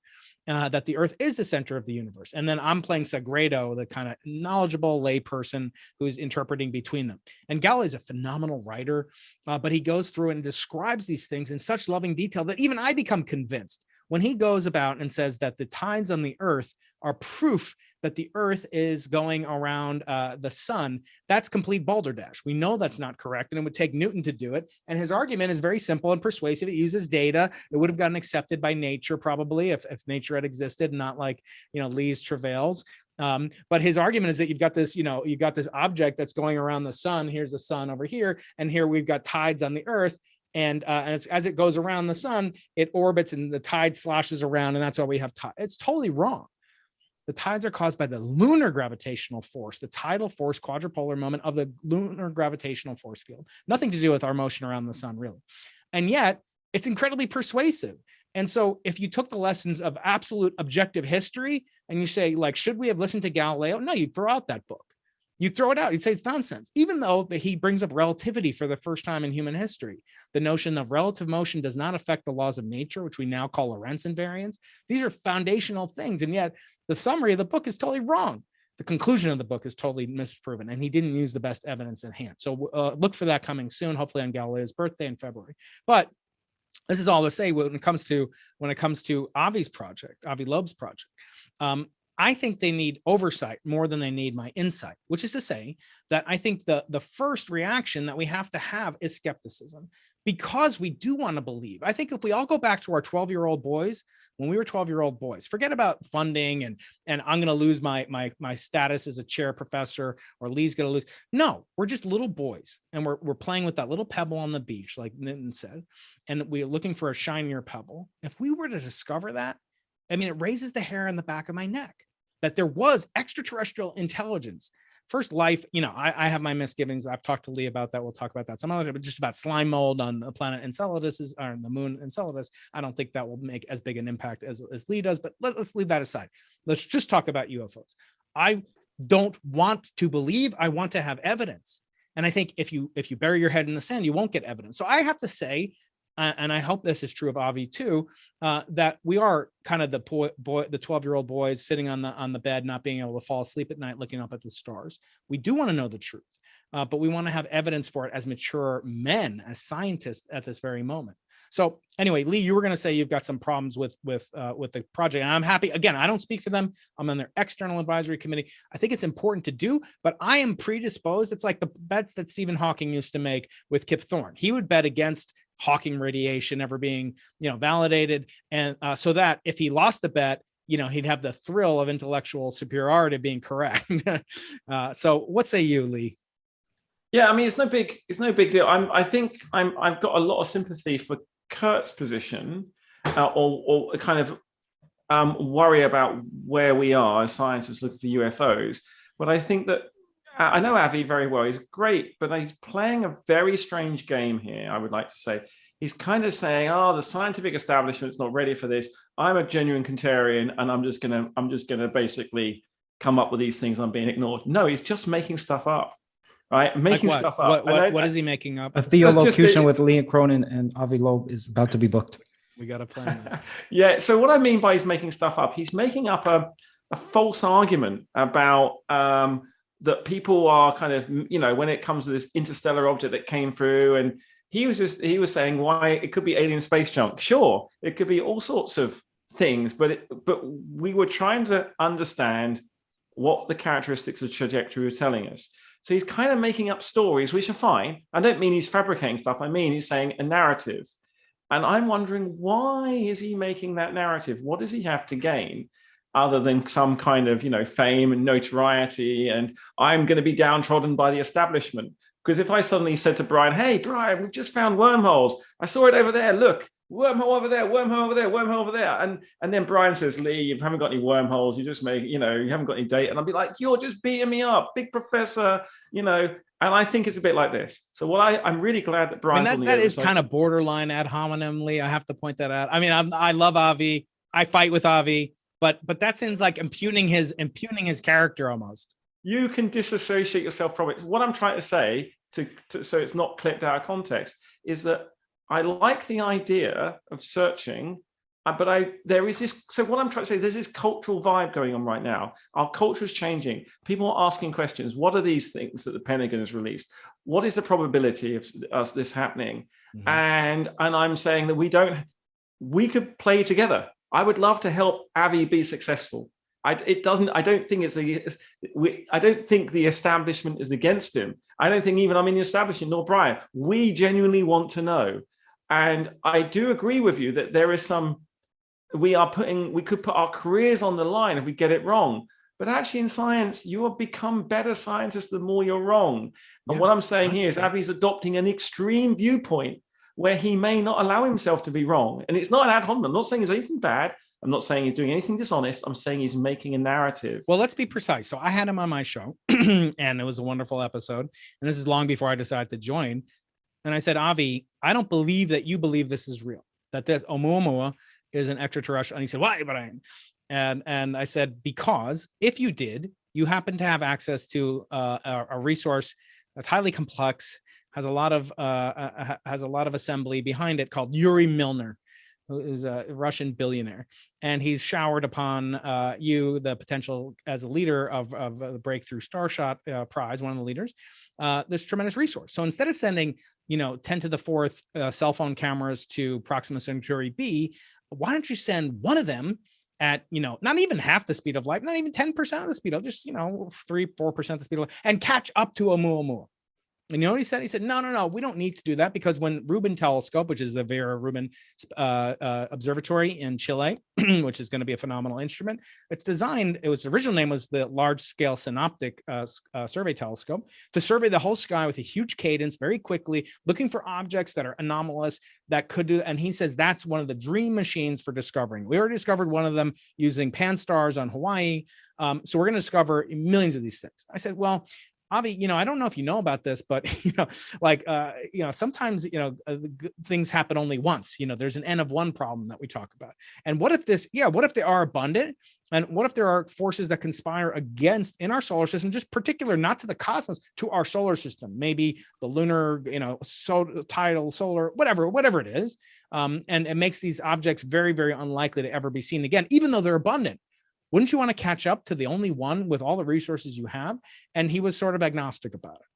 That the Earth is the center of the universe. And then I'm playing Sagredo, the kind of knowledgeable lay person who's interpreting between them. And Galileo is a phenomenal writer, but he goes through and describes these things in such loving detail that even I become convinced when he goes about and says that the tides on the Earth are proof that the Earth is going around the sun. That's complete balderdash. We know that's not correct, and it would take Newton to do it. And his argument is very simple and persuasive. It uses data. It would have gotten accepted by nature probably if nature had existed, not like Lee's travails. But his argument is that you've got this object that's going around the sun. Here's the sun over here, and here we've got tides on the Earth. And as it goes around the sun, it orbits and the tide sloshes around, and that's why we have tide. It's totally wrong. The tides are caused by the lunar gravitational force, the tidal force, quadrupolar moment of the lunar gravitational force field. Nothing to do with our motion around the sun, really. And yet, it's incredibly persuasive. And so if you took the lessons of absolute objective history and you say, like, should we have listened to Galileo? No, you throw out that book. You throw it out. You'd say it's nonsense, even though he brings up relativity for the first time in human history. The notion of relative motion does not affect the laws of nature, which we now call Lorentz invariance. These are foundational things. And yet the summary of the book is totally wrong. The conclusion of the book is totally misproven, and he didn't use the best evidence at hand. So look for that coming soon, hopefully on Galileo's birthday in February. But this is all to say when it comes to Avi's project, Avi Loeb's project. I think they need oversight more than they need my insight, which is to say that I think the first reaction that we have to have is skepticism, because we do want to believe. I think if we all go back to our 12-year-old boys, when we were 12-year-old boys, forget about funding and I'm going to lose my status as a chair professor, or Lee's going to lose. No, we're just little boys, and we're playing with that little pebble on the beach, like Newton said, and we're looking for a shinier pebble. If we were to discover that, I mean, it raises the hair on the back of my neck that there was extraterrestrial intelligence first life, I have my misgivings. I've talked to Lee about that. We'll talk about that some other day, but just about slime mold on the planet Enceladus or on the moon Enceladus. I don't think that will make as big an impact as Lee does, but let's leave that aside. Let's just talk about UFOs. I don't want to believe, I want to have evidence. And I think if you bury your head in the sand, you won't get evidence. So I have to say, and I hope this is true of Avi too, that we are kind of the 12-year-old boys sitting on the bed, not being able to fall asleep at night, looking up at the stars. We do want to know the truth, but we want to have evidence for it as mature men, as scientists at this very moment. So anyway, Lee, you were going to say you've got some problems with the project, and I'm happy. Again, I don't speak for them. I'm on their external advisory committee. I think it's important to do, but I am predisposed. It's like the bets that Stephen Hawking used to make with Kip Thorne. He would bet against Hawking radiation ever being, validated, and so that if he lost the bet, he'd have the thrill of intellectual superiority being correct. So what say you, Lee? Yeah, I mean, it's no big deal. I've got a lot of sympathy for Curt's position, or kind of worry about where we are as scientists looking for UFOs. But I think that I know Avi very well. He's great, but he's playing a very strange game here, I would like to say. He's kind of saying, the scientific establishment's not ready for this. I'm a genuine contrarian, and I'm just gonna basically come up with these things. I'm being ignored. No, he's just making stuff up. Right, making stuff up. What is he making up? A theolocution with Lee Cronin and Avi Loeb is about to be booked. We got to plan. Yeah. So what I mean by he's making stuff up, he's making up a false argument about that people are kind of, when it comes to this interstellar object that came through, and he was saying why it could be alien space junk. Sure, it could be all sorts of things, but we were trying to understand what the characteristics of trajectory were telling us. So he's kind of making up stories, which are fine. I don't mean he's fabricating stuff. I mean he's saying a narrative. And I'm wondering, why is he making that narrative? What does he have to gain other than some kind of, fame and notoriety? And I'm going to be downtrodden by the establishment. Because if I suddenly said to Brian, hey, Brian, we've just found wormholes. I saw it over there. Look, wormhole over there, wormhole over there, wormhole over there. And then Brian says, Lee, you haven't got any wormholes. You just make, you haven't got any data. And I'll be like, you're just beating me up, big professor, and I think it's a bit like this. So I'm really glad that Brian's on the that is kind of borderline ad hominem, Lee. I have to point that out. I mean, I love Avi. I fight with Avi, but that seems like impugning his character almost. You can disassociate yourself from it. What I'm trying to say, so it's not clipped out of context, is that I like the idea of searching, but there is this. So what I'm trying to say, there's this cultural vibe going on right now. Our culture is changing. People are asking questions. What are these things that the Pentagon has released? What is the probability of this happening? Mm-hmm. And I'm saying that we could play together. I would love to help Avi be successful. I don't think the establishment is against him. I don't think even I'm in the establishment, nor Brian. We genuinely want to know. And I do agree with you that there is we could put our careers on the line if we get it wrong. But actually in science, you will become better scientists the more you're wrong. And what I'm saying here is Avi's adopting an extreme viewpoint where he may not allow himself to be wrong. And it's not an ad hominem. I'm not saying he's anything bad. I'm not saying he's doing anything dishonest. I'm saying he's making a narrative. Well, let's be precise. So I had him on my show and it was a wonderful episode. And this is long before I decided to join. And I said, Avi, I don't believe that you believe this is real, that this Oumuamua is an extraterrestrial. And he said, why, Brian? And I said, because if you did, you happen to have access to a resource that's highly complex, has a lot of assembly behind it, called Yuri Milner, who is a Russian billionaire, and he's showered upon you the potential as a leader of the Breakthrough Starshot Prize, one of the leaders, this tremendous resource. So instead of sending 10 to the fourth cell phone cameras to Proxima Centauri B, why don't you send one of them at not even half the speed of light, not even 10% of the speed of, just 3-4% the speed of light, and catch up to Oumuamua? And you know what he said? He said, no, we don't need to do that, because when Rubin telescope, which is the Vera Rubin observatory in Chile, which is going to be a phenomenal instrument, it's designed, its original name was the Large Scale Synoptic Survey Telescope, to survey the whole sky with a huge cadence very quickly, looking for objects that are anomalous that could do. And he says that's one of the dream machines for discovering. We already discovered one of them using pan-stars on Hawaii. So we're going to discover millions of these things. I said, well, Avi, I don't know if you know about this, but, sometimes, things happen only once. There's an N of one problem that we talk about. And what if what if they are abundant? And what if there are forces that conspire against in our solar system, just particular, not to the cosmos, to our solar system, maybe the lunar, tidal, solar, whatever it is. And it makes these objects very, very unlikely to ever be seen again, even though they're abundant. Wouldn't you want to catch up to the only one with all the resources you have? And he was sort of agnostic about it.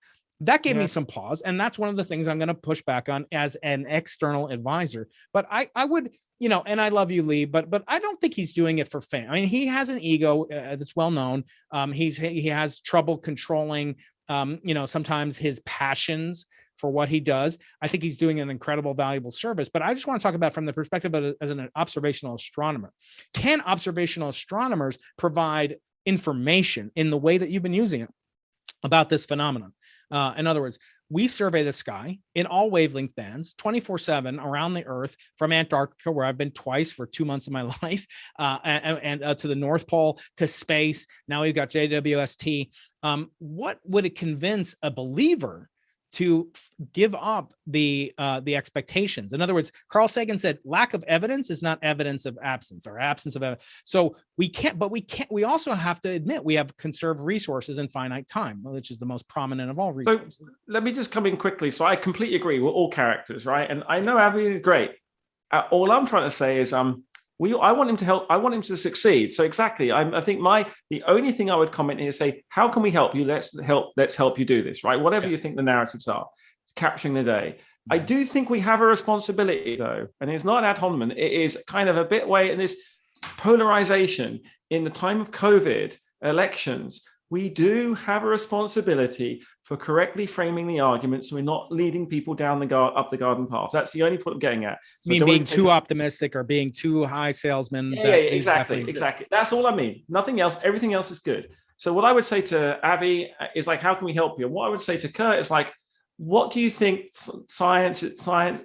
That gave me some pause. And that's one of the things I'm going to push back on as an external advisor. But I would, and I love you, Lee, but I don't think he's doing it for fame. I mean, he has an ego that's well known. He has trouble controlling, sometimes his passions for what he does. I think he's doing an incredible, valuable service, but I just want to talk about from the perspective of as an observational astronomer. Can observational astronomers provide information in the way that you've been using it about this phenomenon? In other words, we survey the sky in all wavelength bands 24/7 around the Earth, from Antarctica, where I've been twice for 2 months of my life, and to the North Pole, to space. Now we've got JWST. What would it convince a believer to give up the expectations? In other words, Carl Sagan said, lack of evidence is not evidence of absence, or absence of evidence. So we also have to admit we have conserved resources and finite time, which is the most prominent of all resources. So let me just come in quickly. So I completely agree. We're all characters, right? And I know Avi is great. All I'm trying to say is, I want him to help. I want him to succeed. So exactly. I think the only thing I would comment is say, how can we help you? Let's help you do this, right? Whatever you think the narratives are, capturing the day. I do think we have a responsibility, though, and it's not ad hominem. It is kind of a bit way in this polarization in the time of COVID elections. We do have a responsibility for correctly framing the arguments, so we're not leading people down up the garden path. That's the only point I'm getting at. So I mean, being too optimistic or being too high salesman. Yeah, exactly. That's all I mean. Nothing else. Everything else is good. So what I would say to Avi is like, how can we help you? And what I would say to Curt is like, what do you think science,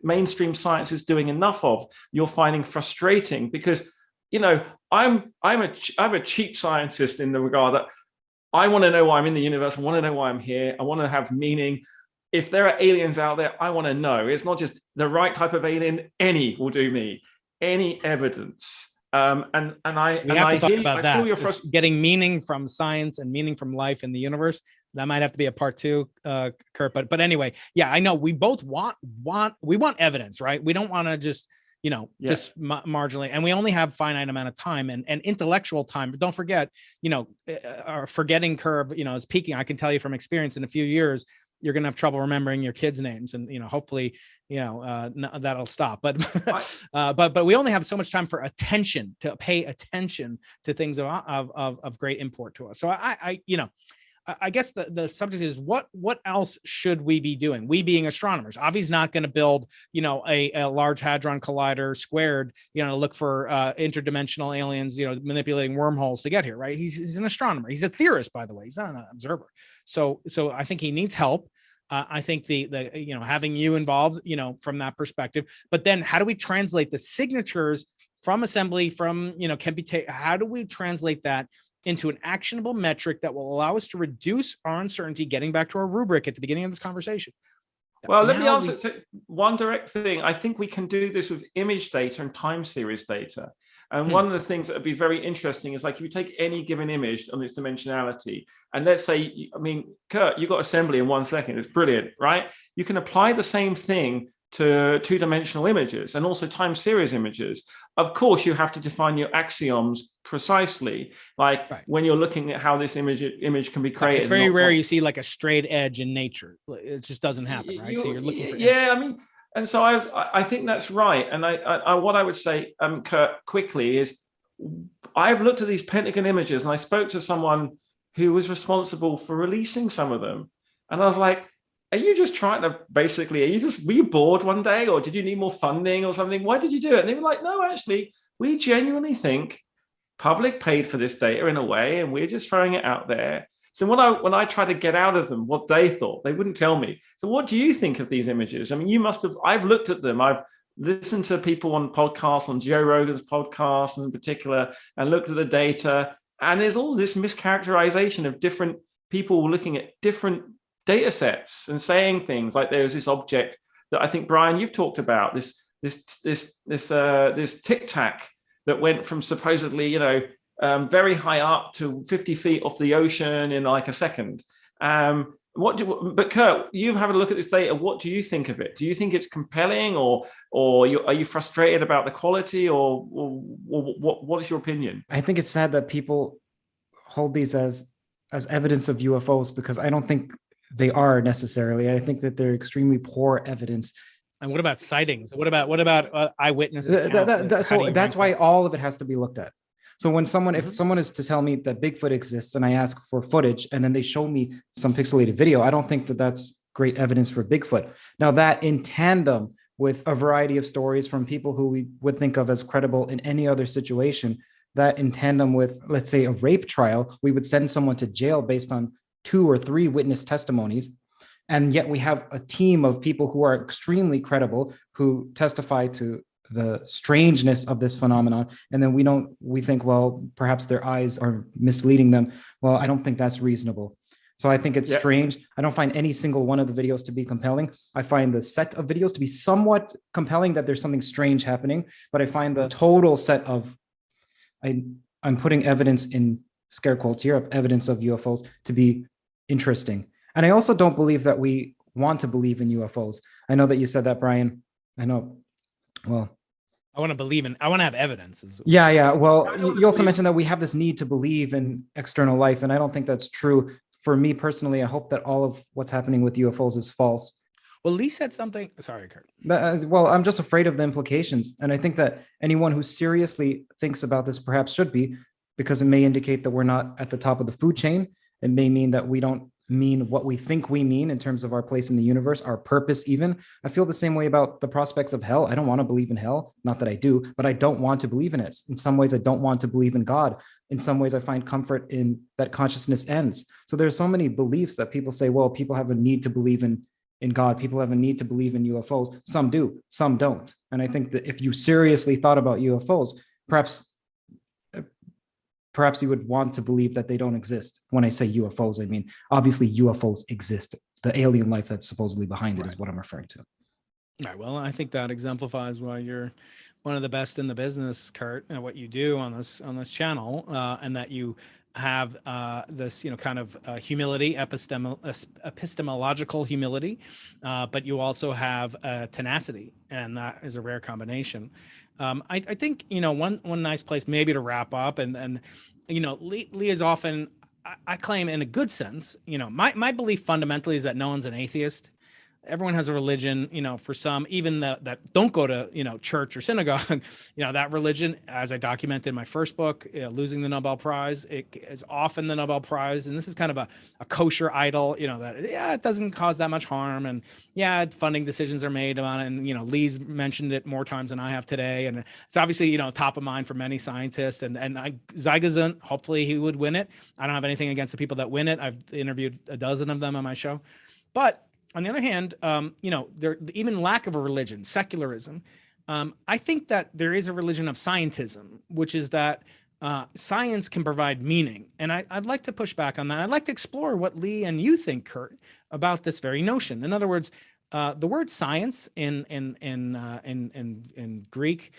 mainstream science is doing enough of? You're finding frustrating because, I'm a cheap scientist in the regard that I want to know why I'm in the universe. I want to know why I'm here. I want to have meaning. If there are aliens out there, I want to know. It's not just the right type of alien. Any will do me. Any evidence. I talk about that. Getting meaning from science and meaning from life in the universe. That might have to be a part two, Curt. But anyway, yeah, I know we both want evidence, right? We don't want to just just marginally, and we only have finite amount of time and intellectual time. But don't forget, our forgetting curve, is peaking. I can tell you from experience, in a few years, you're going to have trouble remembering your kids' names, and hopefully, that'll stop. But we only have so much time for attention, to pay attention to things of great import to us. So I guess the subject is what else should we be doing? We being astronomers. Avi's not going to build, a large hadron collider squared, to look for interdimensional aliens, manipulating wormholes to get here, right? He's an astronomer. He's a theorist, by the way. He's not an observer. So I think he needs help. I think the having you involved, from that perspective. But then how do we translate the signatures from assembly, from how do we translate that into an actionable metric that will allow us to reduce our uncertainty, getting back to our rubric at the beginning of this conversation? Well, let me answer to one direct thing. I think we can do this with image data and time series data. And one of the things that would be very interesting is, like, if you take any given image on its dimensionality, and let's say, Curt, you got assembly in 1 second. It's brilliant, right? You can apply the same thing to two-dimensional images and also time series images. Of course, you have to define your axioms precisely, when you're looking at how this image can be created. It's very rare you see like a straight edge in nature. It just doesn't happen, right? So you're looking for and so I think that's right. And what I would say, Curt, quickly is, I've looked at these Pentagon images, and I spoke to someone who was responsible for releasing some of them, and I was like, are you just trying to basically, were you bored one day, or did you need more funding or something? Why did you do it? And they were like, no, actually, we genuinely think public paid for this data in a way, and we're just throwing it out there. So when I try to get out of them what they thought, they wouldn't tell me. So what do you think of these images? I mean, you must have, I've looked at them. I've listened to people on podcasts, on Joe Rogan's podcast in particular, and looked at the data. And there's all this mischaracterization of different people looking at different data sets and saying things like there's this object that I think, Brian, you've talked about, this tic tac that went from supposedly, very high up to 50 feet off the ocean in like a second. But Curt, you've had a look at this data. What do you think of it? Do you think it's compelling, or are you frustrated about the quality, or what is your opinion? I think it's sad that people hold these as evidence of UFOs, because I don't think they are necessarily. I think that they're extremely poor evidence. And what about sightings? What about eyewitness accounts? So that's why all of it has to be looked at. So when if someone is to tell me that Bigfoot exists and I ask for footage and then they show me some pixelated video, I don't think that that's great evidence for Bigfoot. Now, that in tandem with a variety of stories from people who we would think of as credible in any other situation, that in tandem with, let's say, a rape trial, we would send someone to jail based on 2 or 3 witness testimonies. And yet we have a team of people who are extremely credible, who testify to the strangeness of this phenomenon. And then we think, well, perhaps their eyes are misleading them. Well, I don't think that's reasonable. So I think it's strange. I don't find any single one of the videos to be compelling. I find the set of videos to be somewhat compelling, that there's something strange happening, but I find the total set of, I'm putting evidence in scare quotes here, of evidence of UFOs to be interesting. And I also don't believe that we want to believe in UFOs. I know that you said that, Brian. I know. Well, I want to have evidence. Yeah. Well, you also mentioned that we have this need to believe in external life, and I don't think that's true. For me personally, I hope that all of what's happening with UFOs is false. Well, Lee said something. Sorry, Curt. Well, I'm just afraid of the implications. And I think that anyone who seriously thinks about this perhaps should be, because it may indicate that we're not at the top of the food chain. It may mean that we don't mean what we think we mean in terms of our place in the universe, our purpose even. I feel the same way about the prospects of hell. I don't want to believe in hell. Not that I do, but I don't want to believe in it. In some ways, I don't want to believe in God. In some ways, I find comfort in that consciousness ends. So there's so many beliefs that people say, well, people have a need to believe in God. People have a need to believe in UFOs. Some do, some don't. And I think that if you seriously thought about UFOs, perhaps you would want to believe that they don't exist. When I say UFOs, I mean, obviously UFOs exist. The alien life that's supposedly behind it is what I'm referring to. All right. Well, I think that exemplifies why you're one of the best in the business, Curt, and what you do on this channel, and that you have this, kind of humility, epistemological humility, but you also have tenacity, and that is a rare combination. I think, one nice place maybe to wrap up, and Lee is often, I claim in a good sense, my belief fundamentally is that no one's an atheist. Everyone has a religion, for some, even that don't go to, church or synagogue, that religion, as I documented in my first book, Losing the Nobel Prize, it is often the Nobel Prize. And this is kind of a kosher idol, that, it doesn't cause that much harm. And funding decisions are made on it. And, Lee's mentioned it more times than I have today. And it's obviously, top of mind for many scientists. And Zygazun, hopefully he would win it. I don't have anything against the people that win it. I've interviewed a dozen of them on my show. But on the other hand, there even lack of a religion, secularism. I think that there is a religion of scientism, which is that science can provide meaning, and I'd like to push back on that. I'd like to explore what Lee and you think, Curt, about this very notion. In other words, the word science in Greek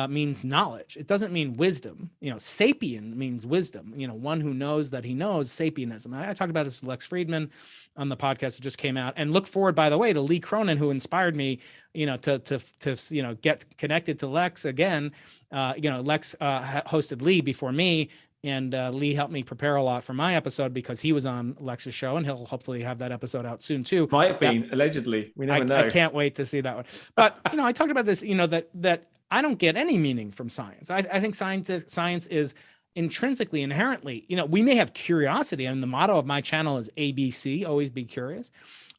means knowledge. It doesn't mean wisdom. Sapien means wisdom. One who knows that he knows, sapienism. I talked about this with Lex Friedman on the podcast that just came out. And look forward, by the way, to Lee Cronin, who inspired me, to get connected to Lex again. Lex hosted Lee before me, and Lee helped me prepare a lot for my episode because he was on Lex's show, and he'll hopefully have that episode out soon too. Might have been, allegedly. We never know. I can't wait to see that one. But I talked about this. That I don't get any meaning from science. I think science is intrinsically, inherently, we may have curiosity, and the motto of my channel is ABC, always be curious.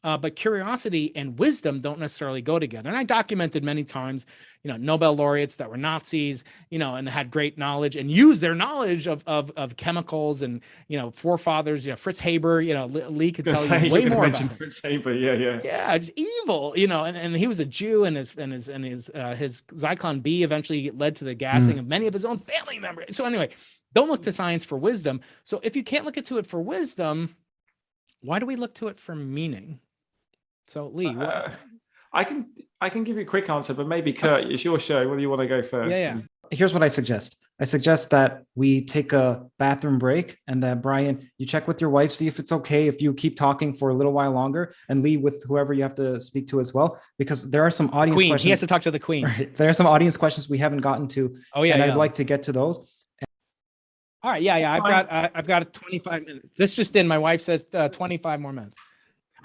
but curiosity and wisdom don't necessarily go together. And I documented many times, Nobel laureates that were Nazis, and had great knowledge and used their knowledge of chemicals and, forefathers, Fritz Haber, Lee could tell you way more about him. Fritz Haber, yeah, just evil, and he was a Jew, and his Zyklon B eventually led to the gassing of many of his own family members. So anyway, don't look to science for wisdom. So if you can't look to it for wisdom, why do we look to it for meaning? So Lee, I can give you a quick answer, but maybe Curt, it's your show. Whether you want to go first? Yeah. Here's what I suggest. I suggest that we take a bathroom break, and that Brian, you check with your wife, see if it's okay if you keep talking for a little while longer, and Lee with whoever you have to speak to as well, because there are some audience questions. He has to talk to the Queen. Right. There are some audience questions we haven't gotten to. I'd like to get to those. All right. Yeah. I've got a 25 minutes. This just in. My wife says 25 more minutes.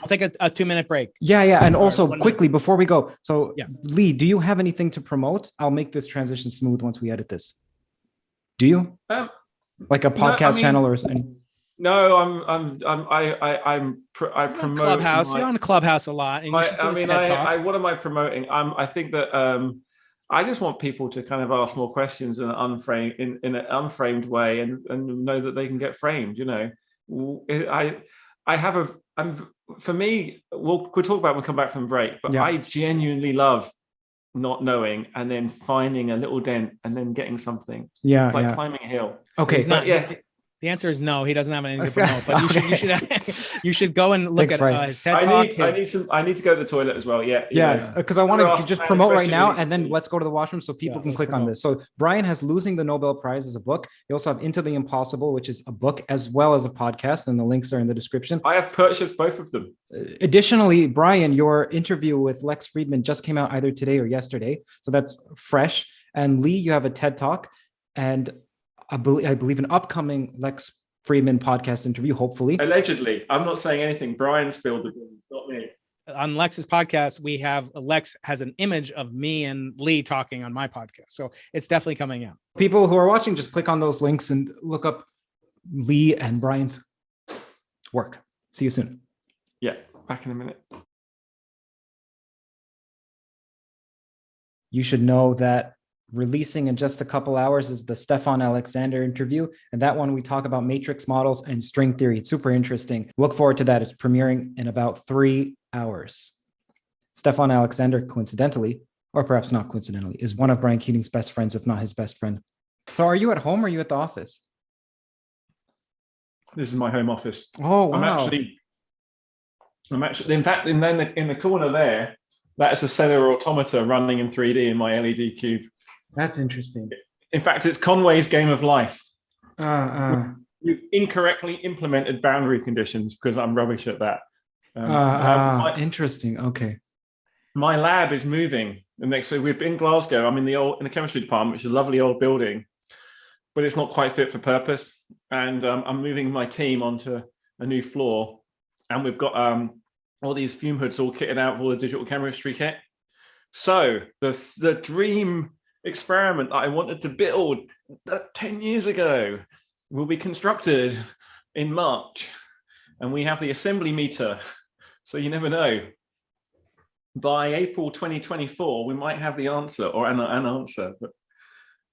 I'll take a 2-minute break. Yeah. And also quickly before we go. So Lee, do you have anything to promote? I'll make this transition smooth once we edit this. Do you? Like a podcast channel or something? No, I promote Clubhouse. You're on Clubhouse a lot. And what am I promoting? I think that I just want people to kind of ask more questions in an unframed way, and know that they can get framed. For me, we'll talk about when we come back from break, but I genuinely love not knowing and then finding a little dent and then getting something. It's like climbing a hill. Okay. So the answer is no. He doesn't have anything to promote, but you should go and look at his TED Talk. I need to go to the toilet as well. Because I want to just promote right now, and then let's go to the washroom so people can click on this. So Brian has Losing the Nobel Prize as a book. You also have Into the Impossible, which is a book as well as a podcast, and the links are in the description. I have purchased both of them. Additionally, Brian, your interview with Lex Friedman just came out either today or yesterday, so that's fresh. And Lee, you have a TED Talk, and I believe an upcoming Lex Friedman podcast interview, hopefully. Allegedly. I'm not saying anything. Brian spilled the beans, not me. On Lex's podcast, Lex has an image of me and Lee talking on my podcast. So it's definitely coming out. People who are watching, just click on those links and look up Lee and Brian's work. See you soon. Yeah, back in a minute. You should know that releasing in just a couple hours is the Stefan Alexander interview. And that one, we talk about matrix models and string theory. It's super interesting. Look forward to that. It's premiering in about 3 hours. Stefan Alexander, coincidentally, or perhaps not coincidentally, is one of Brian Keating's best friends, if not his best friend. So are you at home or are you at the office? This is my home office. Oh, wow. I'm actually, in fact, in the corner there, that is a cellular automata running in 3D in my LED cube. That's interesting. In fact, it's Conway's Game of Life. We've incorrectly implemented boundary conditions because I'm rubbish at that. Interesting. Okay. My lab is moving. And next week we're in Glasgow. I'm in the chemistry department, which is a lovely old building, but it's not quite fit for purpose. And I'm moving my team onto a new floor, and we've got all these fume hoods all kitted out with all the digital chemistry kit. So the dream experiment that I wanted to build 10 years ago will be constructed in March, and we have the assembly meter, so you never know. By April 2024 we might have the answer, or an answer. But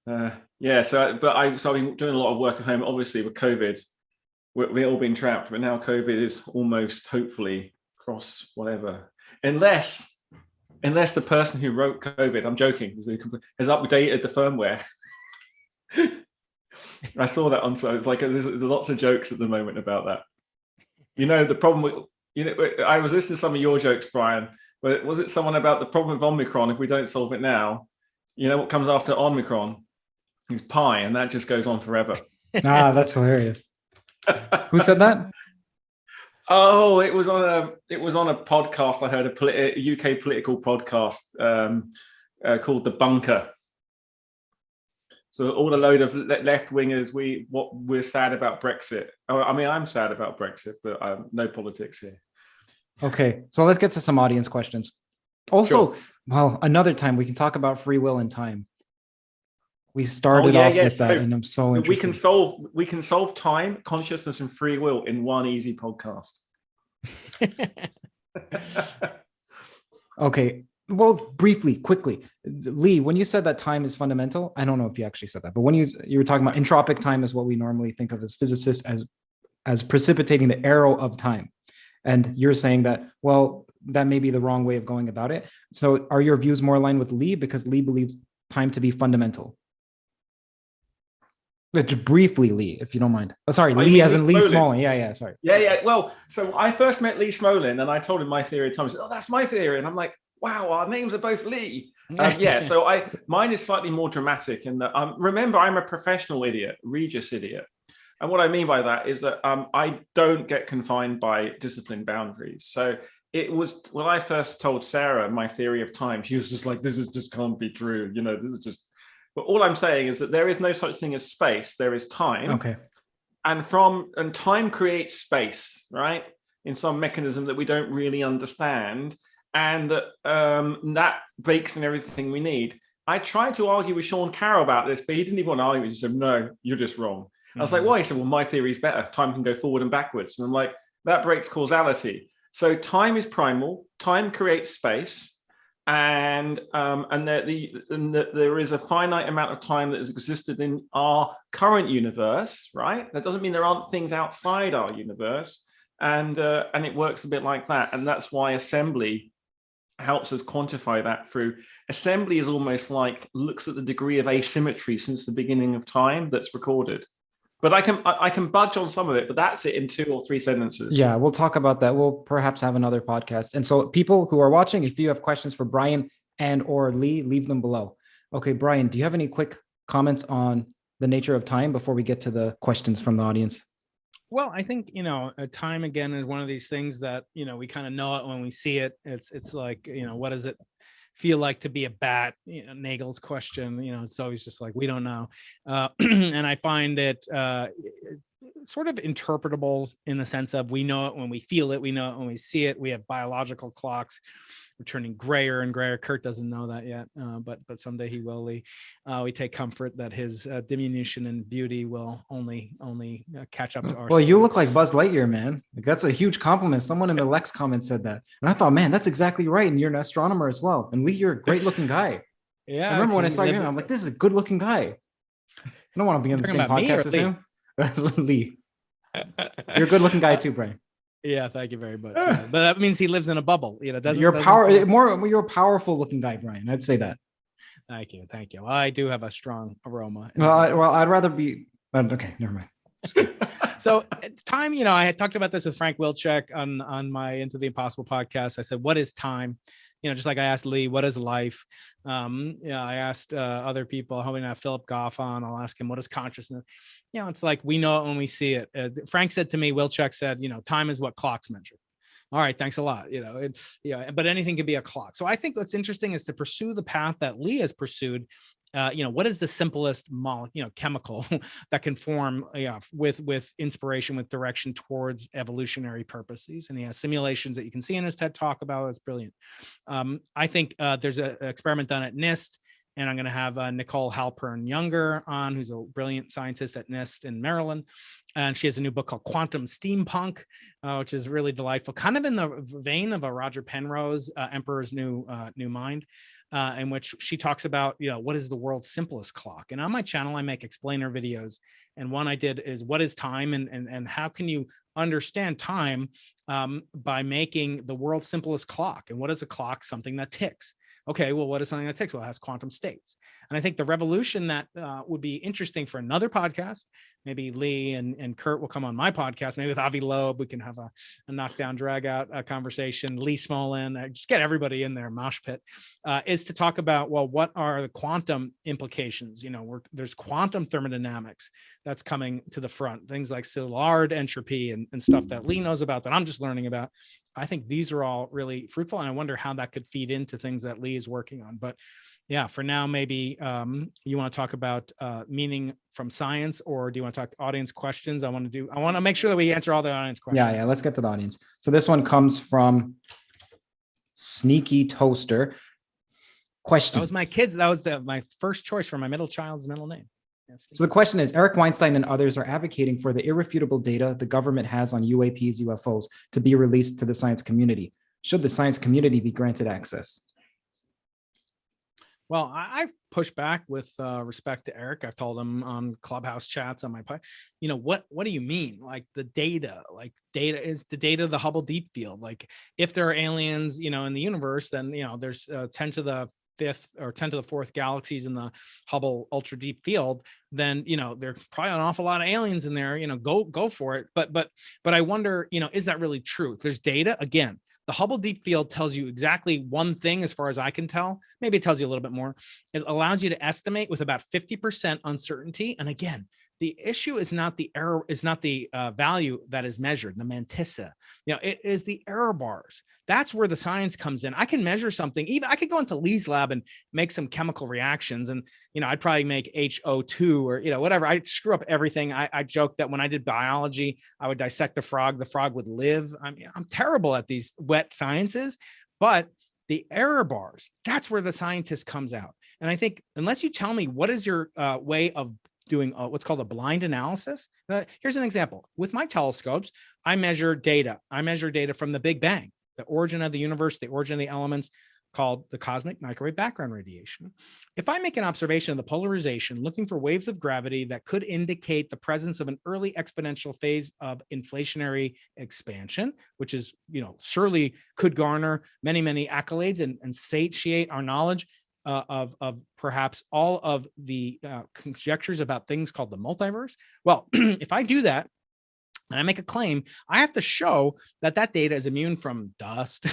so I've been doing a lot of work at home. Obviously with COVID we've all been trapped, but now COVID is almost hopefully cross whatever, unless the person who wrote COVID, I'm joking, has updated the firmware. I saw that on, so it's like there's lots of jokes at the moment about that. The problem with, I was listening to some of your jokes, Brian, but was it someone about the problem with Omicron? If we don't solve it now, what comes after Omicron? It's pi, and that just goes on forever. That's hilarious. Who said that? Oh, it was on a podcast. I heard a UK political podcast called The Bunker. So all a load of left wingers. We're sad about Brexit. I mean, I'm sad about Brexit, but no politics here. Okay, so let's get to some audience questions. Also, well, another time we can talk about free will and time. We started off with that, and I'm so interested. We can solve time, consciousness, and free will in one easy podcast. Okay. Well, briefly, quickly, Lee, when you said that time is fundamental, I don't know if you actually said that, but when you were talking about entropic time is what we normally think of as physicists as precipitating the arrow of time. And you're saying that, well, that may be the wrong way of going about it. So are your views more aligned with Lee because Lee believes time to be fundamental? Just briefly, Lee, if you don't mind. Oh, sorry, Lee as in Lee Smolin. Yeah, sorry. Yeah. Well, so I first met Lee Smolin and I told him my theory of time. He said, oh, that's my theory. And I'm like, wow, our names are both Lee. So mine is slightly more dramatic. And remember, I'm a professional idiot, Regius idiot. And what I mean by that is that I don't get confined by discipline boundaries. So it was when I first told Sarah my theory of time, she was just like, this is just can't be true. This is just, but all I'm saying is that there is no such thing as space. There is time. Okay. And time creates space, right? In some mechanism that we don't really understand. And that bakes in everything we need. I tried to argue with Sean Carroll about this, but he didn't even want to argue. He said, no, you're just wrong. I was like, why? He said, well, my theory is better. Time can go forward and backwards. And I'm like, that breaks causality. So time is primal. Time creates space. And there is a finite amount of time that has existed in our current universe, right? That doesn't mean there aren't things outside our universe. And it works a bit like that. And that's why assembly helps us quantify that through. Assembly is almost like looks at the degree of asymmetry since the beginning of time that's recorded. But I can budge on some of it, but that's it in 2 or 3 sentences. Yeah, we'll talk about that. We'll perhaps have another podcast. And so people who are watching, if you have questions for Brian and or Lee, leave them below. Okay, Brian, do you have any quick comments on the nature of time before we get to the questions from the audience? Well, I think, time again is one of these things that, we kind of know it when we see it. It's like, what does it feel like to be a bat? Nagel's question, it's always just like, we don't know. And I find it sort of interpretable in the sense of we know it when we feel it, we know it when we see it. We have biological clocks. We're turning grayer and grayer. Curt doesn't know that yet, but someday he will. We take comfort that his diminution in beauty will only catch up to ours. Well, you look like Buzz Lightyear, man. Like, that's a huge compliment. Someone in the Lex comment said that, and I thought, man, that's exactly right. And you're an astronomer as well. And Lee, you're a great-looking guy. Yeah, I remember when I saw you, I'm like, this is a good-looking guy. I don't want to be on the same podcast as him. Lee, you're a good-looking guy too, Brian. Yeah, thank you very much. Yeah. But that means he lives in a bubble. You're a powerful looking guy, Brian. I'd say that. Thank you. Well, I do have a strong aroma. I'd rather be. Okay, never mind. So time, I had talked about this with Frank Wilczek on my Into the Impossible podcast. I said, what is time? Just like I asked Lee, what is life? I asked other people, hoping to have Philip Goff on. I'll ask him, what is consciousness? It's like we know it when we see it. Frank said to me, Wilczek said, time is what clocks measure. All right, thanks a lot. But anything can be a clock. So I think what's interesting is to pursue the path that Lee has pursued. What is the simplest chemical that can form with inspiration, with direction towards evolutionary purposes? And he has simulations that you can see in his TED Talk about. It's brilliant. I think there's an experiment done at NIST, and I'm going to have Nicole Halpern Younger on, who's a brilliant scientist at NIST in Maryland. And she has a new book called Quantum Steampunk, which is really delightful, kind of in the vein of a Roger Penrose, Emperor's New Mind. In which she talks about, what is the world's simplest clock? And on my channel, I make explainer videos. And one I did is what is time and how can you understand time by making the world's simplest clock? And what is a clock? Something that ticks. Okay, well, what is something that ticks? Well, it has quantum states. And I think the revolution that would be interesting for another podcast, maybe Lee and Curt will come on my podcast, maybe with Avi Loeb, we can have a knockdown, drag out conversation, Lee Smolin, just get everybody in there, mosh pit, is to talk about, well, what are the quantum implications? There's quantum thermodynamics that's coming to the front, things like Szilard entropy and stuff that Lee knows about that I'm just learning about. I think these are all really fruitful, and I wonder how that could feed into things that Lee is working on. But yeah, for now, maybe you want to talk about meaning from science, or do you want to talk audience questions? I want to make sure that we answer all the audience questions. Yeah, let's get to the audience. So this one comes from Sneaky Toaster. Question. That was my kids. That was my first choice for my middle child's middle name. So the question is, Eric Weinstein and others are advocating for the irrefutable data the government has on UAPs, UFOs to be released to the science community. should the science community be granted access? Well, I've pushed back with respect to Eric. I've told him on Clubhouse chats on my, what do you mean? Like the data, is the data of the Hubble Deep Field. Like if there are aliens, in the universe, then, there's 10 to the fifth or 10 to the fourth galaxies in the Hubble Ultra Deep Field, then, there's probably an awful lot of aliens in there, go for it. But I wonder, is that really true? There's data. Again, the Hubble Deep Field tells you exactly one thing as far as I can tell. Maybe it tells you a little bit more. It allows you to estimate with about 50% uncertainty. And again, the issue is not the error, is not the value that is measured, the mantissa. It is the error bars. That's where the science comes in. I can measure something. Even I could go into Lee's lab and make some chemical reactions, and I'd probably make HO2 or whatever. I'd screw up everything. I joke that when I did biology, I would dissect the frog would live. I'm terrible at these wet sciences, but the error bars, that's where the scientist comes out. And I think unless you tell me what is your way of doing what's called a blind analysis. Here's an example. With my telescopes, I measure data. I measure data from the Big Bang, the origin of the universe, the origin of the elements, called the cosmic microwave background radiation. If I make an observation of the polarization, looking for waves of gravity that could indicate the presence of an early exponential phase of inflationary expansion, which is, surely could garner many, many accolades and satiate our knowledge of perhaps all of the conjectures about things called the multiverse. Well, if I do that and I make a claim, I have to show that that data is immune from dust,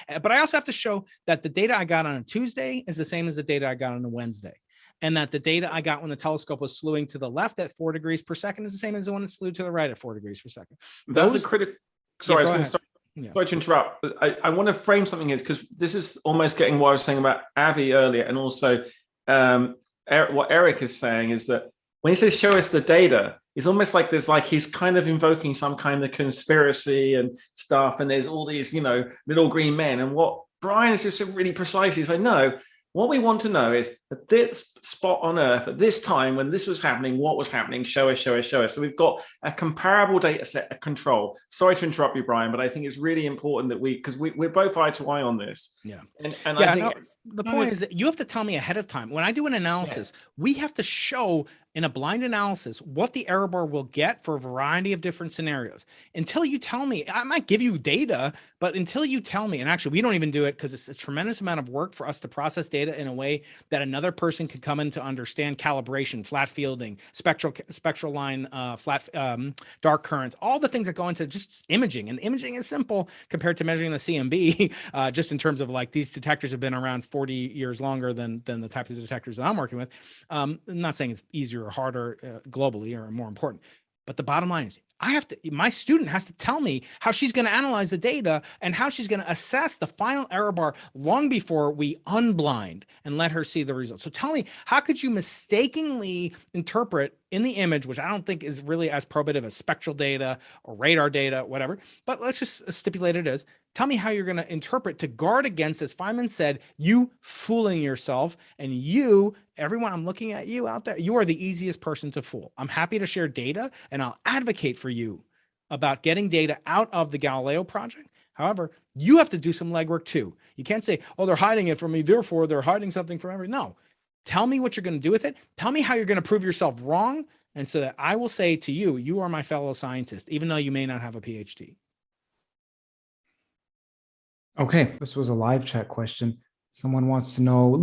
but I also have to show that the data I got on a Tuesday is the same as the data I got on a Wednesday, and that the data I got when the telescope was slewing to the left at 4 degrees per second is the same as the one that slew to the right at 4 degrees per second. That's a critical. Sorry, Yeah, I was going to. Sorry to interrupt, but I want to frame something here because this is almost getting what I was saying about Avi earlier, and also what Eric is saying is that when he says show us the data, it's almost like he's kind of invoking some kind of conspiracy and stuff, and there's all these little green men. And what Brian is just said really precisely is, I know what we want to know is at this spot on Earth at this time when this was happening, what was happening, show us. So we've got a comparable data set, a control. Sorry to interrupt you, Brian, but I think it's really important that because we're both eye to eye on this. Yeah. And yeah, I think the point is that you have to tell me ahead of time. When I do an analysis, we have to show in a blind analysis what the error bar will get for a variety of different scenarios. Until you tell me, I might give you data, but until you tell me, and actually we don't even do it because it's a tremendous amount of work for us to process data in a way that another person could come in to understand calibration, flat fielding, spectral line, dark currents, all the things that go into just imaging. And imaging is simple compared to measuring the CMB, just in terms of these detectors have been around 40 years longer than the types of detectors that I'm working with. I'm not saying it's easier or harder globally or more important, but the bottom line is my student has to tell me how she's going to analyze the data and how she's going to assess the final error bar long before we unblind and let her see the results. So tell me, how could you mistakenly interpret in the image, which I don't think is really as probative as spectral data or radar data, whatever, but let's just stipulate it is. Tell me how you're going to interpret to guard against, as Feynman said, you fooling yourself, and everyone, I'm looking at you out there, you are the easiest person to fool. I'm happy to share data and I'll advocate for you about getting data out of the Galileo project. However, you have to do some legwork too. You can't say, oh, they're hiding it from me, therefore they're hiding something from everyone. No, tell me what you're going to do with it. Tell me how you're going to prove yourself wrong. And so that I will say to you, you are my fellow scientist, even though you may not have a PhD. Okay, this was a live chat question. Someone wants to know,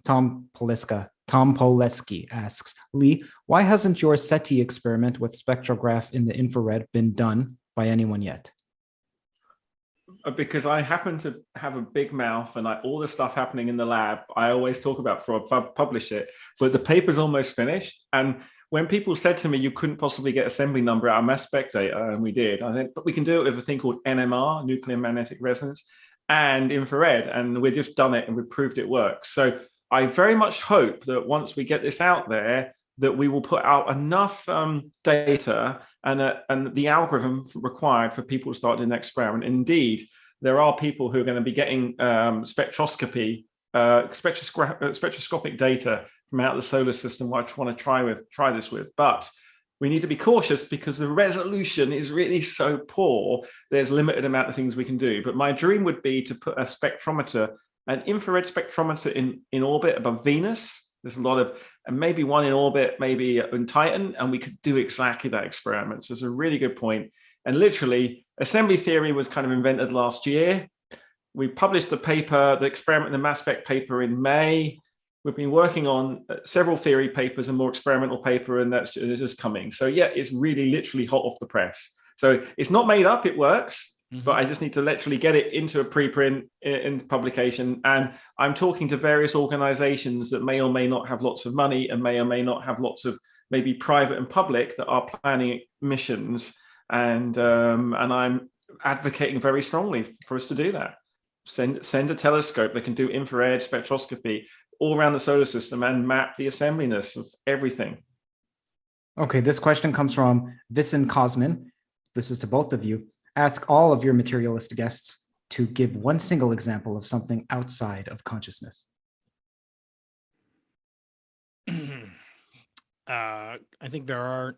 Tom Poleski asks, Lee, why hasn't your SETI experiment with spectrograph in the infrared been done by anyone yet? Because I happen to have a big mouth and all the stuff happening in the lab, I always talk about before I publish it, but the paper's almost finished. And when people said to me, you couldn't possibly get assembly number out of mass spec data, and we did, I think, but we can do it with a thing called NMR, nuclear magnetic resonance, and infrared, and we've just done it and we've proved it works. So I very much hope that once we get this out there, that we will put out enough data and the algorithm required for people to start doing an experiment. Indeed, there are people who are going to be getting spectroscopic data from out of the solar system, which I want to try this with. But we need to be cautious because the resolution is really so poor. There's limited amount of things we can do. But my dream would be to put a spectrometer, an infrared spectrometer in orbit above Venus. There's a lot of, and maybe one in orbit, maybe in Titan, and we could do exactly that experiment. So it's a really good point. And literally, assembly theory was kind of invented last year. We published the paper, the experiment, the mass spec paper in May. We've been working on several theory papers and more experimental paper, and that's just coming. So yeah, it's really literally hot off the press. So it's not made up, it works, but I just need to literally get it into a preprint in publication. And I'm talking to various organizations that may or may not have lots of money and may or may not have lots of maybe private and public that are planning missions. And I'm advocating very strongly for us to do that. Send a telescope that can do infrared spectroscopy all around the solar system and map the assembliness of everything. Okay, this question comes from Visin Cosmin. This is to both of you. Ask all of your materialist guests to give one single example of something outside of consciousness. I think there are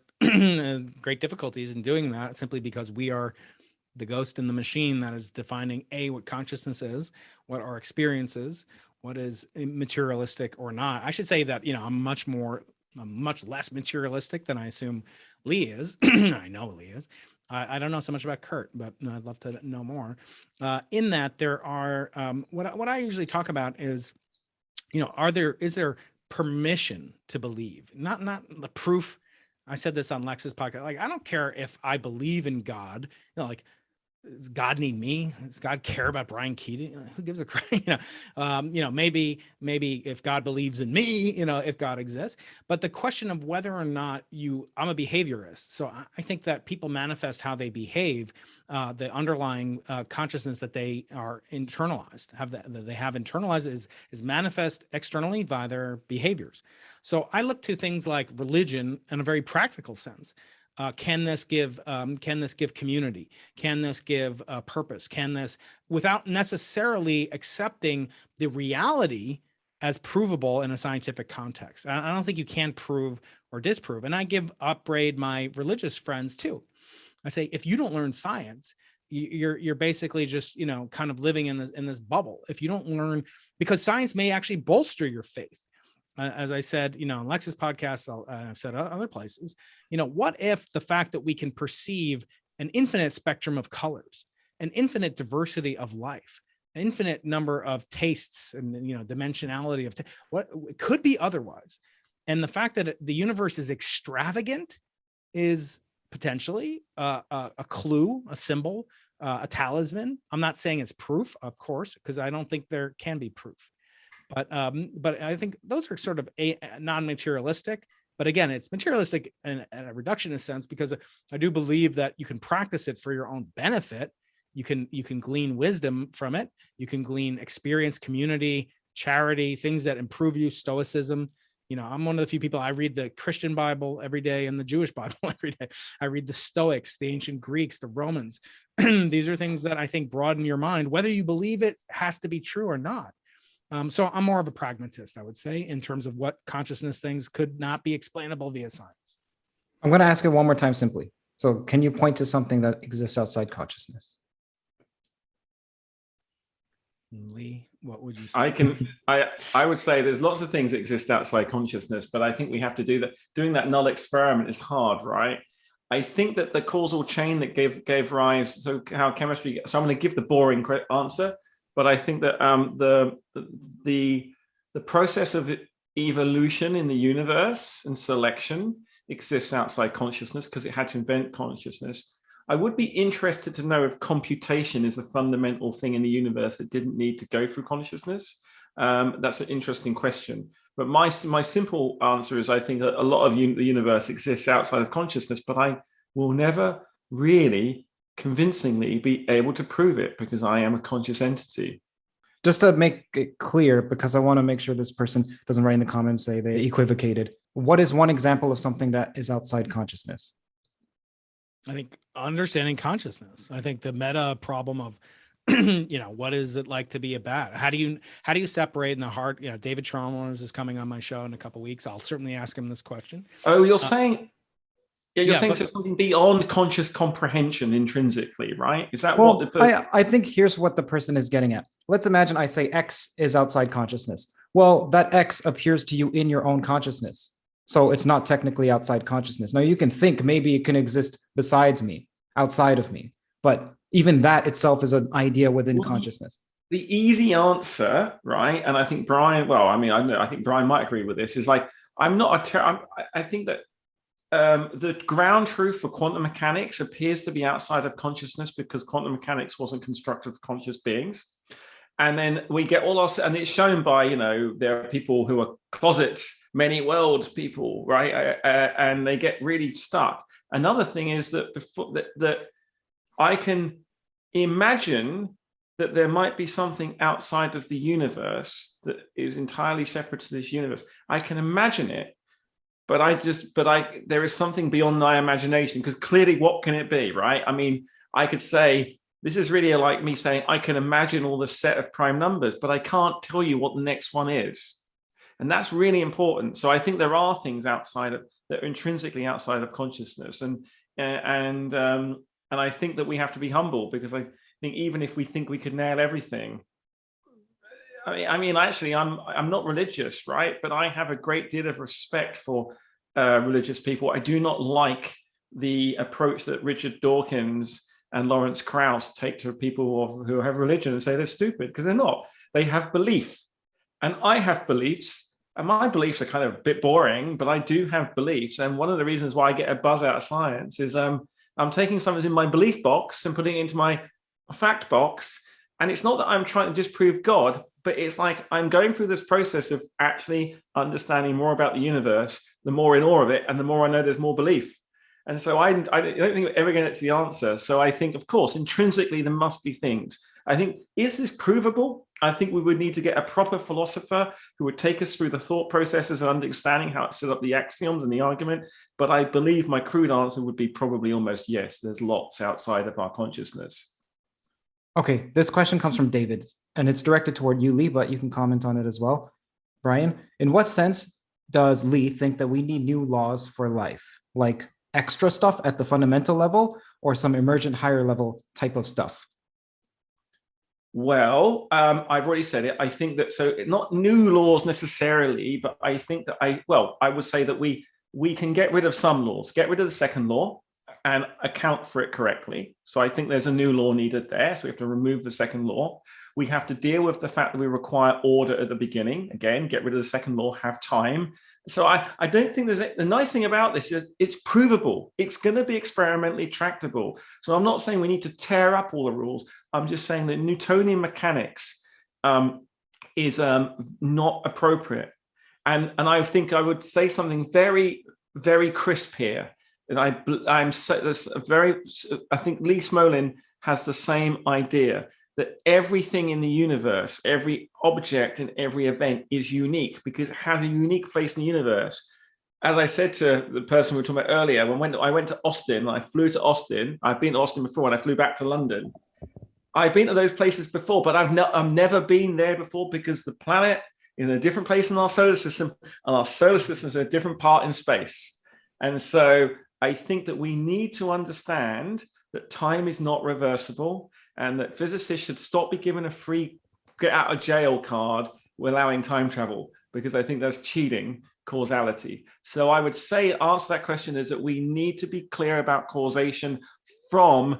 great difficulties in doing that simply because we are the ghost in the machine that is defining what consciousness is, what our experience is, what is materialistic or not. I should say that, I'm much less materialistic than I assume Lee is. I know Lee is. I don't know so much about Curt, but I'd love to know more. In that there are, what I usually talk about is, is there permission to believe, not the proof. I said this on Lex's podcast. Like, I don't care if I believe in God, like, does God need me? Does God care about Brian Keating? Who gives a crap? Maybe if God believes in me, if God exists. But the question of whether or not I'm a behaviorist. So I think that people manifest how they behave, the underlying consciousness that they are internalized, that they have internalized is manifest externally by their behaviors. So I look to things like religion in a very practical sense. Can this give community? Can this give purpose? Can this, without necessarily accepting the reality as provable in a scientific context? I don't think you can prove or disprove. And I upbraid my religious friends too. I say, if you don't learn science, you're basically just, kind of living in this bubble. If you don't learn, because science may actually bolster your faith. As I said, in Lex's podcast, I've said other places, what if the fact that we can perceive an infinite spectrum of colors, an infinite diversity of life, an infinite number of tastes and, dimensionality of what it could be otherwise. And the fact that the universe is extravagant is potentially a clue, a symbol, a talisman. I'm not saying it's proof, of course, because I don't think there can be proof. But I think those are sort of non-materialistic. But again, it's materialistic in a reductionist sense, because I do believe that you can practice it for your own benefit. You can glean wisdom from it. You can glean experience, community, charity, things that improve you, stoicism. I'm one of the few people, I read the Christian Bible every day and the Jewish Bible every day. I read the Stoics, the ancient Greeks, the Romans. These are things that I think broaden your mind, whether you believe it has to be true or not. So I'm more of a pragmatist, I would say, in terms of what consciousness things could not be explainable via science. I'm going to ask it one more time simply. So can you point to something that exists outside consciousness? Lee, what would you say? I would say there's lots of things that exist outside consciousness, but I think we have to do that. Doing that null experiment is hard, right? I think that the causal chain that gave rise, so how chemistry, so I'm going to give the boring answer. But I think that the process of evolution in the universe and selection exists outside consciousness because it had to invent consciousness. I would be interested to know if computation is a fundamental thing in the universe that didn't need to go through consciousness. That's an interesting question. But my simple answer is I think that a lot of the universe exists outside of consciousness, but I will never really convincingly be able to prove it because I am a conscious entity. Just to make it clear, because I want to make sure this person doesn't write in the comments, say they equivocated. What is one example of something that is outside consciousness? I think understanding consciousness. I think the meta problem of, what is it like to be a bat? How do you separate in the heart? David Chalmers is coming on my show in a couple of weeks. I'll certainly ask him this question. Oh, you're saying Yeah, you're saying but so something beyond conscious comprehension intrinsically, right? Is that Well, what the I think here's what the person is getting at. Let's imagine I say X is outside consciousness. Well, that X appears to you in your own consciousness. So it's not technically outside consciousness. Now you can think maybe it can exist besides me, outside of me. But even that itself is an idea within consciousness. the easy answer, right? And I think Brian, well, I mean, I think Brian might agree with this, is like, I'm not I think that the ground truth for quantum mechanics appears to be outside of consciousness because quantum mechanics wasn't constructed for conscious beings. And then we get all our, and it's shown by, there are people who are closet, many worlds people, right? And they get really stuck. Another thing is that that I can imagine that there might be something outside of the universe that is entirely separate to this universe. I can imagine it, but there is something beyond my imagination, because clearly what can it be, right? I mean, I could say, this is really like me saying, I can imagine all the set of prime numbers, but I can't tell you what the next one is. And that's really important. So I think there are things outside of, that are intrinsically outside of consciousness. And I think that we have to be humble, because I think even if we think we could nail everything, I mean, actually, I'm not religious, right? But I have a great deal of respect for religious people. I do not like the approach that Richard Dawkins and Lawrence Krauss take to people who have religion and say they're stupid, because they're not. They have belief, and I have beliefs, and my beliefs are kind of a bit boring, but I do have beliefs. And one of the reasons why I get a buzz out of science is I'm taking something in my belief box and putting it into my fact box. And it's not that I'm trying to disprove God, but it's like I'm going through this process of actually understanding more about the universe, the more in awe of it, and the more I know there's more belief. And so I don't think we're ever going to get to the answer. So I think, of course, intrinsically, there must be things. I think, is this provable? I think we would need to get a proper philosopher who would take us through the thought processes and understanding how it set up the axioms and the argument. But I believe my crude answer would be probably almost yes, there's lots outside of our consciousness. Okay, this question comes from David, and it's directed toward you, Lee, but you can comment on it as well. Brian, in what sense does Lee think that we need new laws for life? Like extra stuff at the fundamental level, or some emergent higher level type of stuff? Well, I've already said it. I think that, so not new laws necessarily, but I think that I would say that we can get rid of some laws, get rid of the second law and account for it correctly. So I think there's a new law needed there. So we have to remove the second law. We have to deal with the fact that we require order at the beginning. Again, get rid of the second law, have time. So I don't think the nice thing about this is it's provable. It's going to be experimentally tractable. So I'm not saying we need to tear up all the rules. I'm just saying that Newtonian mechanics is not appropriate. And I think I would say something very, very crisp here. And I think Lee Smolin has the same idea, that everything in the universe, every object and every event is unique because it has a unique place in the universe. As I said to the person we were talking about earlier, when I went to Austin, I flew to Austin. I've been to Austin before, and I flew back to London. I've been to those places before, but I've never been there before, because the planet is in a different place in our solar system, and our solar system is a different part in space. And so I think that we need to understand that time is not reversible, and that physicists should stop being given a free get out of jail card allowing time travel, because I think that's cheating causality. So I would say, answer that question is that we need to be clear about causation from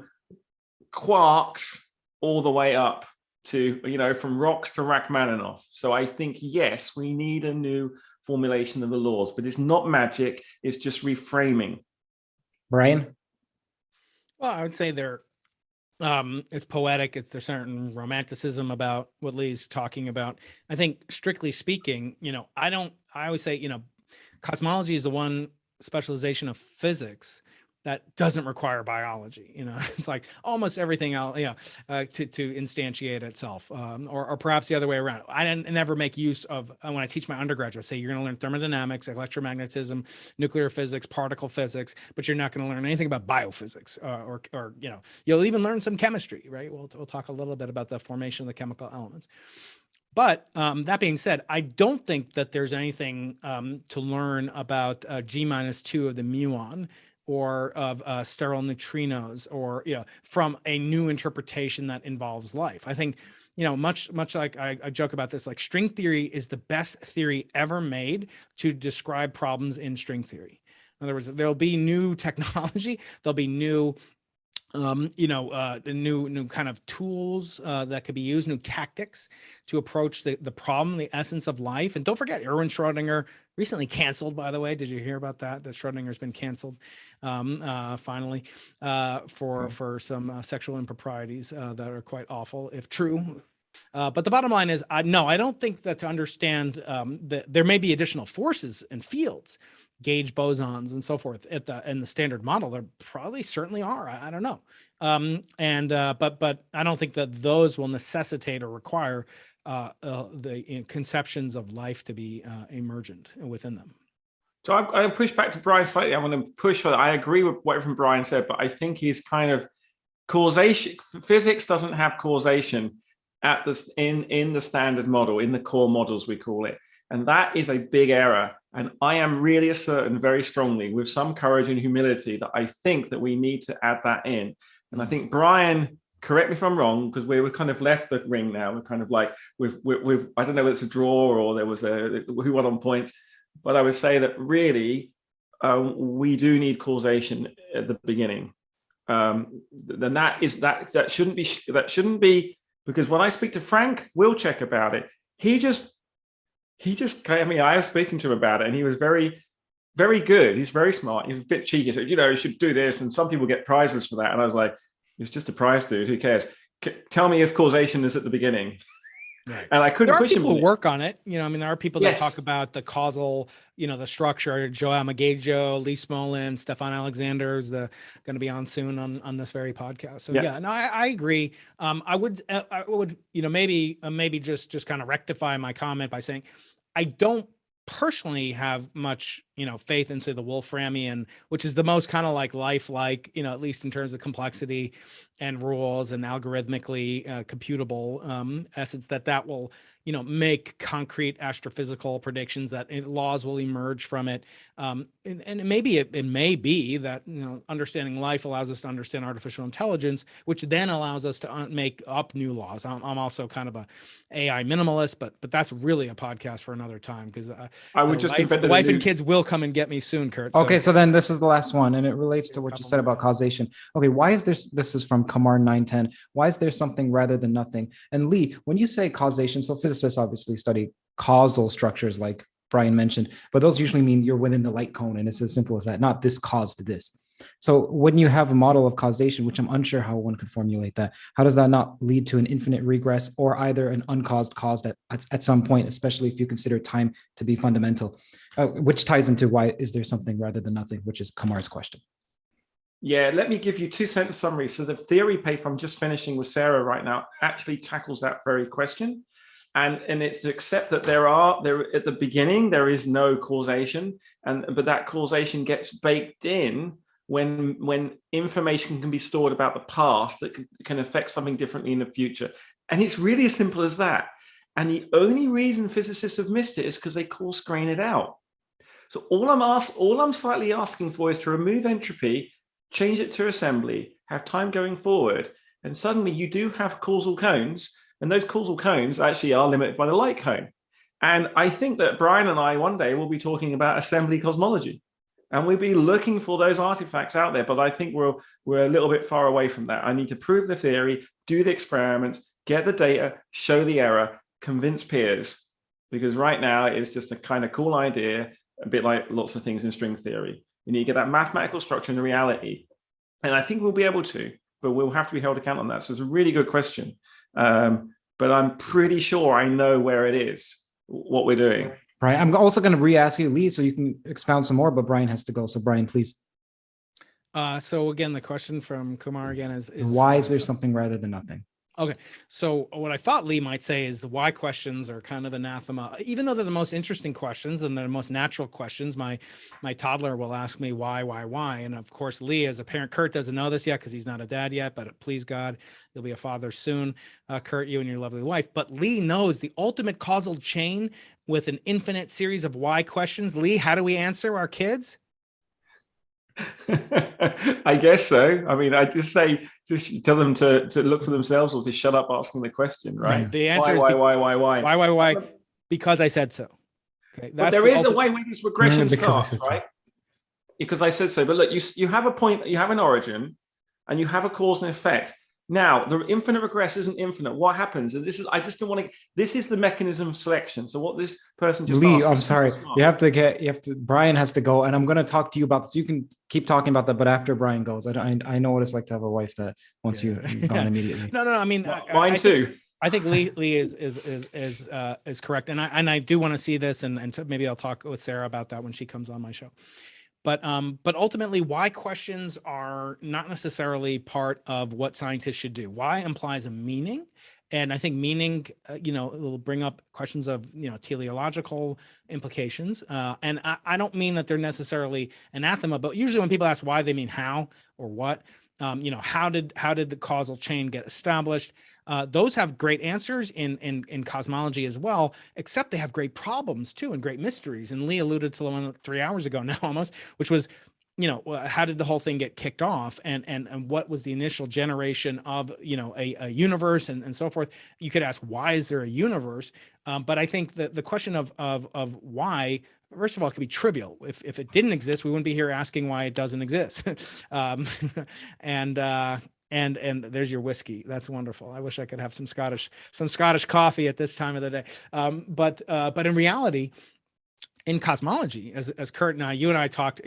quarks all the way up to, from rocks to Rachmaninoff. So I think, yes, we need a new formulation of the laws, but it's not magic. It's just reframing. Brian? Well, I would say it's poetic. There's certain romanticism about what Lee's talking about. I think, strictly speaking, I always say, cosmology is the one specialization of physics that doesn't require biology. It's like almost everything else, to instantiate itself, or perhaps the other way around. I never make use of, when I teach my undergraduates, say you're going to learn thermodynamics, electromagnetism, nuclear physics, particle physics, but you're not going to learn anything about biophysics, or you'll even learn some chemistry, right? We'll talk a little bit about the formation of the chemical elements. But that being said, I don't think that there's anything to learn about G-2 of the muon or of sterile neutrinos, or from a new interpretation that involves life. I think much like I joke about this, like string theory is the best theory ever made to describe problems in string theory. In other words, there'll be new technology, there'll be new new kind of tools that could be used, new tactics to approach the problem, the essence of life. And don't forget, Erwin Schrödinger, recently canceled, by the way. Did you hear about that? That Schrödinger's been canceled finally for some sexual improprieties that are quite awful, if true. But the bottom line is, I don't think that to understand that there may be additional forces and fields, gauge bosons and so forth in the standard model. There probably certainly are. I don't know. But I don't think that those will necessitate or require the conceptions of life to be emergent within them. So I push back to Brian slightly. I want to push for that. I agree with what everything Brian said, but I think he's kind of causation. Physics doesn't have causation at this in the standard model, in the core models we call it. And that is a big error. And I am really asserting very strongly, with some courage and humility, that I think that we need to add that in. And I think Brian, correct me if I'm wrong, because we're kind of left the ring now. We're kind of like with I don't know whether it's a draw or there was who won on points, but I would say that really we do need causation at the beginning. Then that shouldn't be, because when I speak to Frank Wilczek about it, he just, I mean, I was speaking to him about it, and he was very, very good. He's very smart. He's a bit cheeky. He said, you should do this, and some people get prizes for that. And I was like, it's just a prize, dude. Who cares? Tell me if causation is at the beginning. Right. And I couldn't push him. There are people who work on it. I mean, there are people that Yes. talk about the causal, the structure. Joe Amagejo, Lee Smolin, Stefan Alexander is going to be on soon on this very podcast. So I agree. I would maybe just kind of rectify my comment by saying, I don't personally have much, faith in, say, the Wolframian, which is the most kind of like lifelike, at least in terms of complexity and rules and algorithmically computable essence, that will, make concrete astrophysical predictions, that laws will emerge from it. And it may be that, understanding life allows us to understand artificial intelligence, which then allows us to make up new laws. I'm also kind of a AI minimalist, but that's really a podcast for another time, because I would just the wife and kids will come and get me soon, Curt. Okay, so then this is the last one, and it relates to what you said about causation. Okay, why is there, this is from Kamar 910, why is there something rather than nothing? And Lee, when you say causation, so physicists obviously study causal structures like Brian mentioned, but those usually mean you're within the light cone, and it's as simple as that, not this caused this. So when you have a model of causation, which I'm unsure how one could formulate that, how does that not lead to an infinite regress, or either an uncaused cause at some point, especially if you consider time to be fundamental, which ties into why is there something rather than nothing, which is Kamar's question. Yeah, let me give you 2-sentence summary. So the theory paper I'm just finishing with Sarah right now actually tackles that very question. And it's to accept that there at the beginning, there is no causation, but that causation gets baked in when information can be stored about the past that can affect something differently in the future. And it's really as simple as that. And the only reason physicists have missed it is because they coarse grain it out. So all I'm slightly asking for is to remove entropy, change it to assembly, have time going forward, and suddenly you do have causal cones, and those causal cones actually are limited by the light cone. And I think that Brian and I one day will be talking about assembly cosmology, and we'll be looking for those artifacts out there, but I think we're a little bit far away from that. I need to prove the theory, do the experiments, get the data, show the error, convince peers, because right now it's just a kind of cool idea, a bit like lots of things in string theory. You need to get that mathematical structure in the reality. And I think we'll be able to, but we'll have to be held account on that. So it's a really good question. But I'm pretty sure I know where it is, what we're doing. Brian, I'm also going to re-ask you, Lee, so you can expound some more, but Brian has to go. So Brian, please. So again, the question from Kumar again is why is there something rather than nothing? Okay, so what I thought Lee might say is the why questions are kind of anathema, even though they're the most interesting questions and they're the most natural questions. My toddler will ask me why, and of course Lee, as a parent, Curt doesn't know this yet because he's not a dad yet, but please God, you'll be a father soon, Curt, you and your lovely wife. But Lee knows the ultimate causal chain with an infinite series of why questions. Lee, how do we answer our kids? I guess so. I mean, I just say, just tell them to look for themselves or to shut up asking the question, right? The answer is why? Because I said so. Okay, But there is a way where this regression starts, right? Because I said so. But look, you have a point, you have an origin, and you have a cause and effect. Now, the infinite regress isn't infinite. What happens? And this is, I just don't want to, this is the mechanism of selection. So what this person just Lee, asked, I'm sorry. Brian has to go, and I'm going to talk to you about this. You can keep talking about that, but after Brian goes, I know what it's like to have a wife that wants you've gone immediately. No. I mean, mine too. I think Lee is correct, and I do want to see this, and maybe I'll talk with Sarah about that when she comes on my show. But ultimately, why questions are not necessarily part of what scientists should do. Why implies a meaning, and I think meaning, will bring up questions of teleological implications. And I don't mean that they're necessarily anathema, but usually when people ask why, they mean how or what. How did the causal chain get established? Those have great answers in cosmology as well, except they have great problems too and great mysteries. And Lee alluded to the one 3 hours ago now almost, which was, how did the whole thing get kicked off, and what was the initial generation of a universe and so forth. You could ask, why is there a universe? But I think that the question of why, first of all, it could be trivial. If it didn't exist, we wouldn't be here asking why it doesn't exist. And there's your whiskey. That's wonderful. I wish I could have some Scottish coffee at this time of the day. But in reality, in cosmology, as Curt and you and I talked,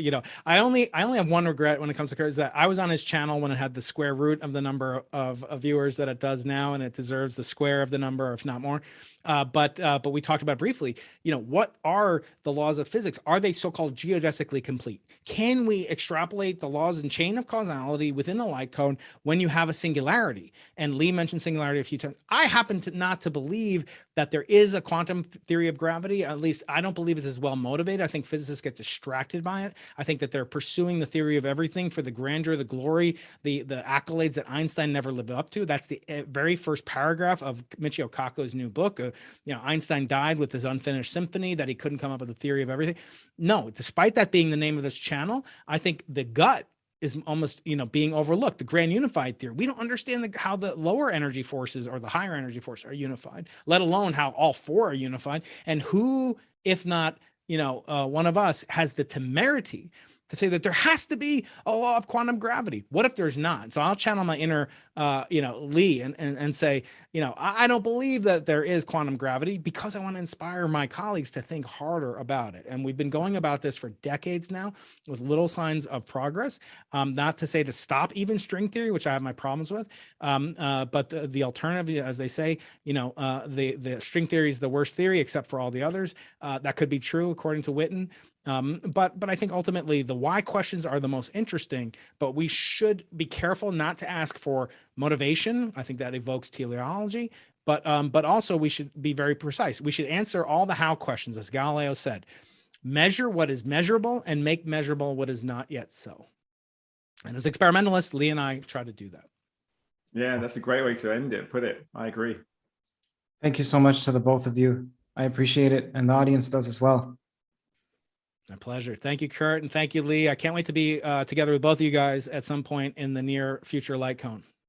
I only have one regret when it comes to Curt, is that I was on his channel when it had the square root of the number of viewers that it does now, and it deserves the square of the number, if not more. But we talked about briefly, what are the laws of physics? Are they so-called geodesically complete? Can we extrapolate the laws and chain of causality within the light cone when you have a singularity? And Lee mentioned singularity a few times. I happen to not to believe that there is a quantum theory of gravity. At least I don't believe it's as well motivated. I think physicists get distracted by it. I think that they're pursuing the theory of everything for the grandeur, the glory, the accolades that Einstein never lived up to. That's the very first paragraph of Michio Kaku's new book. Einstein died with his unfinished symphony, that he couldn't come up with a theory of everything. No, despite that being the name of this channel, I think the gut is almost, being overlooked. The grand unified theory. We don't understand how the lower energy forces or the higher energy forces are unified, let alone how all four are unified. And who, if not, one of us, has the temerity to say that there has to be a law of quantum gravity. What if there's not? So I'll channel my inner, Lee and say, I don't believe that there is quantum gravity, because I want to inspire my colleagues to think harder about it. And we've been going about this for decades now with little signs of progress. Not to say to stop even string theory, which I have my problems with, but the alternative, as they say, the string theory is the worst theory except for all the others. That could be true according to Witten. But I think ultimately the why questions are the most interesting, but we should be careful not to ask for motivation. I think that evokes teleology, but also we should be very precise. We should answer all the how questions, as Galileo said. Measure what is measurable and make measurable what is not yet so. And as experimentalists, Lee and I try to do that. Yeah, that's a great way to end it. Put it. I agree. Thank you so much to the both of you. I appreciate it, and the audience does as well. My pleasure. Thank you, Curt, and thank you, Lee. I can't wait to be together with both of you guys at some point in the near future light cone.